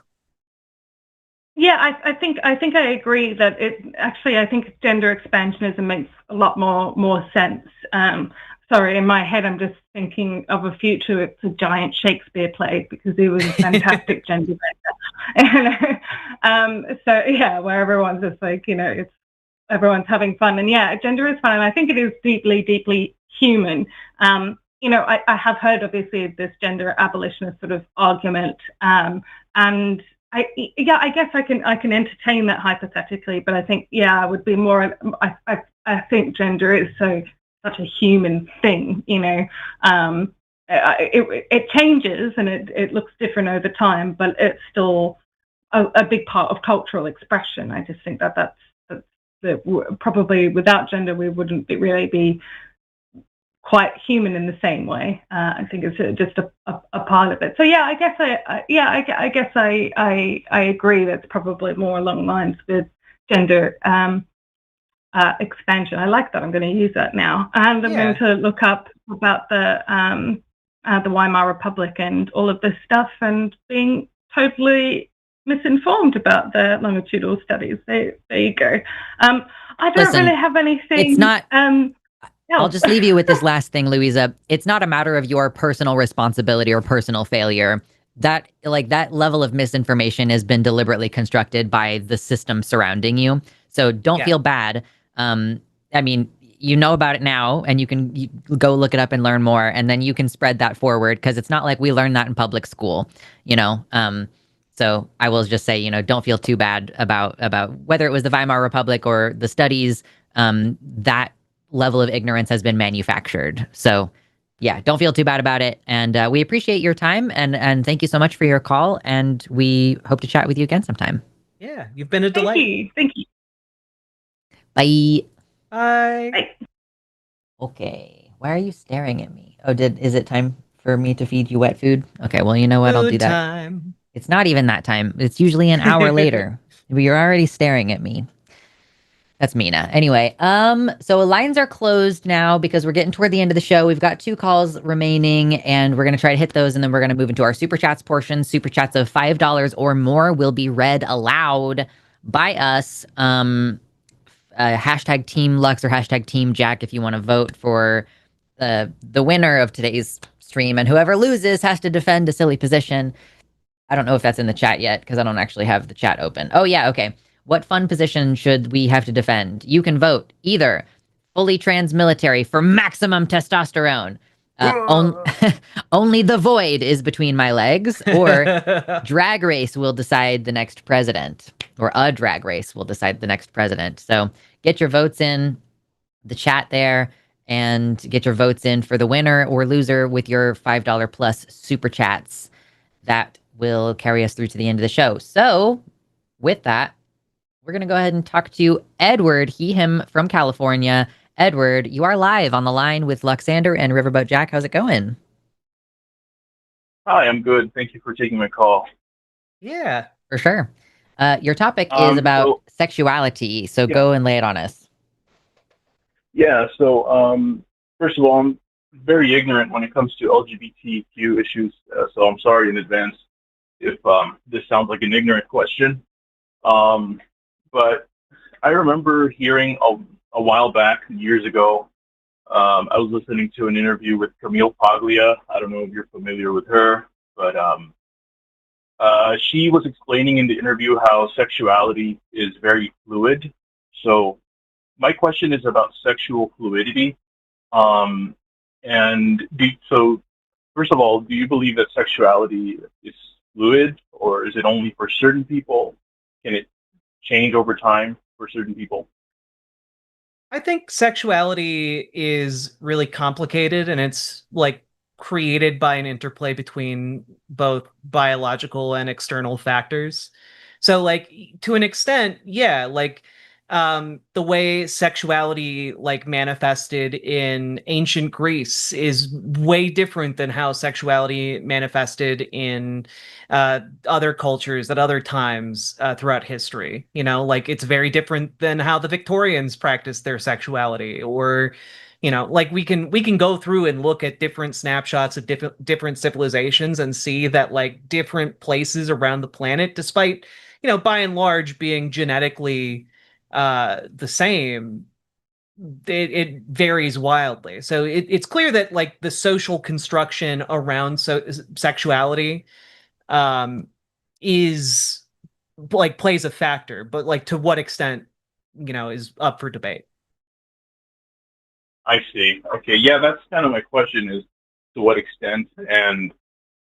Yeah, I think I agree that I think gender expansionism makes a lot more sense. Sorry, in my head, I'm just thinking of a future. It's a giant Shakespeare play because he was a fantastic gender bender. So yeah, where everyone's just like, it's everyone's having fun, and yeah, gender is fun, and I think it is deeply, deeply human. I have heard obviously this gender abolitionist sort of argument, and I guess I can entertain that hypothetically, but I think I would be more. I think gender is such a human thing, it changes and it looks different over time, but it's still a big part of cultural expression. I just think that's probably without gender we wouldn't really be quite human in the same way. I think it's just a part of it. So yeah, I guess I agree. That's probably more along the lines with gender expansion. I like that. I'm going to use that now, and I'm going to look up about the Weimar Republic and all of this stuff, and being totally misinformed about the longitudinal studies. There you go. I don't really have anything. It's not. I'll just leave you with this last thing, Louisa. It's not a matter of your personal responsibility or personal failure. That level of misinformation has been deliberately constructed by the system surrounding you. So don't feel bad. I mean, you know about it now, and you go look it up and learn more, and then you can spread that forward, because it's not like we learned that in public school, So I will just say, don't feel too bad about whether it was the Weimar Republic or the studies. That level of ignorance has been manufactured. So yeah, don't feel too bad about it. And we appreciate your time, and thank you so much for your call. And we hope to chat with you again sometime. Yeah, you've been a delight. Thank you. Bye. Bye. Okay. Why are you staring at me? Oh, is it time for me to feed you wet food? Okay, well, you know what? I'll do that. Time. It's not even that time. It's usually an hour later. But you're already staring at me. That's Mina. Anyway, so lines are closed now because we're getting toward the end of the show. We've got 2 calls remaining, and we're going to try to hit those, and then we're going to move into our Super Chats portion. Super Chats of $5 or more will be read aloud by us. Hashtag Team Lux or hashtag Team Jack if you want to vote for the winner of today's stream, and whoever loses has to defend a silly position. I don't know if that's in the chat yet because I don't actually have the chat open. Oh yeah, okay. What fun position should we have to defend? You can vote either fully trans military for maximum testosterone. Only the void is between my legs, or drag race will decide the next president, or a drag race will decide the next president. So get your votes in the chat there, and get your votes in for the winner or loser with your $5 plus super chats. That will carry us through to the end of the show. So with that, we're going to go ahead and talk to Edward, him from California. Edward, you are live on the line with Luxander and Riverboat Jack. How's it going? Hi, I'm good. Thank you for taking my call. Yeah. For sure. Your topic is about sexuality, so go and lay it on us. Yeah, so first of all, I'm very ignorant when it comes to LGBTQ issues, so I'm sorry in advance if this sounds like an ignorant question. But I remember hearing a while back, years ago, I was listening to an interview with Camille Paglia. I don't know if you're familiar with her, but she was explaining in the interview how sexuality is very fluid. So my question is about sexual fluidity. So first of all, do you believe that sexuality is fluid, or is it only for certain people? Can it change over time for certain people? I think sexuality is really complicated, and it's created by an interplay between both biological and external factors. So to an extent, yeah, the way sexuality manifested in ancient Greece is way different than how sexuality manifested in other cultures at other times throughout history. It's very different than how the Victorians practiced their sexuality, or we can go through and look at different snapshots of different civilizations and see that different places around the planet, despite by and large being genetically the same, it varies wildly. So it's clear that like the social construction around sexuality is like plays a factor, but like to what extent, is up for debate. I see. Okay, yeah, that's kind of my question, is to what extent. And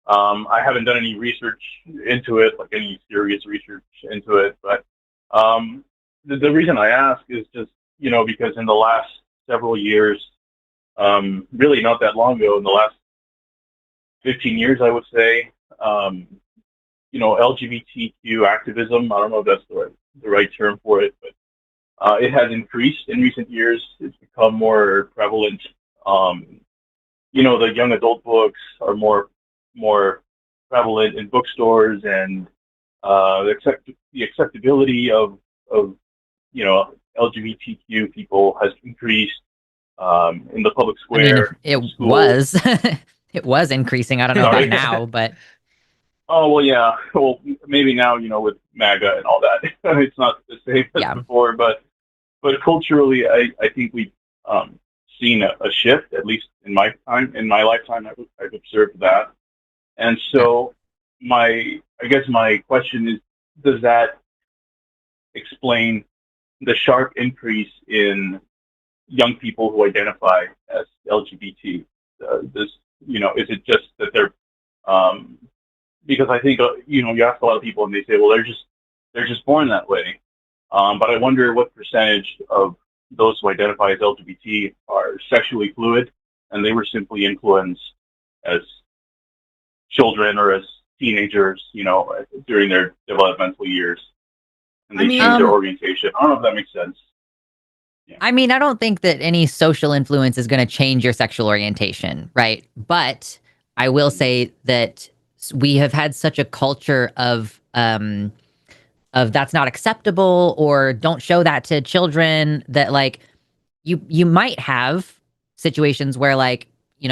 I haven't done any research into it, like any serious research into it. But the reason I ask is just, because in the last several years, really not that long ago, in the last 15 years, I would say, LGBTQ activism, I don't know if that's the right term for it, but it has increased in recent years. It's become more prevalent. The young adult books are more prevalent in bookstores, and the acceptability of LGBTQ people has increased in the public square. I mean, was it was increasing. I don't know about now, but oh well, yeah. Well, maybe now, with MAGA and all that, it's not the same as before. But culturally, I think we've seen a shift, at least in my lifetime. I've observed that. And so I guess my question is, does that explain the sharp increase in young people who identify as LGBT? Is it just that they're, because I think, you ask a lot of people and they say, well, they're just born that way. But I wonder what percentage of those who identify as LGBT are sexually fluid, and they were simply influenced as children or as teenagers, during their developmental years, and they change their orientation. I don't know if that makes sense. Yeah. I mean, I don't think that any social influence is going to change your sexual orientation, right? But I will say that we have had such a culture of that's not acceptable, or don't show that to children, that like you might have situations where like,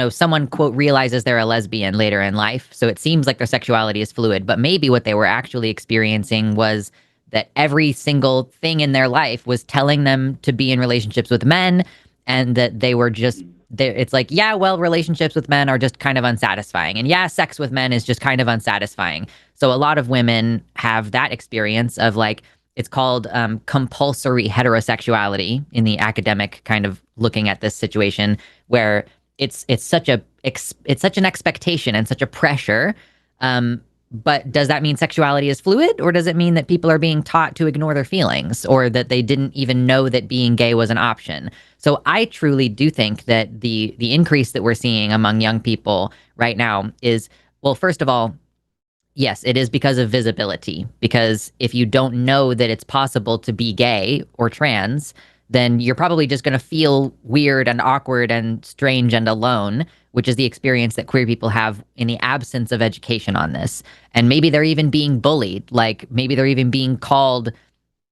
someone quote realizes they're a lesbian later in life. So it seems like their sexuality is fluid, but maybe what they were actually experiencing was that every single thing in their life was telling them to be in relationships with men, and that they were just it's like, yeah, well, relationships with men are just kind of unsatisfying. And yeah, sex with men is just kind of unsatisfying. So a lot of women have that experience of like, it's called compulsory heterosexuality in the academic kind of looking at this situation, where it's such an expectation and such a pressure. But does that mean sexuality is fluid, or does it mean that people are being taught to ignore their feelings, or that they didn't even know that being gay was an option? So I truly do think that the increase that we're seeing among young people right now is, well, first of all, yes, it is because of visibility. Because if you don't know that it's possible to be gay or trans, then you're probably just going to feel weird and awkward and strange and alone, which is the experience that queer people have in the absence of education on this. And maybe they're even being bullied. Like maybe they're even being called,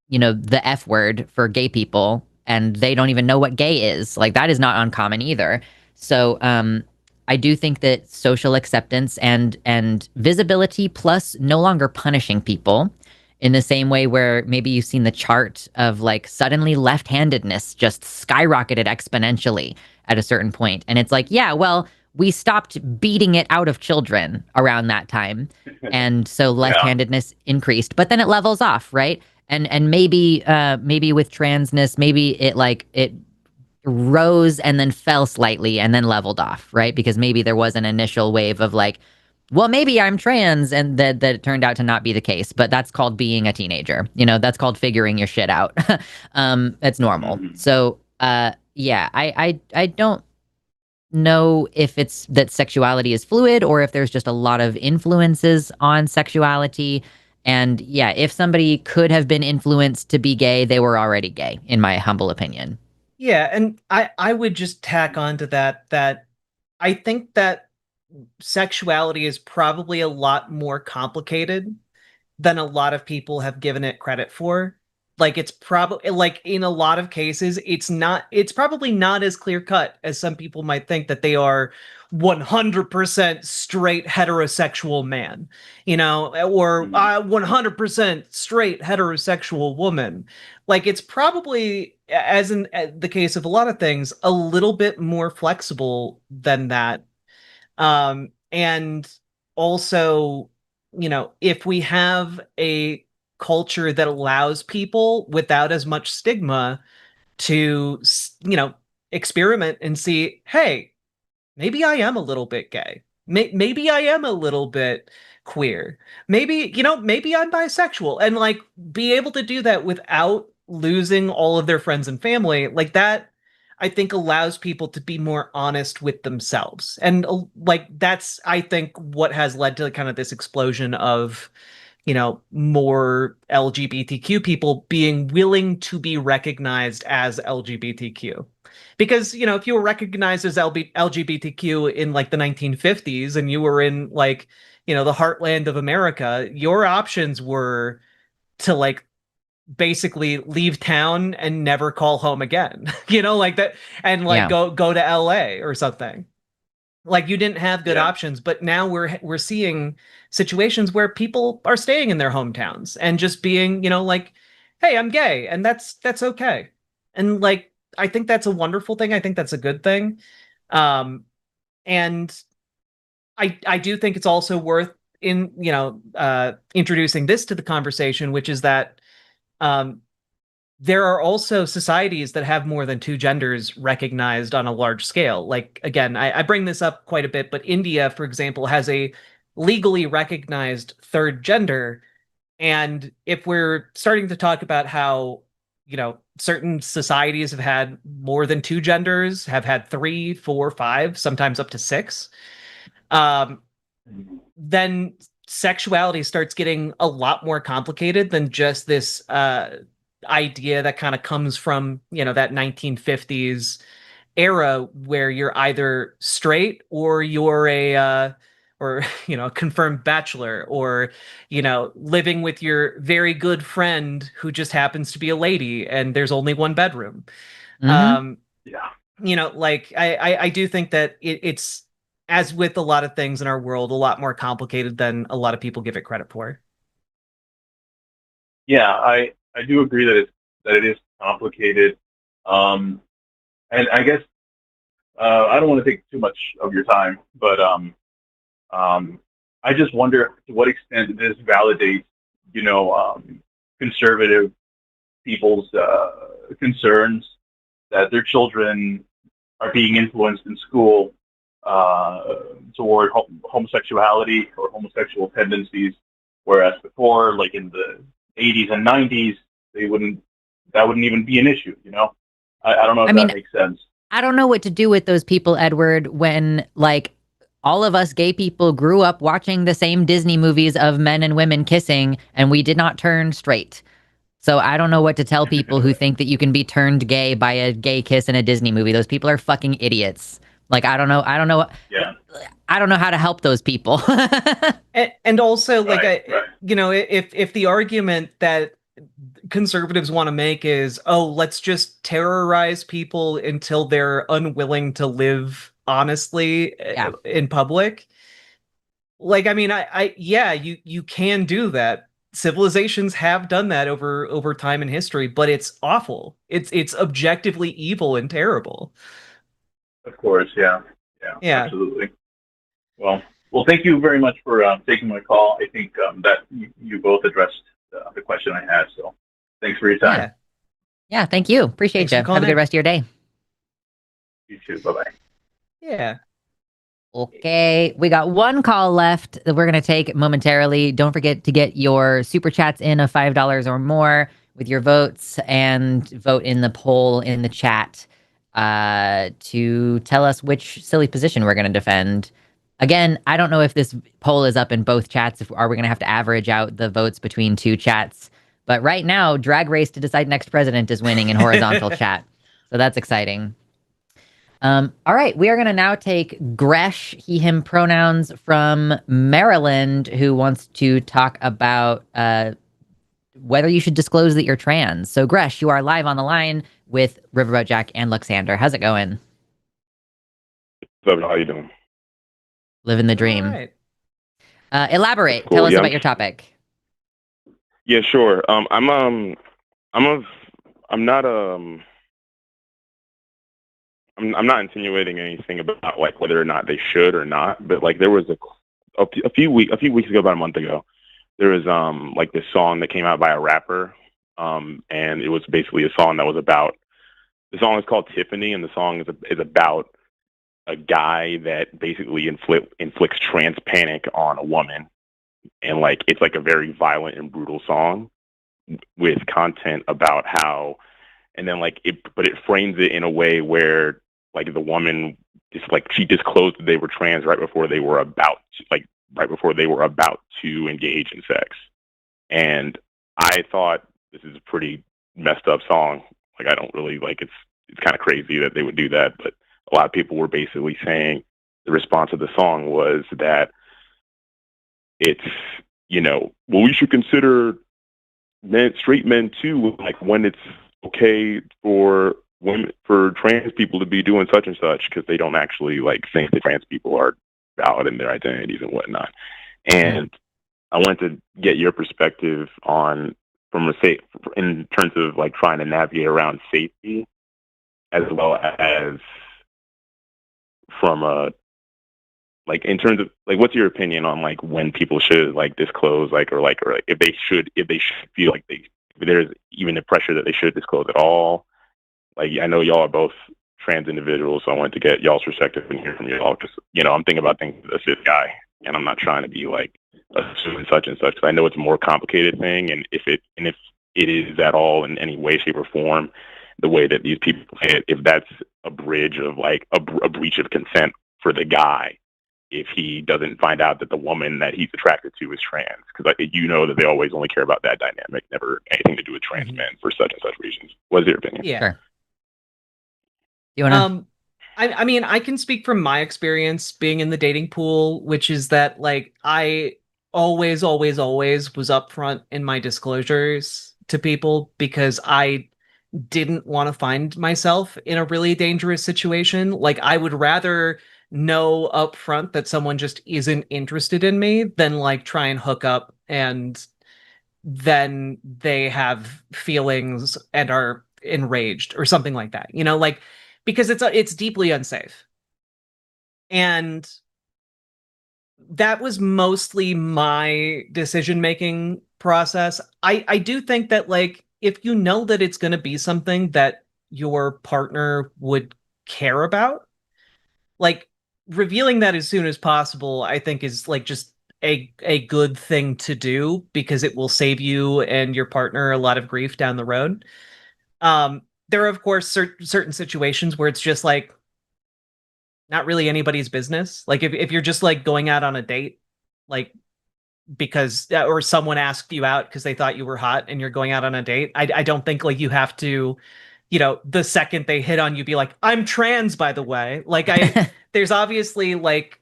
the F word for gay people, and they don't even know what gay is. Like that is not uncommon either. So I do think that social acceptance and visibility, plus no longer punishing people in the same way where maybe you've seen the chart of like suddenly left-handedness just skyrocketed exponentially at a certain point. And it's like, yeah, well, we stopped beating it out of children around that time. And so left-handedness increased, but then it levels off, right? And maybe with transness, maybe it rose and then fell slightly and then leveled off, right? Because maybe there was an initial wave of like, well, maybe I'm trans, and that it turned out to not be the case. But that's called being a teenager. That's called figuring your shit out. It's normal. So yeah, I don't know if it's that sexuality is fluid, or if there's just a lot of influences on sexuality. And yeah, if somebody could have been influenced to be gay, they were already gay, in my humble opinion. Yeah, and I would just tack on to that I think that sexuality is probably a lot more complicated than a lot of people have given it credit for. Like it's probably like in a lot of cases, it's probably not as clear cut as some people might think that they are 100% straight heterosexual man, or 100% straight heterosexual woman. Like it's probably, as in the case of a lot of things, a little bit more flexible than that. And also, if we have a culture that allows people without as much stigma to, experiment and see, hey, maybe I am a little bit gay. Maybe I am a little bit queer. Maybe I'm bisexual, and like be able to do that without losing all of their friends and family. Like that, I think allows people to be more honest with themselves. And like that's, I think, what has led to kind of this explosion of more LGBTQ people being willing to be recognized as LGBTQ. Because, if you were recognized as LGBTQ in like the 1950s and you were in like, the heartland of America, your options were to like basically leave town and never call home again, like that, and like go to LA or something. Like you didn't have good options, but now we're seeing situations where people are staying in their hometowns and just being, like, hey, I'm gay, and that's okay. And like I think that's a wonderful thing. I think that's a good thing. And I do think it's also worth introducing this to the conversation, which is that there are also societies that have more than two genders recognized on a large scale. Like, again, I bring this up quite a bit, but India, for example, has a legally recognized third gender. And if we're starting to talk about how, certain societies have had more than two genders, have had 3, 4, 5, sometimes up to 6, then sexuality starts getting a lot more complicated than just this idea that kind of comes from that 1950s era where you're either straight or you're a confirmed bachelor, or living with your very good friend who just happens to be a lady and there's only one bedroom. Like I do think that it's, as with a lot of things in our world, a lot more complicated than a lot of people give it credit for. Yeah, I do agree that it is complicated, and I guess I don't want to take too much of your time, but I just wonder to what extent this validates, conservative people's concerns that their children are being influenced in school toward homosexuality or homosexual tendencies, whereas before, like in the 80s and 90s, that wouldn't even be an issue, I don't know if that makes sense. I don't know what to do with those people, Edward, when like all of us gay people grew up watching the same Disney movies of men and women kissing, and we did not turn straight. So I don't know what to tell people who think that you can be turned gay by a gay kiss in a Disney movie. Those people are fucking idiots. Like, I don't know. Yeah. I don't know how to help those people. and also, like, if the argument that conservatives want to make is, oh, let's just terrorize people until they're unwilling to live honestly in public. Like, I mean, you can do that. Civilizations have done that over time in history, but it's awful. It's objectively evil and terrible. Of course, yeah, absolutely. Well, thank you very much for taking my call. I think that you both addressed the question I had. So, thanks for your time. Yeah, thank you. Appreciate you. Have a good rest of your day. You too. Bye-bye. Yeah. Okay, we got one call left that we're going to take momentarily. Don't forget to get your super chats in of $5 or more with your votes, and vote in the poll in the chat to tell us which silly position we're going to defend. Again, I don't know if this poll is up in both chats. Are we going to have to average out the votes between two chats? But right now, Drag Race to Decide Next President is winning in horizontal chat. So that's exciting. All right, we are going to now take Gresh, he, him pronouns from Maryland, who wants to talk about whether you should disclose that you're trans. So Gresh, you are live on the line with Riverboat Jack and Luxander. How's it going? What's up? How you doing? Living the dream. All right. Elaborate. Cool. Tell us about your topic. Yeah, sure. I'm not insinuating anything about like whether or not they should or not, but like there was a few weeks ago, about a month ago, there was like this song that came out by a rapper, and it was basically a song that was about, the song is called Tiffany, and the song is about a guy that basically inflicts trans panic on a woman, and like it's like a very violent and brutal song with content about how, and then like it frames it in a way where like the woman just like she disclosed that they were trans right before they were about to engage in sex. And I thought, this is a pretty messed up song. Like I don't really like, it's kind of crazy that they would do that, but a lot of people were basically saying the response of the song was that it's, well, we should consider straight men too, like when it's okay for women, for trans people to be doing such and such, because they don't actually like think that trans people are valid in their identities and whatnot. And I wanted to get your perspective on, in terms of like trying to navigate around safety, as well as from a, like in terms of like, what's your opinion on like when people should like disclose, or if they should feel like if there's even a pressure that they should disclose at all. Like I know y'all are both trans individuals, so I wanted to get y'all's perspective and hear from y'all, because I'm thinking about things as a cis guy, and I'm not trying to be like assuming such and such, because I know it's a more complicated thing, and if it is at all in any way, shape, or form the way that these people say it, if that's a bridge of like a breach of consent for the guy, if he doesn't find out that the woman that he's attracted to is trans, because that they always only care about that dynamic, never anything to do with trans men for such and such reasons. What's your opinion? Yeah. Sure. You wanna? I mean, I can speak from my experience being in the dating pool, which is that like I always was upfront in my disclosures to people, because I didn't want to find myself in a really dangerous situation. Like I would rather know up front that someone just isn't interested in me than like try and hook up and then they have feelings and are enraged or something like that, like, because it's deeply unsafe. And that was mostly my decision-making process. I do think that like if you know that it's going to be something that your partner would care about, like revealing that as soon as possible, I think is like just a good thing to do, because it will save you and your partner a lot of grief down the road. There are of course certain situations where it's just like not really anybody's business. Like if you're just like going out on a date, like because or someone asked you out because they thought you were hot and you're going out on a date, I don't think like you have to, the second they hit on you, be like, I'm trans, by the way. Like there's obviously like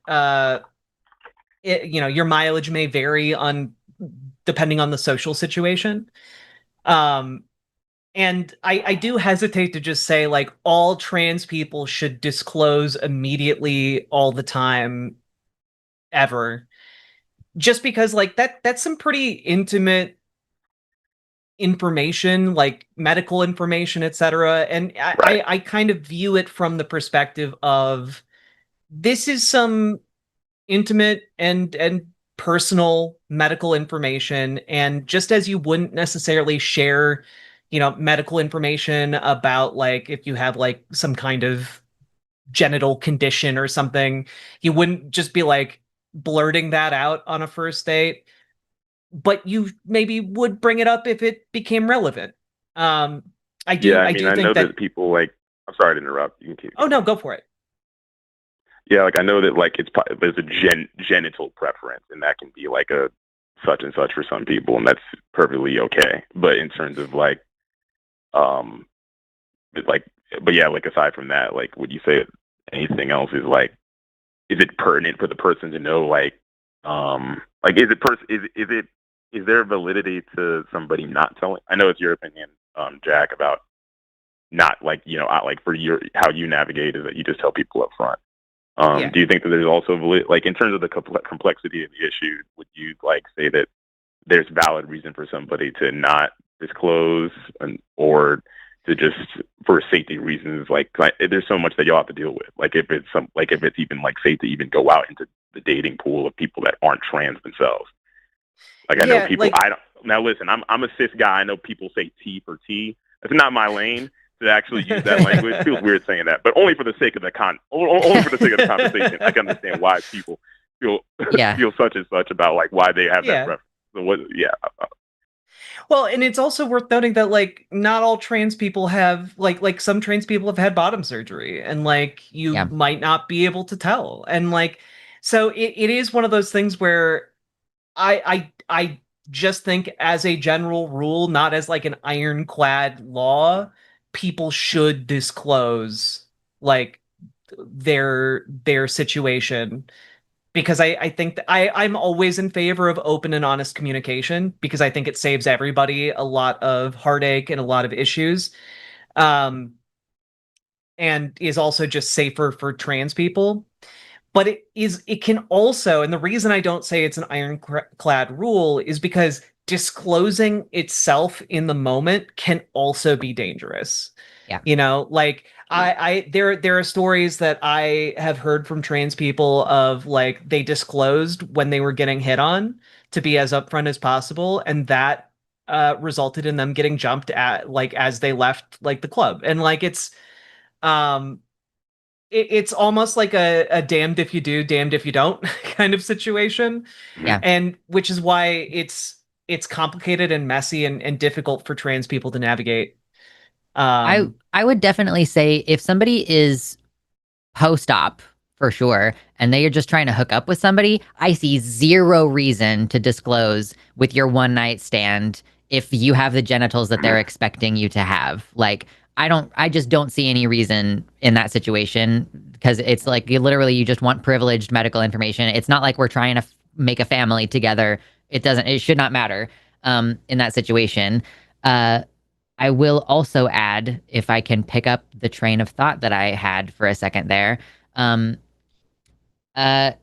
your mileage may vary depending on the social situation. And I do hesitate to just say like all trans people should disclose immediately all the time ever, just because like that's some pretty intimate information, like medical information, etc. And I kind of view it from the perspective of, this is some intimate and personal medical information, and just as you wouldn't necessarily share medical information about like if you have like some kind of genital condition or something, you wouldn't just be like blurting that out on a first date, but you maybe would bring it up if it became relevant. I know that people like, I'm sorry to interrupt, you can keep. Oh no, go for it. Yeah, like I know that like there's a genital preference, and that can be like a such and such for some people, and that's perfectly okay. But in terms of like, but yeah, like aside from that, like, would you say anything else is like, is it pertinent for the person to know, like is it is there validity to somebody not telling? I know it's your opinion, Jack, about not like, you know, like for how you navigate is that you just tell people up front. Do you think that there's also like in terms of the complexity of the issue, would you like say that there's valid reason for somebody to not disclose or to just for safety reasons? Like there's so much that y'all have to deal with. Like if it's even like safe to even go out into the dating pool of people that aren't trans themselves. Like I know people. Like, I don't. Now listen, I'm a cis guy. I know people say T for T. That's not my lane to actually use that language. It feels weird saying that, but only for the sake of the only for the sake of the conversation. I can understand why people feel such and such about like why they have that preference. So what? Yeah. Well, and it's also worth noting that like not all trans people have like some trans people have had bottom surgery, and like you might not be able to tell, and like so it is one of those things where I just think as a general rule, not as like an ironclad law, people should disclose like their situation, because I think that I'm always in favor of open and honest communication, because I think it saves everybody a lot of heartache and a lot of issues, and is also just safer for trans people. But it can also, and the reason I don't say it's an ironclad rule is because disclosing itself in the moment can also be dangerous. Yeah. You know, like there are stories that I have heard from trans people of like they disclosed when they were getting hit on to be as upfront as possible, and that resulted in them getting jumped at like as they left like the club. And like it's almost like a damned if you do, damned if you don't kind of situation. Yeah. And which is why it's complicated and messy and difficult for trans people to navigate. I would definitely say if somebody is post-op for sure, and they are just trying to hook up with somebody, I see zero reason to disclose with your one night stand if you have the genitals that they're expecting you to have. Like, I just don't see any reason in that situation, because it's like you just want privileged medical information. It's not like we're trying to make a family together. It should not matter in that situation. I will also add, if I can pick up the train of thought that I had for a second there, I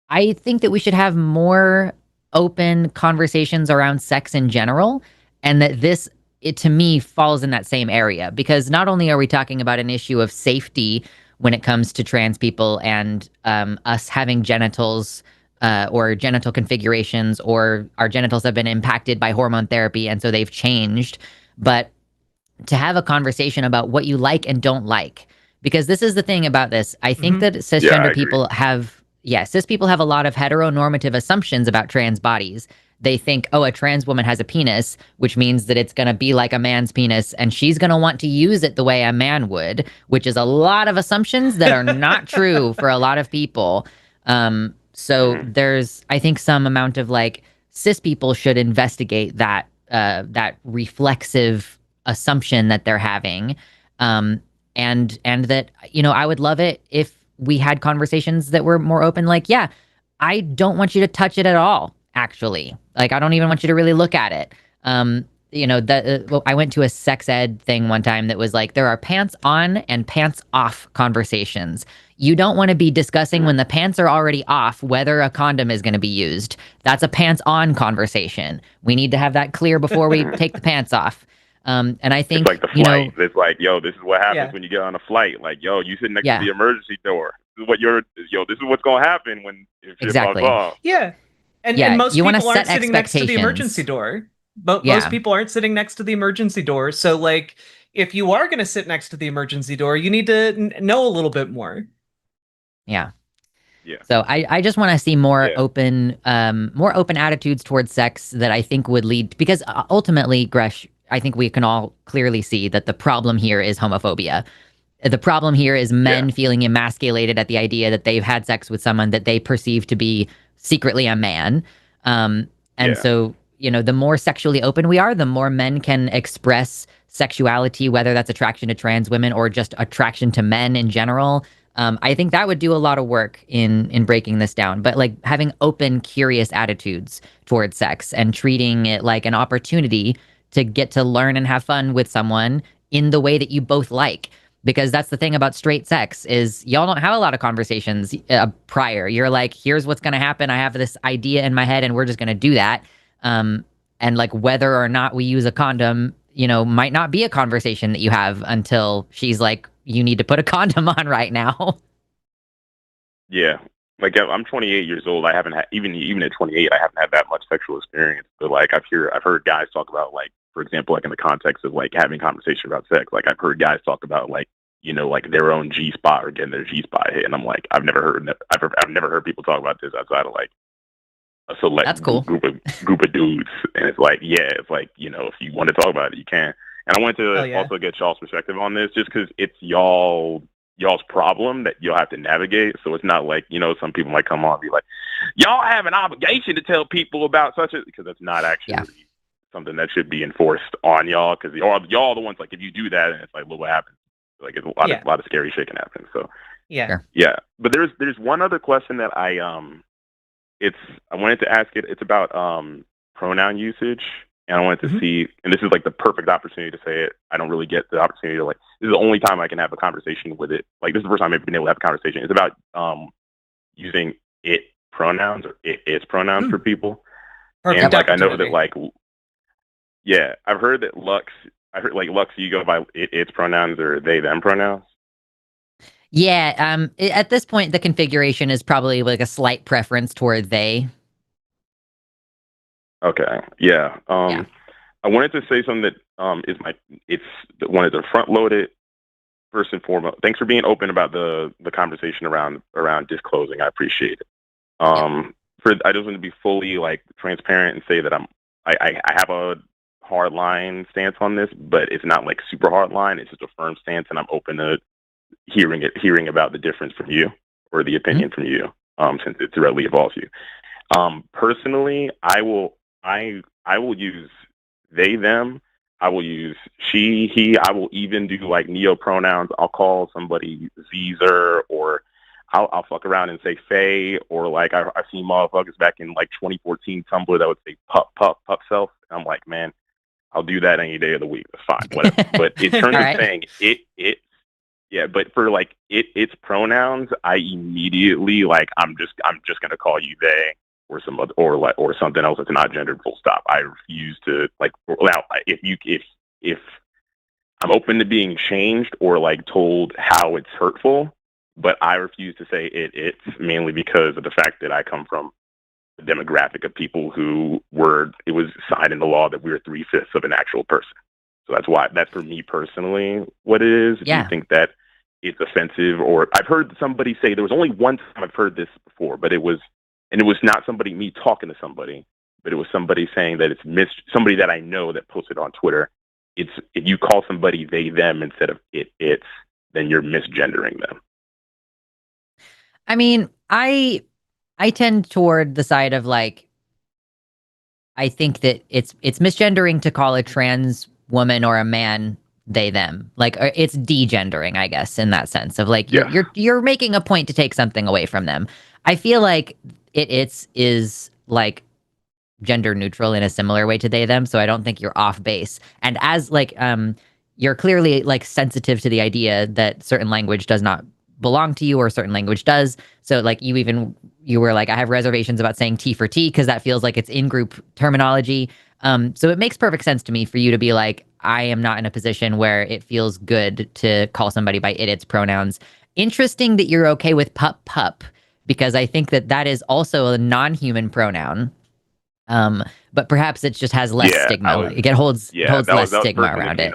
think that we should have more open conversations around sex in general, and that it to me falls in that same area, because not only are we talking about an issue of safety when it comes to trans people and us having genitals or genital configurations, or our genitals have been impacted by hormone therapy and so they've changed, but to have a conversation about what you like and don't like. Because this is the thing about this. I think that cisgender people cis people have a lot of heteronormative assumptions about trans bodies. They think, oh, a trans woman has a penis, which means that it's going to be like a man's penis, and she's going to want to use it the way a man would, which is a lot of assumptions that are not true for a lot of people. So there's, I think, some amount of like cis people should investigate that reflexive assumption that they're having, and that, you know, I would love it if we had conversations that were more open. Like, yeah, I don't want you to touch it at all. Actually, like, I don't even want you to really look at it. You know, I went to a sex ed thing one time that was like, there are pants on and pants off conversations. You don't want to be discussing when the pants are already off whether a condom is going to be used. That's a pants on conversation. We need to have that clear before we take the pants off. And I think, it's like the flight. It's like, yo, this is what happens when you get on a flight. Like, yo, you sit next to the emergency door. This is what's going to happen if shit falls off. Yeah. And most people aren't sitting next to the emergency door. But most people aren't sitting next to the emergency door. So, like, if you are going to sit next to the emergency door, you need to know a little bit more. Yeah. So I just want to see more open attitudes towards sex that I think would lead, because ultimately, Gresh, I think we can all clearly see that the problem here is homophobia. The problem here is men feeling emasculated at the idea that they've had sex with someone that they perceive to be secretly a man. So, you know, the more sexually open we are, the more men can express sexuality, whether that's attraction to trans women or just attraction to men in general. I think that would do a lot of work in breaking this down. But like having open, curious attitudes towards sex and treating it like an opportunity to get to learn and have fun with someone in the way that you both like. Because that's the thing about straight sex is y'all don't have a lot of conversations prior. You're like, here's what's going to happen. I have this idea in my head and we're just going to do that. And like whether or not we use a condom, might not be a conversation that you have until she's like, you need to put a condom on right now. Yeah. Like I'm 28 years old. I haven't had even at 28, I haven't had that much sexual experience. But like I've heard guys talk about, like, for example, like in the context of like having conversation about sex, like I've heard guys talk about like, like their own G spot or getting their G spot hit, and I'm like, I've never heard people talk about this outside of like a select That's cool. group of dudes, and it's like, if you want to talk about it, you can. And I wanted to also get y'all's perspective on this, just because it's y'all's problem that you'll have to navigate. So it's not like, some people might come on and be like, y'all have an obligation to tell people about such a, because that's not actually something that should be enforced on y'all, because y'all the ones, like, if you do that and it's like, look what happens. Like, it's a lot of scary shit can happen. So yeah. But there's one other question that I wanted to ask it. It's about pronoun usage. And I wanted to see, and this is like the perfect opportunity to say it. I don't really get the opportunity to, like, this is the only time I can have a conversation with it. Like, this is the first time I've been able to have a conversation. It's about using it pronouns or its pronouns for people. Perfect. And like, I know that, like, I've heard that Lux, you go by its pronouns or they, them pronouns. Yeah. At this point, the configuration is probably like a slight preference toward they. Okay. Yeah. I wanted to say something that wanted to front load it first and foremost. Thanks for being open about the conversation around disclosing. I appreciate it. I just want to be fully like transparent and say that I have a hard line stance on this, but it's not like super hard line. It's just a firm stance, and I'm open to hearing about the difference from you or the opinion from you, since it directly involves you. Personally, I will use they, them. I will use she, he. I will even do like neo pronouns. I'll call somebody Zer, or I'll fuck around and say Faye, or like I seen motherfuckers back in like 2014 Tumblr that would say pup self. And I'm like, man, I'll do that any day of the week. That's fine, whatever. But in terms of saying it. Yeah, but for like its pronouns, I immediately like I'm just gonna call you they, or some other, or something else that's not gendered. Full stop. I refuse to like. Now, if I'm open to being changed or like told how it's hurtful, but I refuse to say it's mainly because of the fact that I come from the demographic of people who it was signed into law that we were 3/5 of an actual person. So that's for me personally what it is. Yeah. Do you think that it's offensive? Or I've heard somebody say, there was only one time I've heard this before, but it was not me talking to somebody, but it was somebody saying that it's somebody that I know that posted on Twitter. If you call somebody they, them instead of it's, then you're misgendering them. I mean, I tend toward the side of like, I think that it's misgendering to call a trans woman or a man they, them. Like, it's degendering, I guess, in that sense of like, you're making a point to take something away from them. I feel like it's is like gender neutral in a similar way to they, them. So I don't think you're off base. And as like, you're clearly like sensitive to the idea that certain language does not belong to you or certain language does. So like you were like, I have reservations about saying T for T because that feels like it's in-group terminology. So it makes perfect sense to me for you to be like, I am not in a position where it feels good to call somebody by its pronouns. Interesting that you're okay with pup, because I think that is also a non-human pronoun. But perhaps it just has less stigma. It holds less stigma around it.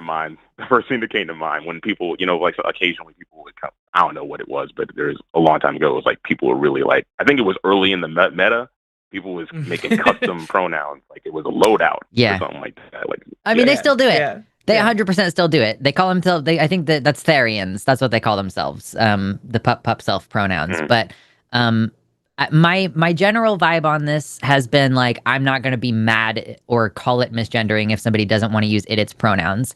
The first thing that came to mind when people, like occasionally people would come, I don't know what it was, but there's a long time ago, it was like people were really like, I think it was early in the meta, people was making custom pronouns, like it was a loadout or something like that. Like, I mean, they still do it. Yeah. They 100% still do it. They call themselves, I think that's Therians. That's what they call themselves. The pup self pronouns. But my general vibe on this has been like, I'm not going to be mad or call it misgendering if somebody doesn't want to use its pronouns.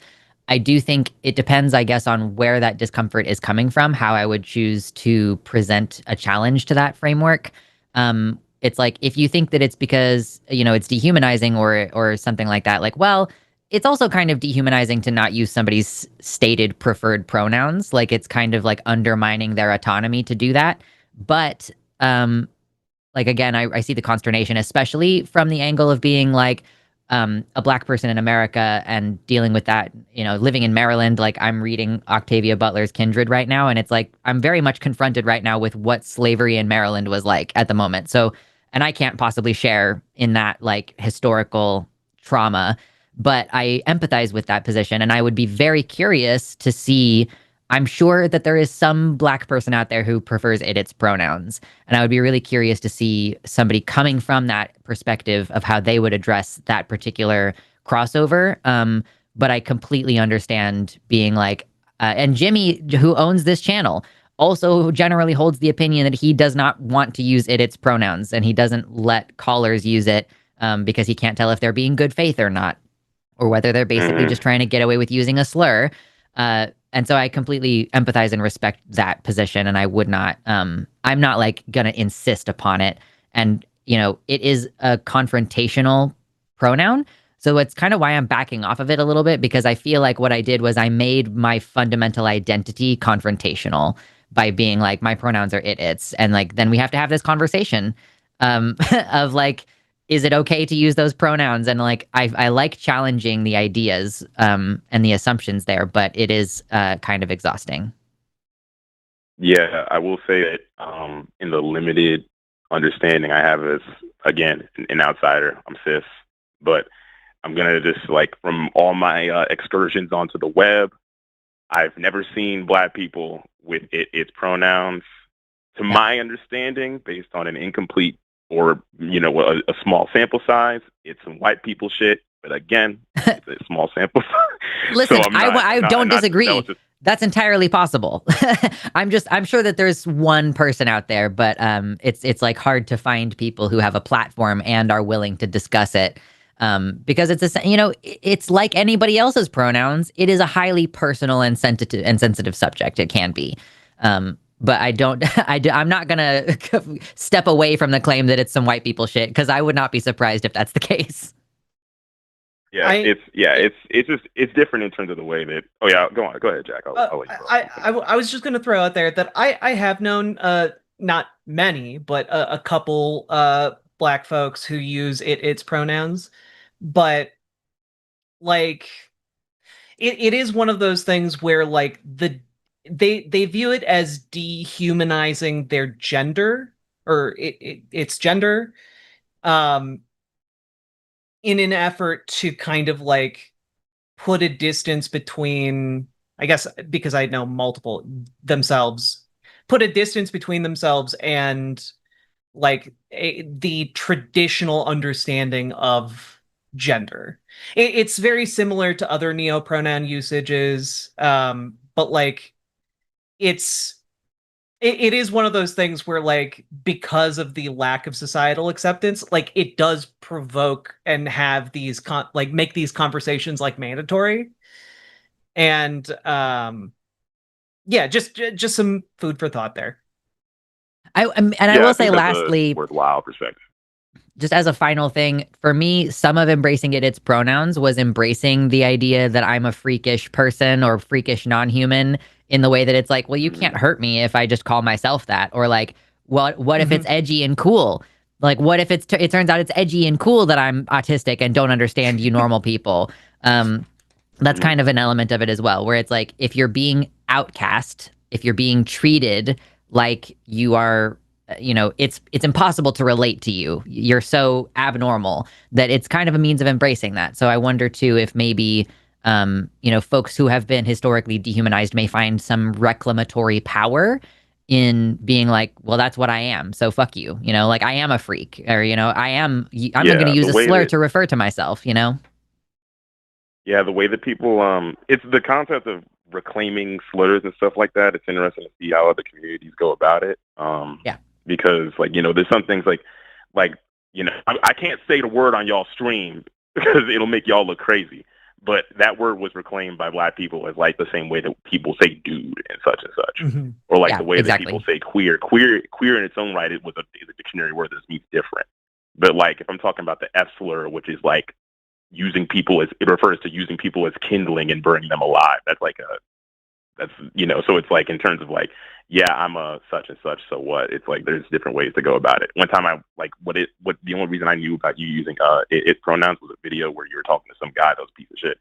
I do think it depends, I guess, on where that discomfort is coming from, how I would choose to present a challenge to that framework. It's like, if you think that it's because, it's dehumanizing or something like that, like, well, it's also kind of dehumanizing to not use somebody's stated preferred pronouns. Like, it's kind of like undermining their autonomy to do that. But like, again, I see the consternation, especially from the angle of being like a Black person in America and dealing with that, living in Maryland. Like, I'm reading Octavia Butler's Kindred right now, and it's like I'm very much confronted right now with what slavery in Maryland was like at the moment. So, and I can't possibly share in that like historical trauma, but I empathize with that position, and I would be very curious to see. I'm sure that there is some Black person out there who prefers its pronouns. And I would be really curious to see somebody coming from that perspective of how they would address that particular crossover. But I completely understand being like, and Jimmy, who owns this channel, also generally holds the opinion that he does not want to use its pronouns, and he doesn't let callers use it because he can't tell if they're being good faith or not, or whether they're basically just trying to get away with using a slur. And so I completely empathize and respect that position. And I would not, I'm not like going to insist upon it. And, it is a confrontational pronoun. So it's kind of why I'm backing off of it a little bit, because I feel like what I did was I made my fundamental identity confrontational by being like, my pronouns are its. And like, then we have to have this conversation of like, is it okay to use those pronouns? And like, I like challenging the ideas and the assumptions there, but it is kind of exhausting. Yeah, I will say that in the limited understanding I have as, again, an outsider, I'm cis, but I'm going to just like, from all my excursions onto the web, I've never seen Black people with its pronouns. To my understanding, based on an incomplete or, a small sample size, it's some white people shit. But again, it's a small sample size. Listen, so I don't disagree. That's entirely possible. I'm sure that there's one person out there, but it's like hard to find people who have a platform and are willing to discuss it. Because it's like anybody else's pronouns. It is a highly personal and sensitive subject. It can be. But I'm not going to step away from the claim that it's some white people shit, because I would not be surprised if that's the case. Yeah, it's different in terms of the way that. Oh yeah, go ahead, Jack. I was just going to throw out there that I have known not many, but a couple Black folks who use its pronouns, but like it is one of those things where like they view it as dehumanizing their gender or its gender, in an effort to kind of like put a distance between, I guess, because I know multiple themselves, put a distance between themselves and like the traditional understanding of gender. It's very similar to other neopronoun usages, but like it is one of those things where like, because of the lack of societal acceptance, like it does provoke and have these make these conversations like mandatory. And yeah, just some food for thought there. I will say lastly, worthwhile perspective. Just as a final thing, for me, some of embracing its pronouns was embracing the idea that I'm a freakish person or freakish non-human, in the way that it's like, well, you can't hurt me if I just call myself that. Or like, what if it's edgy and cool? Like, what if it turns out it's edgy and cool that I'm autistic and don't understand you normal people? That's kind of an element of it as well, where it's like, if you're being outcast, if you're being treated like you are, it's impossible to relate to you. You're so abnormal that it's kind of a means of embracing that. So I wonder too if maybe, folks who have been historically dehumanized may find some reclamatory power in being like, well, that's what I am, so fuck you. Like, I am a freak, or I'm not going to use a slur to refer to myself. Yeah, the way that people, it's the concept of reclaiming slurs and stuff like that. It's interesting to see how other communities go about it. Because like, there's some things like, I can't say the word on y'all stream because it'll make y'all look crazy. but that word was reclaimed by Black people as like the same way that people say dude and such, or like the way that people say queer. Queer in its own right, is a dictionary word that means different. But like if I'm talking about the F slur, which is like using people it refers to using people as kindling and burning them alive. That's like so it's like in terms of like, yeah, I'm a such and such, so what? It's like there's different ways to go about it. One time I like the only reason I knew about you using it pronouns was a video where you were talking to some guy that was a piece of shit.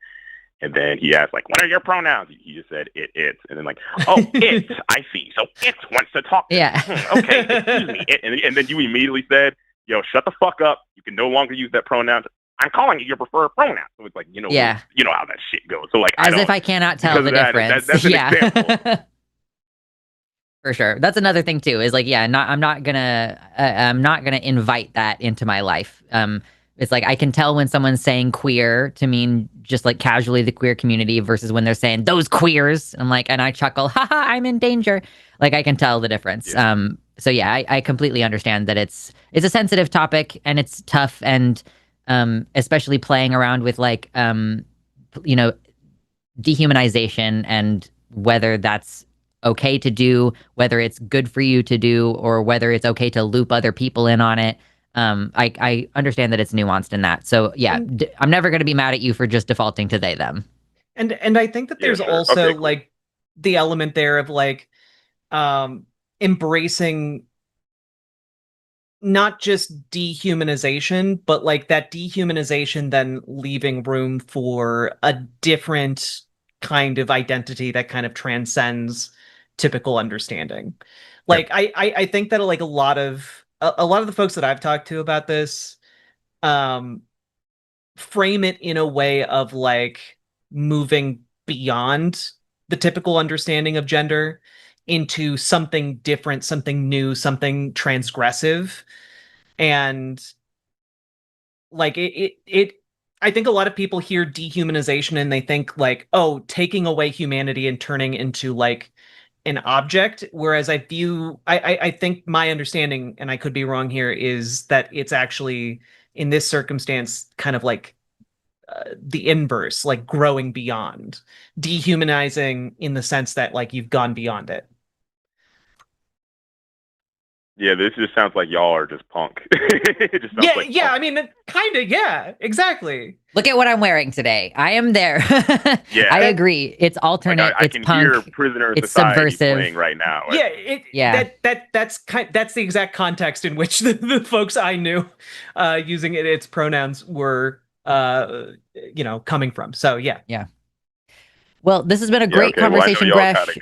And then he asked, like, what are your pronouns? He just said, it. And then, like, oh, it. I see. So it wants to talk. Yeah. Okay, excuse me. And then you immediately said, yo, shut the fuck up. You can no longer use that pronoun. I'm calling it your preferred pronoun. So it's like, you know how that shit goes. So, like, as if I cannot tell the difference. That's an example. For sure. That's another thing, too, is like, I'm not gonna invite that into my life. It's like I can tell when someone's saying queer to mean just like casually the queer community versus when they're saying those queers. I'm like, and I chuckle, haha, I'm in danger. Like I can tell the difference. Yeah. So yeah, I completely understand that it's a sensitive topic and it's tough, and especially playing around with like dehumanization and whether that's okay to do, whether it's good for you to do, or whether it's okay to loop other people in on it. I understand that it's nuanced in that. So yeah, I'm never going to be mad at you for just defaulting to they, them. And I think that there's also like the element there of like embracing not just dehumanization, but like that dehumanization then leaving room for a different kind of identity that kind of transcends typical understanding. Like I think that like a lot of the folks that I've talked to about this frame it in a way of like moving beyond the typical understanding of gender into something different, something new, something transgressive. And like it I think a lot of people hear dehumanization and they think like, oh, taking away humanity and turning into like an object, whereas I think my understanding, and I could be wrong here, is that it's actually in this circumstance kind of like the inverse, like growing beyond, dehumanizing in the sense that like you've gone beyond it. Yeah, this just sounds like y'all are just punk. It just sounds like punk. I mean, kind of, yeah, exactly. Look at what I'm wearing today. I am there. Yeah, I agree. It's alternate. Like I it's can punk. hear Prisoner of It's Society subversive. playing right now. That's the exact context in which the folks I knew using its pronouns were coming from. So yeah. Well, this has been a great conversation, Gresh.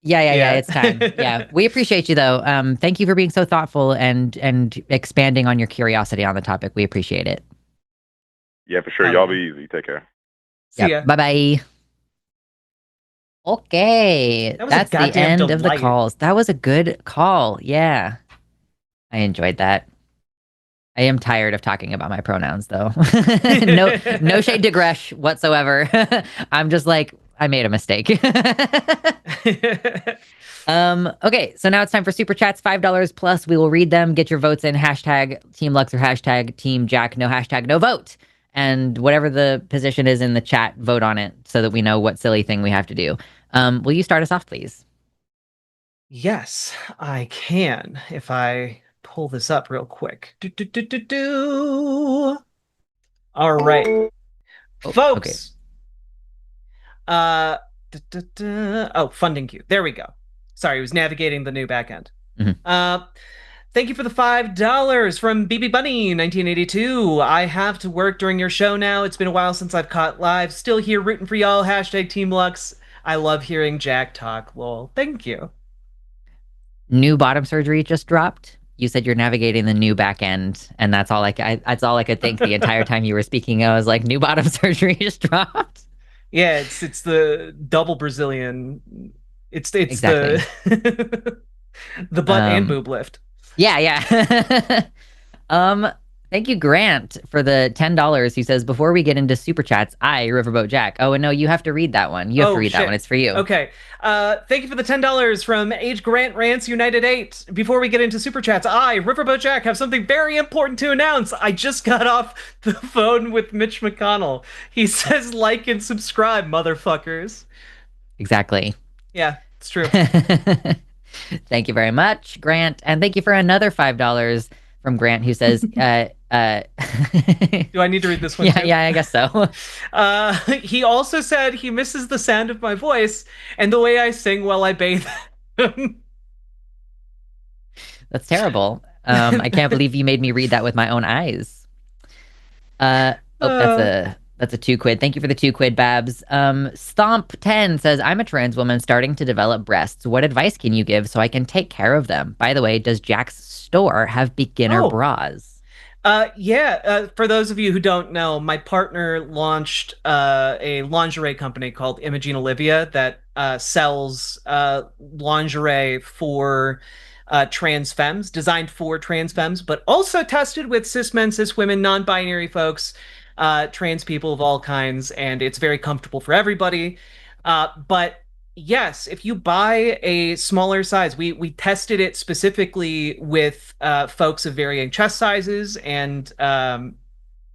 Yeah, it's time. Yeah, we appreciate you though. Thank you for being so thoughtful and expanding on your curiosity on the topic. We appreciate it. Yeah, for sure. Y'all be easy. Take care. See ya. Bye-bye. Okay, that's the end of the calls. That was a good call. Yeah, I enjoyed that. I am tired of talking about my pronouns though. No shade to Gresh whatsoever. I'm just like, I made a mistake. Okay, so now it's time for super chats, $5 plus. We will read them. Get your votes in. Hashtag Team Lux or hashtag Team Jack. No hashtag no vote. And whatever the position is in the chat, vote on it so that we know what silly thing we have to do. Will you start us off, please? Yes, I can. If I pull this up real quick. All right. Folks. Okay. Funding queue. There we go. Sorry, I was navigating the new backend. Thank you for the $5 from BB Bunny 1982. I have to work during your show now. It's been a while since I've caught live. Still here rooting for y'all. Hashtag Team Lux. I love hearing Jack talk. Lol. Thank you. New bottom surgery just dropped. You said you're navigating the new back end, and that's all that's all I could think the entire time you were speaking. I was like, new bottom surgery just dropped. Yeah, it's the double Brazilian. It's exactly. The butt and boob lift. Yeah. Thank you, Grant, for the $10. He says, before we get into super chats, Riverboat Jack. Oh, and no, you have to read that one. You have to read that one. It's for you. Okay. Thank you for the $10 from H Grant Rants United 8. Before we get into super chats, Riverboat Jack, have something very important to announce. I just got off the phone with Mitch McConnell. He says, like and subscribe, motherfuckers. Exactly. Yeah, it's true. Thank you very much, Grant. And thank you for another $5 from Grant, who says, Do I need to read this one too? Yeah, I guess so. He also said he misses the sound of my voice and the way I sing while I bathe him. That's terrible. I can't believe you made me read that with my own eyes. That's a $2. Thank you for the $2, Babs. Stomp10 says, I'm a trans woman starting to develop breasts. What advice can you give so I can take care of them? By the way, does Jack's store have beginner bras? For those of you who don't know, my partner launched a lingerie company called Imogene Olivia that sells lingerie for trans femmes, designed for trans femmes, but also tested with cis men, cis women, non-binary folks, trans people of all kinds, and it's very comfortable for everybody. But yes, if you buy a smaller size, we tested it specifically with folks of varying chest sizes, and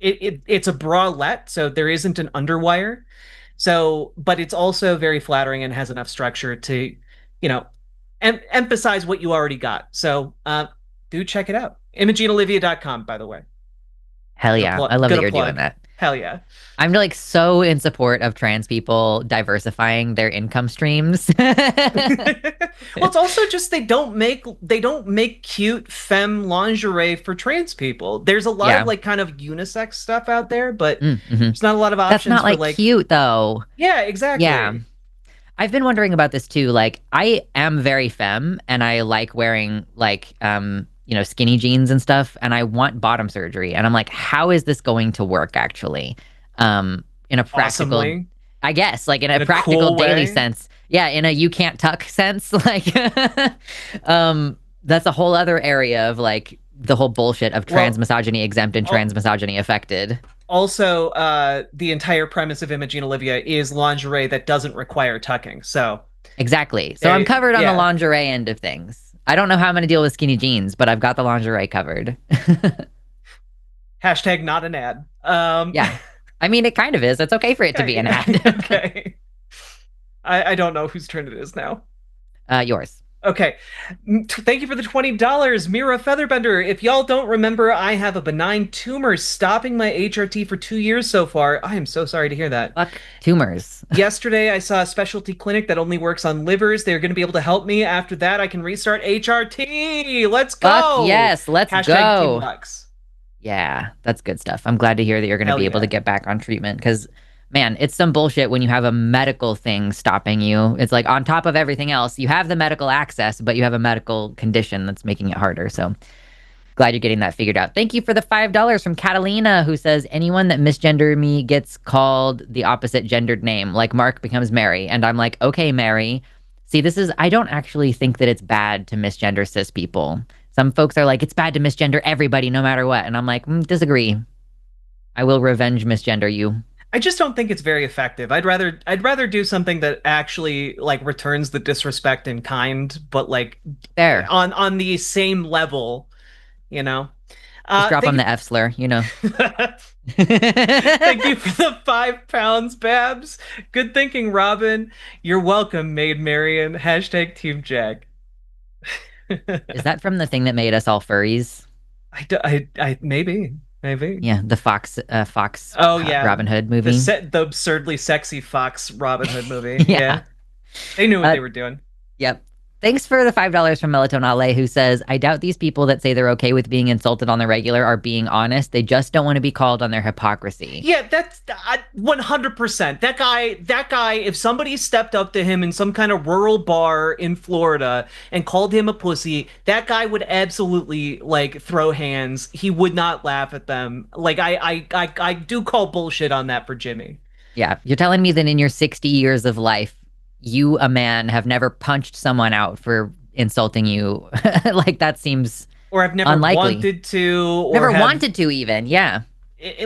it's a bralette, so there isn't an underwire. So, but it's also very flattering and has enough structure to, emphasize what you already got. So, do check it out. ImogeneOlivia.com, by the way. Hell yeah. I love that you're doing that. Hell yeah. I'm like so in support of trans people diversifying their income streams. Well, it's also just they don't make cute femme lingerie for trans people. There's a lot of like kind of unisex stuff out there, but there's not a lot of options. That's not for, like cute though. Yeah, exactly. Yeah. I've been wondering about this too. Like, I am very femme and I like wearing like skinny jeans and stuff, and I want bottom surgery. And I'm like, how is this going to work actually? In a practical, awesomely. I guess, like in a practical cool daily way. sense. Yeah, in a you can't tuck sense. Like, that's a whole other area of like the whole bullshit of trans misogyny exempt and trans misogyny affected. Also, the entire premise of Imogene Olivia is lingerie that doesn't require tucking. So exactly. So I'm covered on the lingerie end of things. I don't know how I'm going to deal with skinny jeans, but I've got the lingerie covered. Hashtag not an ad. Yeah. I mean, it kind of is. It's okay for it to be an ad. Okay. I don't know whose turn it is now. Yours. Okay. Thank you for the $20, Mira Featherbender. If y'all don't remember, I have a benign tumor stopping my HRT for 2 years so far. I am so sorry to hear that. Fuck tumors. Yesterday, I saw a specialty clinic that only works on livers. They're going to be able to help me. After that, I can restart HRT. Let's go. Fuck yes, let's Hashtag go. Team Lux. Yeah, that's good stuff. I'm glad to hear that you're going to be able to get back on treatment, because man, it's some bullshit when you have a medical thing stopping you. It's like on top of everything else, you have the medical access, but you have a medical condition that's making it harder. So glad you're getting that figured out. Thank you for the $5 from Catalina, who says, anyone that misgendered me gets called the opposite gendered name, like Mark becomes Mary. And I'm like, okay, Mary. See, I don't actually think that it's bad to misgender cis people. Some folks are like, it's bad to misgender everybody no matter what. And I'm like, disagree. I will revenge misgender you. I just don't think it's very effective. I'd rather do something that actually like returns the disrespect in kind, but like there on the same level, Just drop on the F slur, Thank you for the £5, Babs. Good thinking, Robin. You're welcome, Maid Marian. Hashtag Team Jack. Is that from the thing that made us all furries? I maybe. Yeah, the Fox Robin Hood movie. The absurdly sexy Fox Robin Hood movie. Yeah. They knew what they were doing. Yep. Thanks for the $5 from Melatonale, who says, I doubt these people that say they're okay with being insulted on the regular are being honest. They just don't want to be called on their hypocrisy. Yeah, that's 100%. That guy, if somebody stepped up to him in some kind of rural bar in Florida and called him a pussy, that guy would absolutely like throw hands. He would not laugh at them. Like I do call bullshit on that for Jimmy. Yeah, you're telling me that in your 60 years of life, you, a man, have never punched someone out for insulting you. Like, that seems Or I've never Unlikely. wanted to. Or never wanted to even, yeah.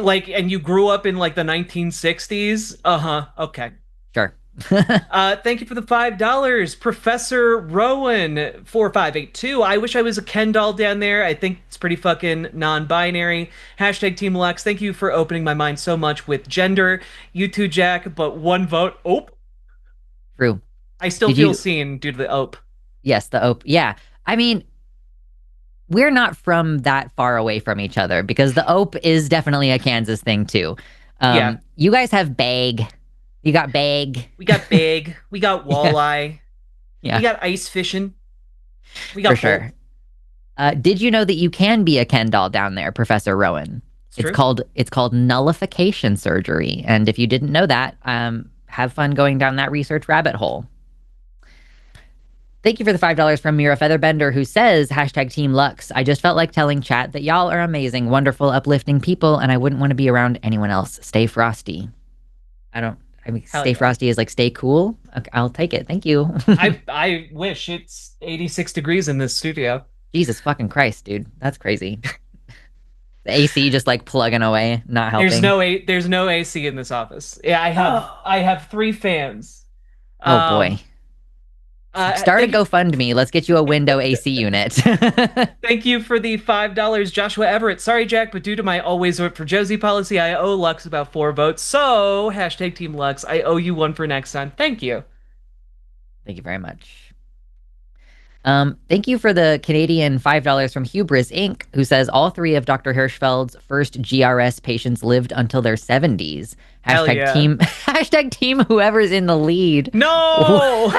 Like, and you grew up in like the 1960s? Uh-huh, okay. Sure. Thank you for the $5. Professor Rowan 4582. I wish I was a Ken doll down there. I think it's pretty fucking non-binary. Hashtag Team Lux. Thank you for opening my mind so much with gender. You too, Jack, but one vote. Ope. True. I still feel seen due to the ope. Yes, the ope. Yeah. I mean, we're not from that far away from each other because the ope is definitely a Kansas thing too. Yeah. You guys have bag. You got bag. We got bag. We got walleye. Yeah. We got ice fishing. We got for sure. Did you know that you can be a Ken doll down there, Professor Rowan? It's called nullification surgery. And if you didn't know that, have fun going down that research rabbit hole. Thank you for the $5 from Mira Featherbender, who says, hashtag Team Lux. I just felt like telling chat that y'all are amazing, wonderful, uplifting people, and I wouldn't want to be around anyone else. Stay frosty. Stay frosty is like stay cool. Okay, I'll take it. Thank you. I wish. It's 86 degrees in this studio. Jesus fucking Christ, dude. That's crazy. The AC just like plugging away, not helping. There's no AC in this office. Yeah, I have 3 fans. Oh boy. Start a GoFundMe. Let's get you a window AC unit. Thank you for the $5, Joshua Everett. Sorry, Jack, but due to my always vote for Josie policy, I owe Lux about 4 votes. So, hashtag Team Lux, I owe you one for next time. Thank you. Thank you very much. Thank you for the Canadian $5 from Hubris Inc., who says all 3 of Dr. Hirschfeld's first GRS patients lived until their 70s. Hashtag yeah. team. Hashtag team. Whoever's in the lead. No.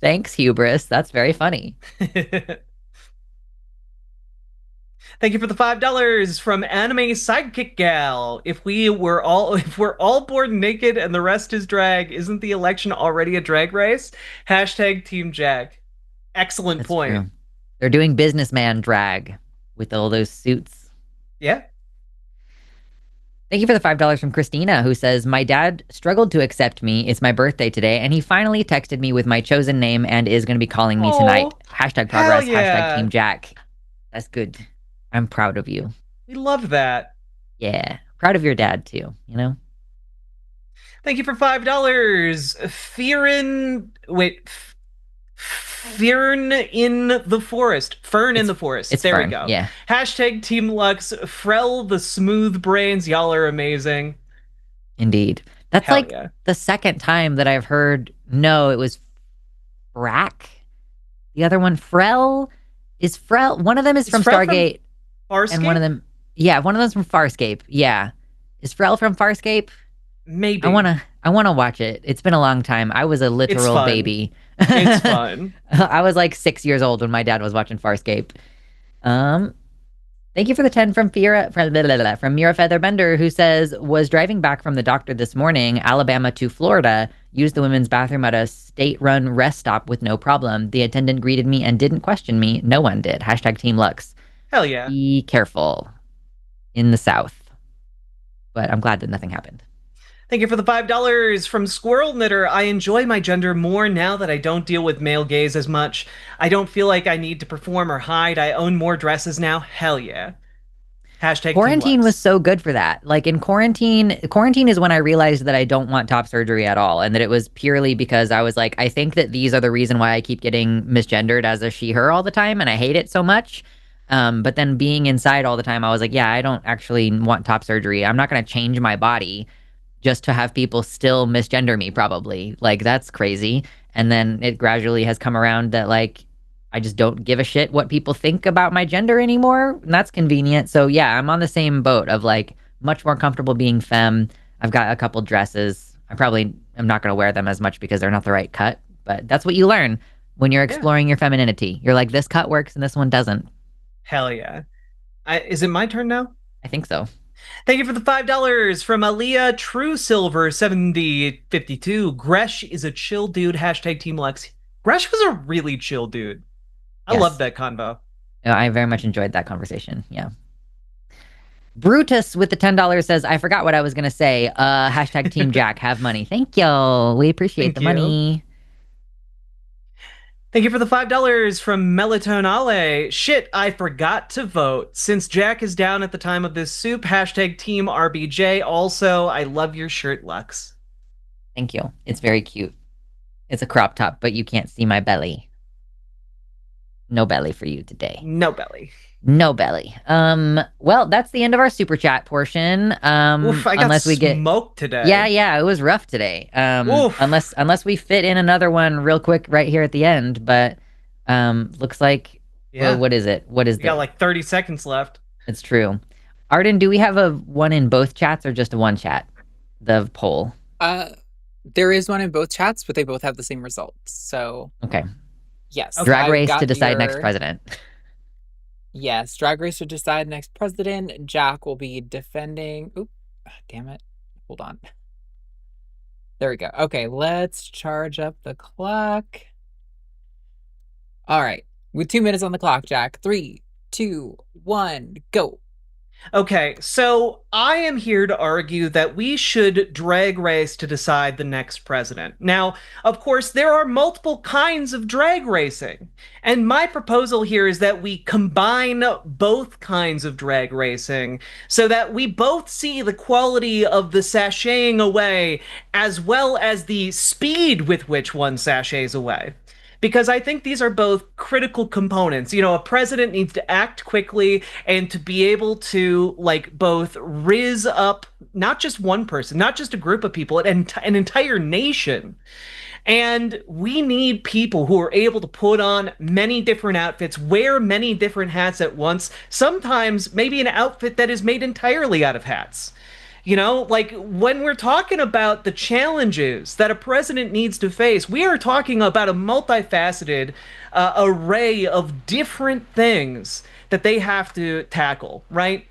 Thanks, Hubris. That's very funny. Thank you for the $5 from Anime Sidekick Gal. If we're all born naked and the rest is drag, isn't the election already a drag race? Hashtag Team Jack. Excellent That's point. True. They're doing businessman drag with all those suits. Yeah. Thank you for the $5 from Christina, who says, my dad struggled to accept me. It's my birthday today, and he finally texted me with my chosen name and is going to be calling me tonight. Hashtag progress. Yeah. Hashtag Team Jack. That's good. I'm proud of you. We love that. Yeah. Proud of your dad, too, you know? Thank you for $5. Fern in the forest. Fern in the forest. It's there Fern, we go. Yeah. Hashtag Team Lux. Frel the smooth brains. Y'all are amazing. Indeed. That's the second time that I've heard, no, it was Frack. The other one, Frel. Is Frel, one of them is from Stargate. Farscape? And one of them, one of them's from Farscape. Yeah. Is Frel from Farscape? Maybe. I wanna watch it. It's been a long time. I was a literal baby. It's fun. I was like 6 years old when my dad was watching Farscape. Thank you for the 10 from Mira Featherbender, who says, was driving back from the doctor this morning, Alabama to Florida, used the women's bathroom at a state-run rest stop with no problem. The attendant greeted me and didn't question me. No one did. Hashtag Team Lux. Hell yeah. Be careful in the South. But I'm glad that nothing happened. Thank you for the $5 from Squirrel Knitter. I enjoy my gender more now that I don't deal with male gaze as much. I don't feel like I need to perform or hide. I own more dresses now. Hell yeah. Hashtag quarantine was so good for that. Like in quarantine is when I realized that I don't want top surgery at all. And that it was purely because I was like, I think that these are the reason why I keep getting misgendered as a she, her all the time. And I hate it so much. But then being inside all the time, I was like, yeah, I don't actually want top surgery. I'm not going to change my body just to have people still misgender me, probably. Like, that's crazy. And then it gradually has come around that, like, I just don't give a shit what people think about my gender anymore. And that's convenient. So, yeah, I'm on the same boat of, like, much more comfortable being femme. I've got a couple dresses. I'm not going to wear them as much because they're not the right cut. But that's what you learn when you're exploring your femininity. You're like, this cut works and this one doesn't. Hell yeah. Is it my turn now? I think so. Thank you for the $5 from Aaliyah True Silver 7052. Gresh is a chill dude. Hashtag Team Lex. Gresh was a really chill dude. I love that convo. I very much enjoyed that conversation. Yeah. Brutus with the $10 says, I forgot what I was going to say. Hashtag Team Jack, have money. Thank you. We appreciate the money. Thank you for the $5 from Melatonale. Shit, I forgot to vote. Since Jack is down at the time of this soup, hashtag Team RBJ. Also, I love your shirt, Lux. Thank you. It's very cute. It's a crop top, but you can't see my belly. No belly for you today. No belly. No belly. Well, that's the end of our super chat portion. Oof, I got smoked today. Yeah, it was rough today. Unless we fit in another one real quick right here at the end, but looks like well, what is it? We got like 30 seconds left. It's true. Arden, do we have a one in both chats or just a one chat? The poll. There is one in both chats, but they both have the same results. So okay. Yes. Drag race to decide next president. Yes, Drag Race to decide next president. Jack will be defending. Oop, damn it. Hold on. There we go. Okay, let's charge up the clock. All right. With 2 minutes on the clock, Jack. 3, 2, 1, go. Okay, so I am here to argue that we should drag race to decide the next president. Now, of course, there are multiple kinds of drag racing, and my proposal here is that we combine both kinds of drag racing so that we both see the quality of the sashaying away as well as the speed with which one sashays away. Because I think these are both critical components. You know, a president needs to act quickly and to be able to, like, both rizz up not just one person, not just a group of people, an entire nation. And we need people who are able to put on many different outfits, wear many different hats at once, sometimes maybe an outfit that is made entirely out of hats. You know, like when we're talking about the challenges that a president needs to face, we are talking about a multifaceted array of different things that they have to tackle, right?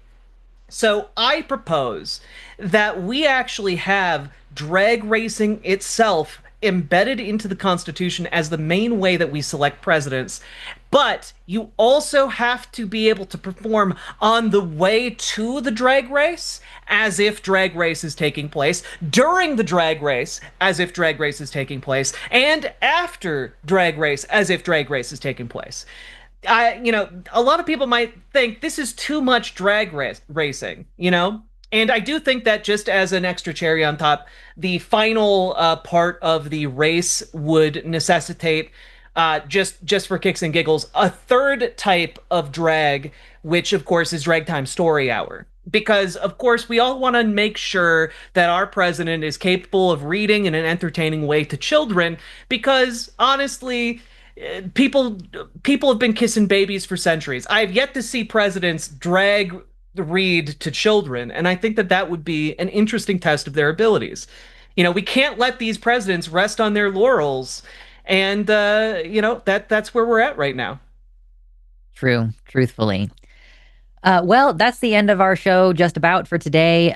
So I propose that we actually have drag racing itself embedded into the Constitution as the main way that we select presidents. But you also have to be able to perform on the way to the drag race as if drag race is taking place, during the drag race as if drag race is taking place, and after drag race as if drag race is taking place. You know, a lot of people might think this is too much drag racing, you know? And I do think that just as an extra cherry on top, the final part of the race would necessitate, just for kicks and giggles, a third type of drag, which of course is Drag Time Story Hour. Because of course we all want to make sure that our president is capable of reading in an entertaining way to children, because honestly, people have been kissing babies for centuries. I have yet to see presidents drag read to children, and I think that that would be an interesting test of their abilities. You know, we can't let these presidents rest on their laurels, and you know, that's where we're at right now. True, truthfully. Well, that's the end of our show just about for today.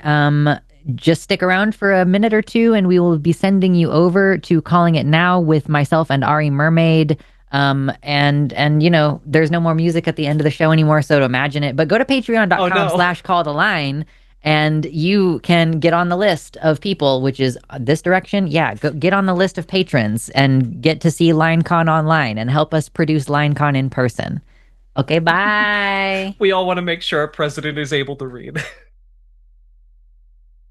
Just stick around for a minute or two and we will be sending you over to Calling It Now with myself and Ari Mermaid. And you know, there's no more music at the end of the show anymore, so to imagine it. But go to patreon.com/calltheline and you can get on the list of people, which is this direction. Yeah, go get on the list of patrons and get to see LineCon online and help us produce LineCon in person. Okay, bye. We all want to make sure our president is able to read.